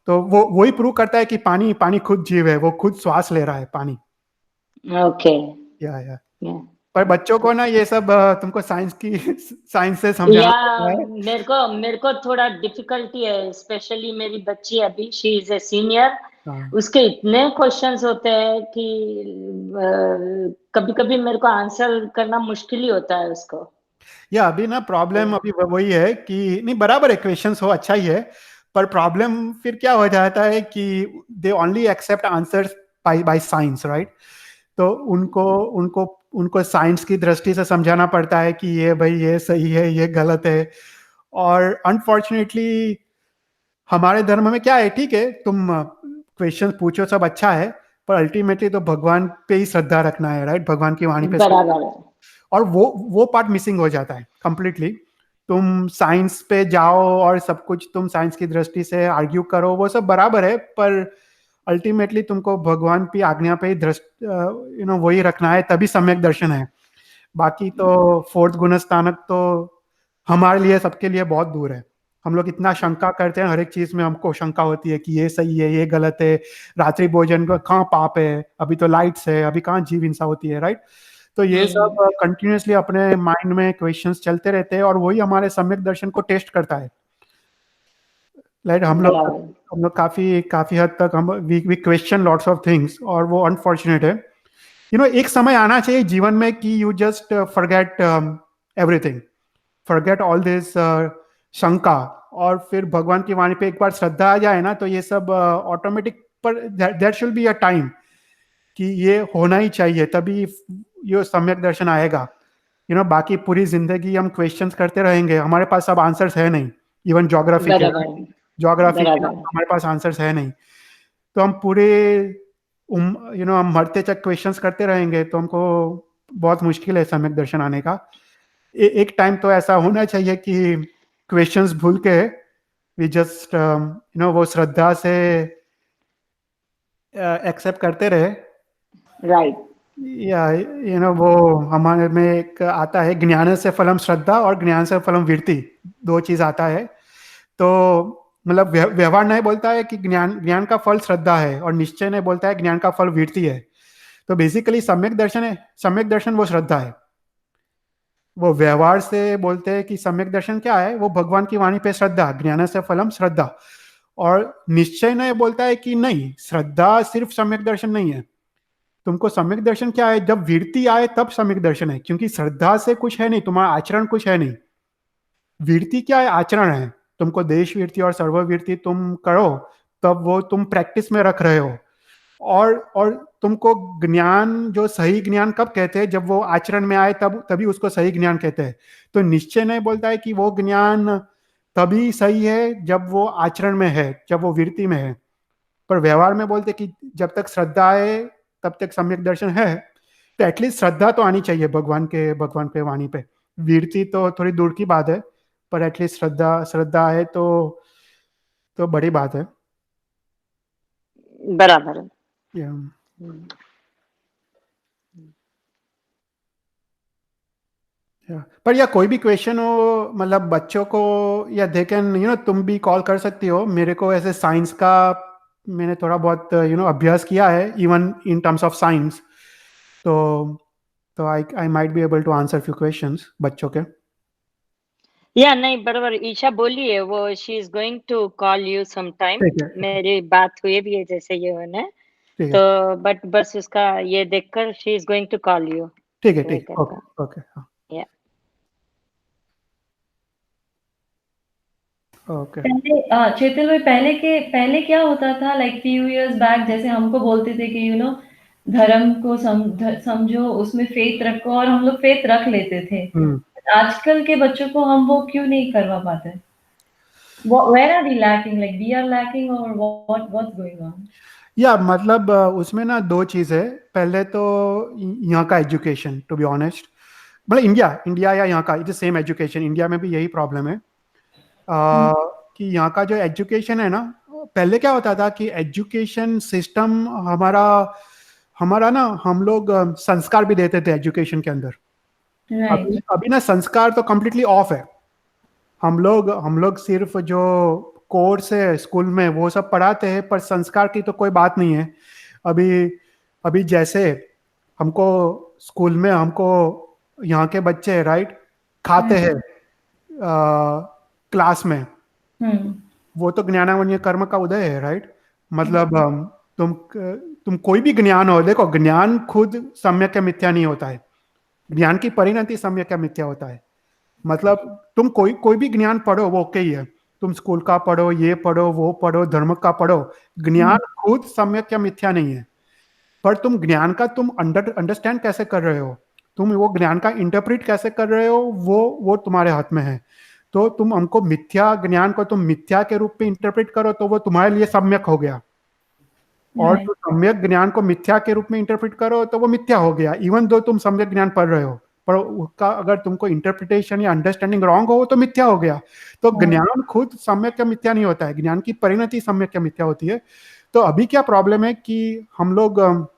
तो वो वही प्रूव करता है कि पानी खुद जीव है, वो खुद श्वास ले रहा है पानी. ओके. या पर बच्चों को ना ये सब तुमको साइंस से समझाना है. मेरे को थोड़ा डिफिकल्टी है, स्पेशली मेरी बच्ची अभी शी इज ए सीनियर. उसके इतने क्वेश्चंस होते हैं कि कभी कभी मेरे को आंसर करना मुश्किल ही होता है उसको. या अभी ना प्रॉब्लम अभी वही है कि नहीं, बराबर है, क्वेश्चंस हो अच्छा ही है, पर प्रॉब्लम फिर क्या हो जाता है कि they only accept answers by science, right. तो उनको साइंस की दृष्टि से समझाना पड़ता है कि ये भाई ये सही है, ये गलत है. और अनफॉर्चुनेटली हमारे धर्म में क्या है, ठीक है तुम क्वेश्चन पूछो सब अच्छा है, पर अल्टीमेटली तो भगवान पे ही श्रद्धा रखना है, राइट. भगवान की वाणी पे. बराबर है. और वो पार्ट मिसिंग हो जाता है कंप्लीटली. तुम साइंस पे जाओ और सब कुछ तुम साइंस की दृष्टि से आर्ग्यू करो, वो सब बराबर है, पर अल्टीमेटली तुमको भगवान की आज्ञा पे ही वही रखना है, तभी सम्यक दर्शन है. बाकी तो फोर्थ गुणस्थानक तो हमारे लिए सबके लिए बहुत दूर है. हम लोग इतना शंका करते हैं, हर एक चीज में हमको शंका होती है कि ये सही है, ये गलत है, रात्रि भोजन का कहाँ पाप है, अभी तो लाइट्स है, अभी कहाँ जीव हिंसा होती है, राइट. तो ये सब कंटिन्यूसली अपने माइंड में क्वेश्चंस चलते रहते हैं और वही हमारे सम्यक दर्शन को टेस्ट करता है. लाइक हम लोग काफी हद तक हम we question lots of things, और वो अनफॉर्चुनेट है. एक समय आना चाहिए जीवन में कि you just forget everything, forget all this शंका, और फिर भगवान की वाणी पे एक बार श्रद्धा आ जाए ना, तो ये सब ऑटोमेटिक. पर there should be a time कि ये होना ही चाहिए, तभी ये सम्यक दर्शन आएगा. बाकी पूरी जिंदगी हम क्वेश्चंस करते रहेंगे, हमारे पास सब आंसर्स है नहीं. इवन ज्योग्राफी के हमारे पास आंसर्स है नहीं. तो हम पूरे हम मरते तक क्वेश्चंस करते रहेंगे, तो हमको बहुत मुश्किल है सम्यक दर्शन आने का. एक टाइम तो ऐसा होना चाहिए कि क्वेश्चंस भूल के वी जस्ट वो श्रद्धा से एक्सेप्ट करते रहे, राइट. या वो हमारे में एक आता है, ज्ञान से फलम श्रद्धा और ज्ञान से फलम वीरति, दो चीज आता है. तो मतलब व्यवहार नहीं बोलता है कि ज्ञान का फल श्रद्धा है, और निश्चय नहीं बोलता है ज्ञान का फल वीरति है. तो बेसिकली सम्यक दर्शन वो श्रद्धा है. वो व्यवहार से बोलते हैं कि सम्यक दर्शन क्या है, वो भगवान की वाणी पे श्रद्धा, ज्ञान से फलम श्रद्धा. और निश्चय नहीं बोलता है कि नहीं, श्रद्धा सिर्फ सम्यक दर्शन नहीं है. तुमको सम्यक दर्शन क्या है, जब वीरति आए तब सम्यक दर्शन है, क्योंकि श्रद्धा से कुछ है नहीं, तुम्हारा आचरण कुछ है नहीं. वीरति क्या है, आचरण है. तुमको देश वीरति और सर्ववीरति तुम करो, तब वो तुम प्रैक्टिस में रख रहे हो. और तुमको ज्ञान, जो सही ज्ञान कब कहते हैं, जब वो आचरण में आए तभी उसको सही ज्ञान कहते हैं. तो निश्चय नहीं बोलता है कि वो ज्ञान तभी सही है जब वो आचरण में है, जब वो वीरति में है. पर व्यवहार में बोलते कि जब तक श्रद्धा है तब तक सम्यक दर्शन है. तो एटलीस्ट श्रद्धा तो आनी चाहिए भगवान पे वाणी पे. वीरति तो थोड़ी दूर की बात है, पर एटलीस्ट श्रद्धा है तो बड़ी बात है. बराबर है. पर या कोई भी क्वेश्चन हो मतलब बच्चों को, या दे कैन तुम भी कॉल कर सकती हो मेरे को। ऐसे साइंस का मैंने थोड़ा बहुत अभ्यास किया है even in terms of science. तो I might be able to answer few questions बच्चों के। या नहीं, बराबर ईशा बोली है वो, she is going to call you some time. ठीक है मेरी बात हुई भी है जैसे ये होने, ठीक तो है बट बस उसका ये देखकर she is going to call you. ठीक है ये ठीक है। करता ओके ओके हाँ या ओके। पहले चेतन भाई, पहले क्या होता था, लाइक फ्यू इयर्स बैक, जैसे हमको बोलते थे कि धर्म को समझो, उसमें फेथ रखो, और हम लोग फेथ रख लेते थे। हम्म। आजकल के बच्चों को हम वो क्यों नहीं करवा पाते? Where are we lacking? Like we are lacking, or what's going on? या मतलब उसमें ना दो चीज़ है। पहले तो यहाँ का एजुकेशन, टू बी ऑनेस्ट, मतलब इंडिया या यहाँ का it is same education. India में भी यही प्रॉब्लम है कि यहाँ का जो एजुकेशन है ना, पहले क्या होता था कि एजुकेशन सिस्टम हमारा हमारा ना, हम लोग संस्कार भी देते थे एजुकेशन के अंदर। Right. अभी ना संस्कार तो कम्प्लीटली ऑफ है। हम लोग सिर्फ जो कोर्स है स्कूल में वो सब पढ़ाते हैं, पर संस्कार की तो कोई बात नहीं है। अभी अभी जैसे हमको स्कूल में हमको यहाँ के बच्चे राइट खाते हैं क्लास में, हम्म। वो तो ज्ञानावन्य कर्म का उदय है राइट। मतलब तुम कोई भी ज्ञान हो, देखो ज्ञान खुद सम्यक या मिथ्या नहीं होता है, ज्ञान की परिणति सम्यक या मिथ्या होता है। मतलब तुम कोई भी ज्ञान पढ़ो वो ओके ही है। तुम स्कूल का पढ़ो, ये पढ़ो, वो पढ़ो, धर्म का पढ़ो, ज्ञान खुद सम्यक या मिथ्या नहीं है। पर तुम ज्ञान का तुम अंडरस्टैंड कैसे कर रहे हो, तुम वो ज्ञान का इंटरप्रेट कैसे कर रहे हो, वो तुम्हारे हाथ में है। तो तुम हमको मिथ्या ज्ञान को तुम मिथ्या के रूप में इंटरप्रेट करो तो वो तुम्हारे लिए सम्यक हो गया, और Right. तो सम्यक ज्ञान को मिथ्या के रूप में इंटरप्रेट करो तो वो मिथ्या हो गया, इवन दो तुम सम्यक ज्ञान पढ़ रहे हो, पर उसका अगर तुमको इंटरप्रिटेशन या अंडरस्टैंडिंग रॉन्ग हो तो मिथ्या हो गया। तो ज्ञान खुद सम्यक या मिथ्या नहीं होता है, ज्ञान की परिणति सम्यक या मिथ्या होती है। तो अभी क्या प्रॉब्लम है कि हम लोग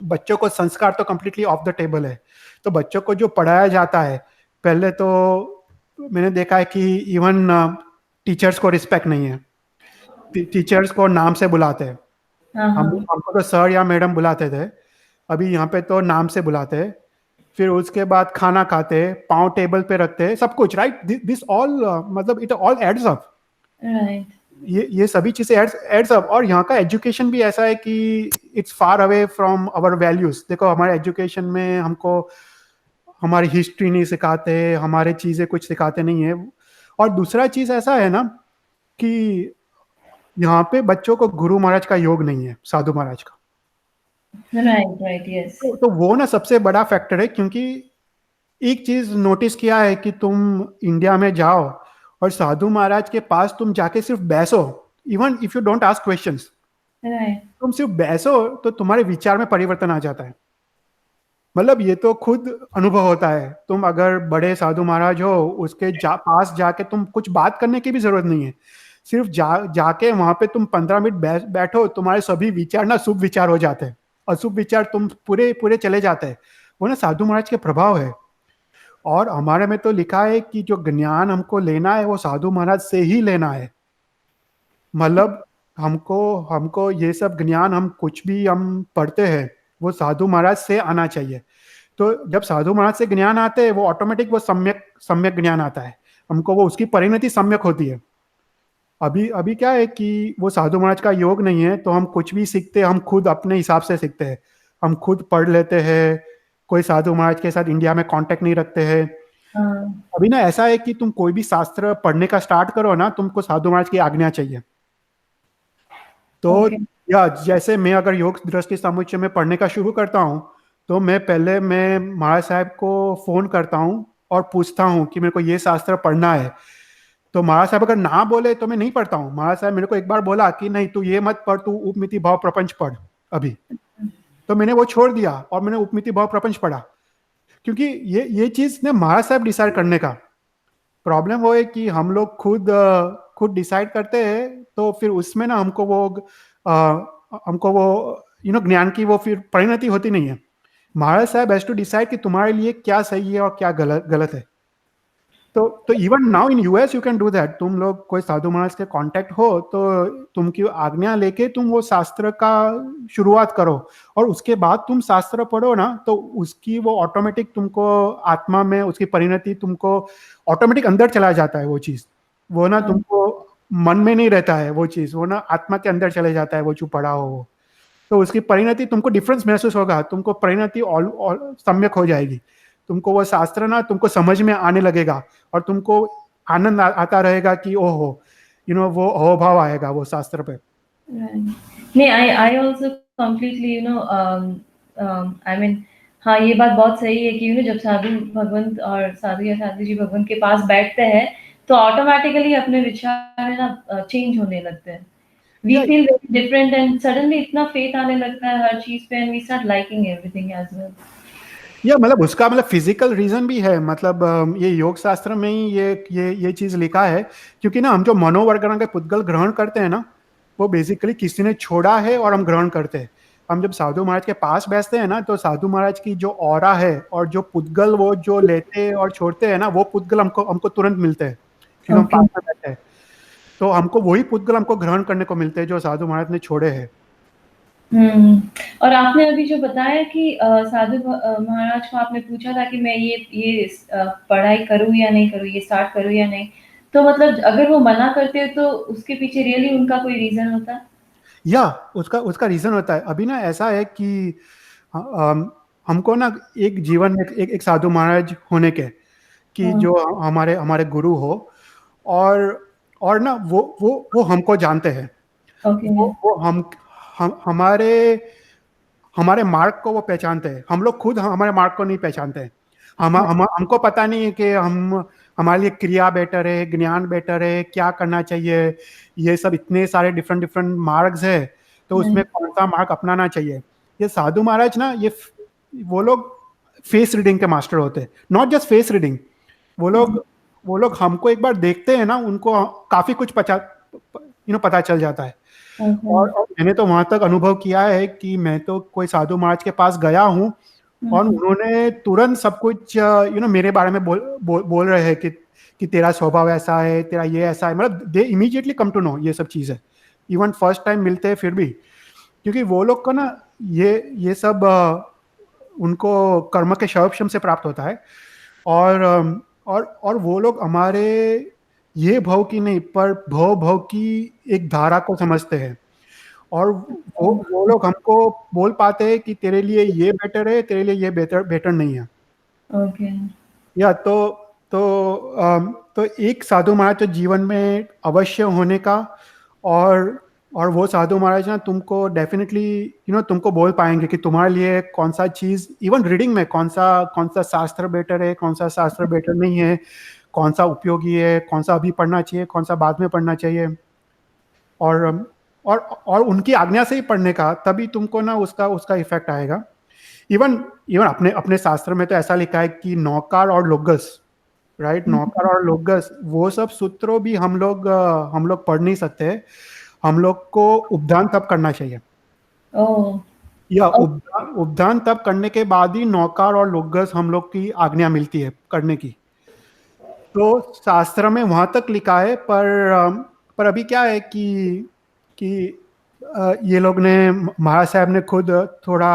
बच्चों को संस्कार तो कंप्लीटली ऑफ द टेबल है। तो बच्चों को जो पढ़ाया जाता है, पहले तो मैंने देखा है कि इवन टीचर्स को रिस्पेक्ट नहीं है, टीचर्स को नाम से बुलाते हैं। हाँ हाँ। हमको तो सर या मैडम बुलाते थे, अभी यहाँ पे तो नाम से बुलाते हैं। फिर उसके बाद खाना खाते, पाँव टेबल पे रखते, सब कुछ राइट। दिस ऑल मतलब it all adds up. Right. ये सभी चीजें एड्स अप। और यहाँ का एजुकेशन भी ऐसा है कि it's far away from our values. देखो हमारे एजुकेशन में हमको हमारी हिस्ट्री नहीं सिखाते, हमारे चीजें कुछ सिखाते नहीं है। और दूसरा चीज ऐसा है ना कि यहाँ पे बच्चों को गुरु महाराज का योग नहीं है, साधु महाराज का। Right. Yes. तो वो ना सबसे बड़ा फैक्टर है। क्योंकि एक चीज नोटिस किया है कि तुम इंडिया में जाओ और साधु महाराज के पास तुम जाके सिर्फ बैसो, even if you don't ask questions, Right. तुम सिर्फ बैसो तो तुम्हारे विचार में परिवर्तन आ जाता है। मतलब ये तो खुद अनुभव होता है। तुम अगर बड़े साधु महाराज हो उसके पास जाके तुम कुछ बात करने की भी जरूरत नहीं है, सिर्फ जाके वहां पे तुम 15 मिनट बैठो, तुम्हारे सभी विचार ना शुभ विचार हो जाते हैं, अशुभ विचार तुम पूरे पूरे चले जाते हैं। वो ना साधु महाराज के प्रभाव है। और हमारे में तो लिखा है कि जो ज्ञान हमको लेना है वो साधु महाराज से ही लेना है। मतलब हमको हमको ये सब ज्ञान, हम कुछ भी हम पढ़ते हैं वो साधु महाराज से आना चाहिए। तो जब साधु महाराज से ज्ञान आते हैं वो ऑटोमेटिक वो सम्यक सम्यक ज्ञान आता है हमको, वो उसकी परिणति सम्यक होती है। अभी अभी क्या है कि वो साधु महाराज का योग नहीं है, तो हम कुछ भी सीखते हम खुद अपने हिसाब से सीखते हैं, हम खुद पढ़ लेते हैं, कोई साधु महाराज के साथ इंडिया में कांटेक्ट नहीं रखते हैं। अभी ना ऐसा है कि तुम कोई भी शास्त्र पढ़ने का स्टार्ट करो ना, तुमको साधु महाराज की आज्ञा चाहिए। तो या जैसे मैं अगर योग दृष्टि समुच्चय में पढ़ने का शुरू करता हूँ तो मैं महाराज साहब को फोन करता हूँ और पूछता हूँ कि मेरे को ये शास्त्र पढ़ना है। तो महाराज साहब अगर ना बोले तो मैं नहीं पढ़ता हूँ। महाराज साहब मेरे को एक बार बोला कि नहीं तू ये मत पढ़, तू उपमिति भाव प्रपंच पढ़ अभी। तो मैंने वो छोड़ दिया और मैंने उपमिति भाव प्रपंच पढ़ा, क्योंकि ये चीज ने महाराज साहब डिसाइड करने का। प्रॉब्लम वो है कि हम लोग खुद डिसाइड करते हैं, तो फिर उसमें ना हमको वो ज्ञान की वो फिर परिणति होती नहीं है। महाराज साहब हैज टू डिसाइड कि तुम्हारे लिए क्या सही है और क्या गलत है। तो even now in US you can do that. तुम लोग कोई साधु महाराज के कांटेक्ट हो तो तुमकी आज्ञा लेके तुम वो शास्त्र का शुरुआत करो, और उसके बाद तुम शास्त्र पढ़ो ना, तो उसकी वो ऑटोमेटिक तुमको आत्मा में उसकी परिणति तुमको ऑटोमेटिक अंदर चला जाता है। वो चीज वो ना तुमको मन में नहीं रहता है, वो चीज वो ना आत्मा के अंदर चले जाता है, वो जो पढ़ा हो वो। तो उसकी परिणति तुमको डिफरेंस महसूस होगा, तुमको परिणति सम्यक हो जाएगी, तुमको वो शास्त्र ना तुमको समझ में आने लगेगा, और तुमको आनंद आता रहेगा कि ओहो वो अहोभाव आएगा वो शास्त्र पे। नहीं, I also completely I mean, हाँ ये बात बहुत सही है कि जब साधु भगवंत और साधु या साधु जी भगवंत के पास बैठते हैं तो ऑटोमेटिकली अपने विचार है ना चेंज होने लगते हैं। We feel very different and suddenly इतना फेथ आने लगता है हर चीज पे, and we start liking everything as well. मतलब उसका फिजिकल रीजन भी है। मतलब ये योग शास्त्र में ही ये चीज लिखा है, क्योंकि ना हम जो मनोवर्गण के पुद्गल ग्रहण करते हैं ना, वो बेसिकली किसी ने छोड़ा है और हम ग्रहण करते हैं। हम जब साधु महाराज के पास बैठते हैं ना, तो साधु महाराज की जो ऑरा है और जो पुद्गल वो जो लेते और छोड़ते हैं ना, वो पुद्गल हमको तुरंत मिलते हैं क्योंकि हम पास में बैठते हैं। तो हमको वही पुद्गल हमको ग्रहण करने को मिलते हैं जो साधु महाराज ने छोड़े हैं। और आपने अभी जो बताया कि साधु महाराज को आपने पूछा था कि मैं ये पढ़ाई करूं या नहीं करूं, ये स्टार्ट करूं या नहीं, तो मतलब अगर वो मना करते हैं तो उसके पीछे रियली उनका कोई रीजन होता है? या उसका रीजन होता है। अभी ना ऐसा है कि हमको ना एक जीवन में एक साधु महाराज होने के कि जो हमारे गुरु हो, और ना वो हमको जानते हैं। वो हमारे मार्ग को वो पहचानते हैं। हम लोग खुद हमारे मार्ग को नहीं पहचानते हैं। हमको पता नहीं है कि हमारे लिए क्रिया बेटर है, ज्ञान बेटर है, क्या करना चाहिए। ये सब इतने सारे डिफरेंट मार्ग्स है, तो उसमें कौन सा मार्ग अपनाना चाहिए। ये साधु महाराज ना वो लोग फेस रीडिंग के मास्टर होते हैं। नॉट जस्ट फेस रीडिंग, वो लोग हमको एक बार देखते हैं ना, उनको काफी कुछ पता चल जाता है। और मैंने तो वहां तक अनुभव किया है कि मैं तो कोई साधु महाराज के पास गया हूँ और उन्होंने तुरंत सब कुछ मेरे बारे में बोल रहे हैं कि तेरा स्वभाव ऐसा है, तेरा ये ऐसा है। मतलब they immediately come to know ये सब चीज़ है, इवन फर्स्ट टाइम मिलते हैं फिर भी, क्योंकि वो लोग को ना ये सब उनको कर्म के शौर्यम से प्राप्त होता है। और वो लोग हमारे ये भव की नहीं पर भव की एक धारा को समझते हैं, और वो लोग हमको बोल पाते हैं कि तेरे लिए ये बेटर है, तेरे लिए ये बेटर नहीं है। या तो एक साधु महाराज तो जीवन में अवश्य होने का, और वो साधु महाराज ना तुमको डेफिनेटली तुमको बोल पाएंगे कि तुम्हारे लिए कौन सा चीज, इवन रीडिंग में कौन सा शास्त्र बेटर है, कौन सा शास्त्र बेटर नहीं है, कौन सा उपयोगी है, कौन सा अभी पढ़ना चाहिए, कौन सा बाद में पढ़ना चाहिए। और उनकी आज्ञा से ही पढ़ने का, तभी तुमको ना उसका इफेक्ट आएगा। इवन अपने शास्त्र में तो ऐसा लिखा है कि नौकार और लोगस, राइट, नौकार और लोगस, वो सब सूत्रों भी हम लोग पढ़ नहीं सकते। हम लोग को उपदान तब करना चाहिए। या उपदान तब करने के बाद ही नौकार और लोगस हम लोग की आज्ञा मिलती है करने की। तो शास्त्र में वहां तक लिखा है, पर अभी क्या है कि ये लोग ने, महाराज साहब ने खुद थोड़ा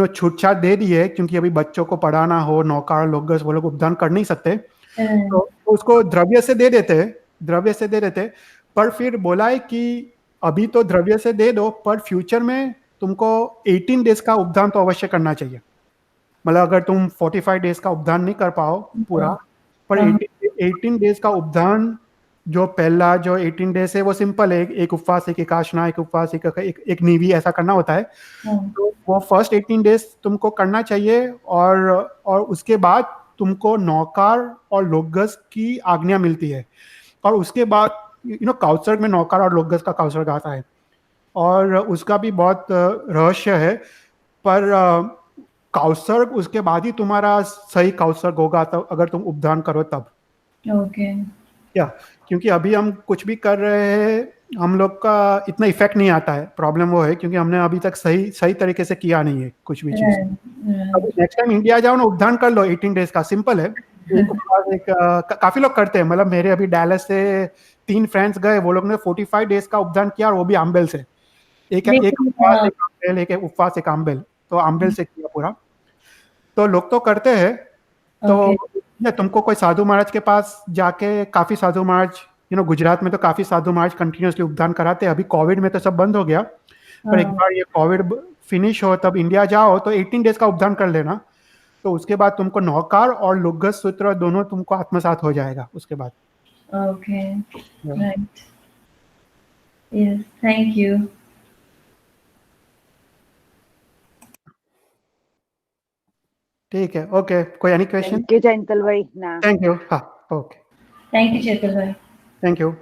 छूट छाट दे दी है, क्योंकि अभी बच्चों को पढ़ाना हो, नौकार लोगस वो लोग उपदान कर नहीं सकते, तो उसको द्रव्य से दे देते। पर फिर बोला है कि अभी तो द्रव्य से दे दो, पर फ्यूचर में तुमको 18 डेज का उपदान तो अवश्य करना चाहिए। मतलब अगर तुम 45 डेज का उपदान नहीं कर पाओ पूरा, पर 18 डेज का उपदान, जो पहला जो 18 डेज है वो सिंपल है, एक उपवास, एक एकाशना, एक उपवास, एक नीवी, ऐसा करना होता है। तो वो फर्स्ट 18 डेज तुमको करना चाहिए, और उसके बाद तुमको नौकार और लोगस की आज्ञा मिलती है। और उसके बाद काउत्सर्ग में नौकार और लोगस का काउत्सर्ग आता है, और उसका भी बहुत रहस्य है। पर काउत्सर्ग उसके बाद ही तुम्हारा सही काउत्सर्ग होगा, तब अगर तुम उपदान करो तब। या क्योंकि अभी हम कुछ भी कर रहे हैं हम लोग का इतना इफेक्ट नहीं आता है। प्रॉब्लम वो है क्योंकि हमने अभी तक सही तरीके से किया नहीं है कुछ भी चीज। अब नेक्स्ट टाइम इंडिया जाओ ना, उपदान कर लो 18 डेज का, सिंपल है। काफी लोग करते हैं, मतलब मेरे अभी डैलस से 3 फ्रेंड्स गए, वो लोग ने 45 डेज का उपदान किया, और वो भी आम्बेल से। एक उपवास, एक आम्बेल, एक उपवास, एक आम्बेल। तो आम्बेल से किया पूरा। तो लोग तो करते हैं। तो तुमको कोई साधु महाराज के पास जाके, काफी साधु महाराज, गुजरात में तो काफी साधु महाराज कंटिन्यूसली उपदान कराते हैं। अभी कोविड में तो सब बंद हो गया, पर एक बार ये कोविड फिनिश हो तब इंडिया जाओ तो 18 डेज का उपदान कर लेना। तो उसके बाद तुमको नौकार और लुग्गस सूत्र दोनों तुमको आत्मसात हो जाएगा उसके बाद। Okay, right, yes, thank you. ठीक है, ओके। कोई एनी क्वेश्चन? थैंक यू चंचल भाई ना। Thank you. हाँ, ओके, थैंक यू चेतन भाई। Thank you.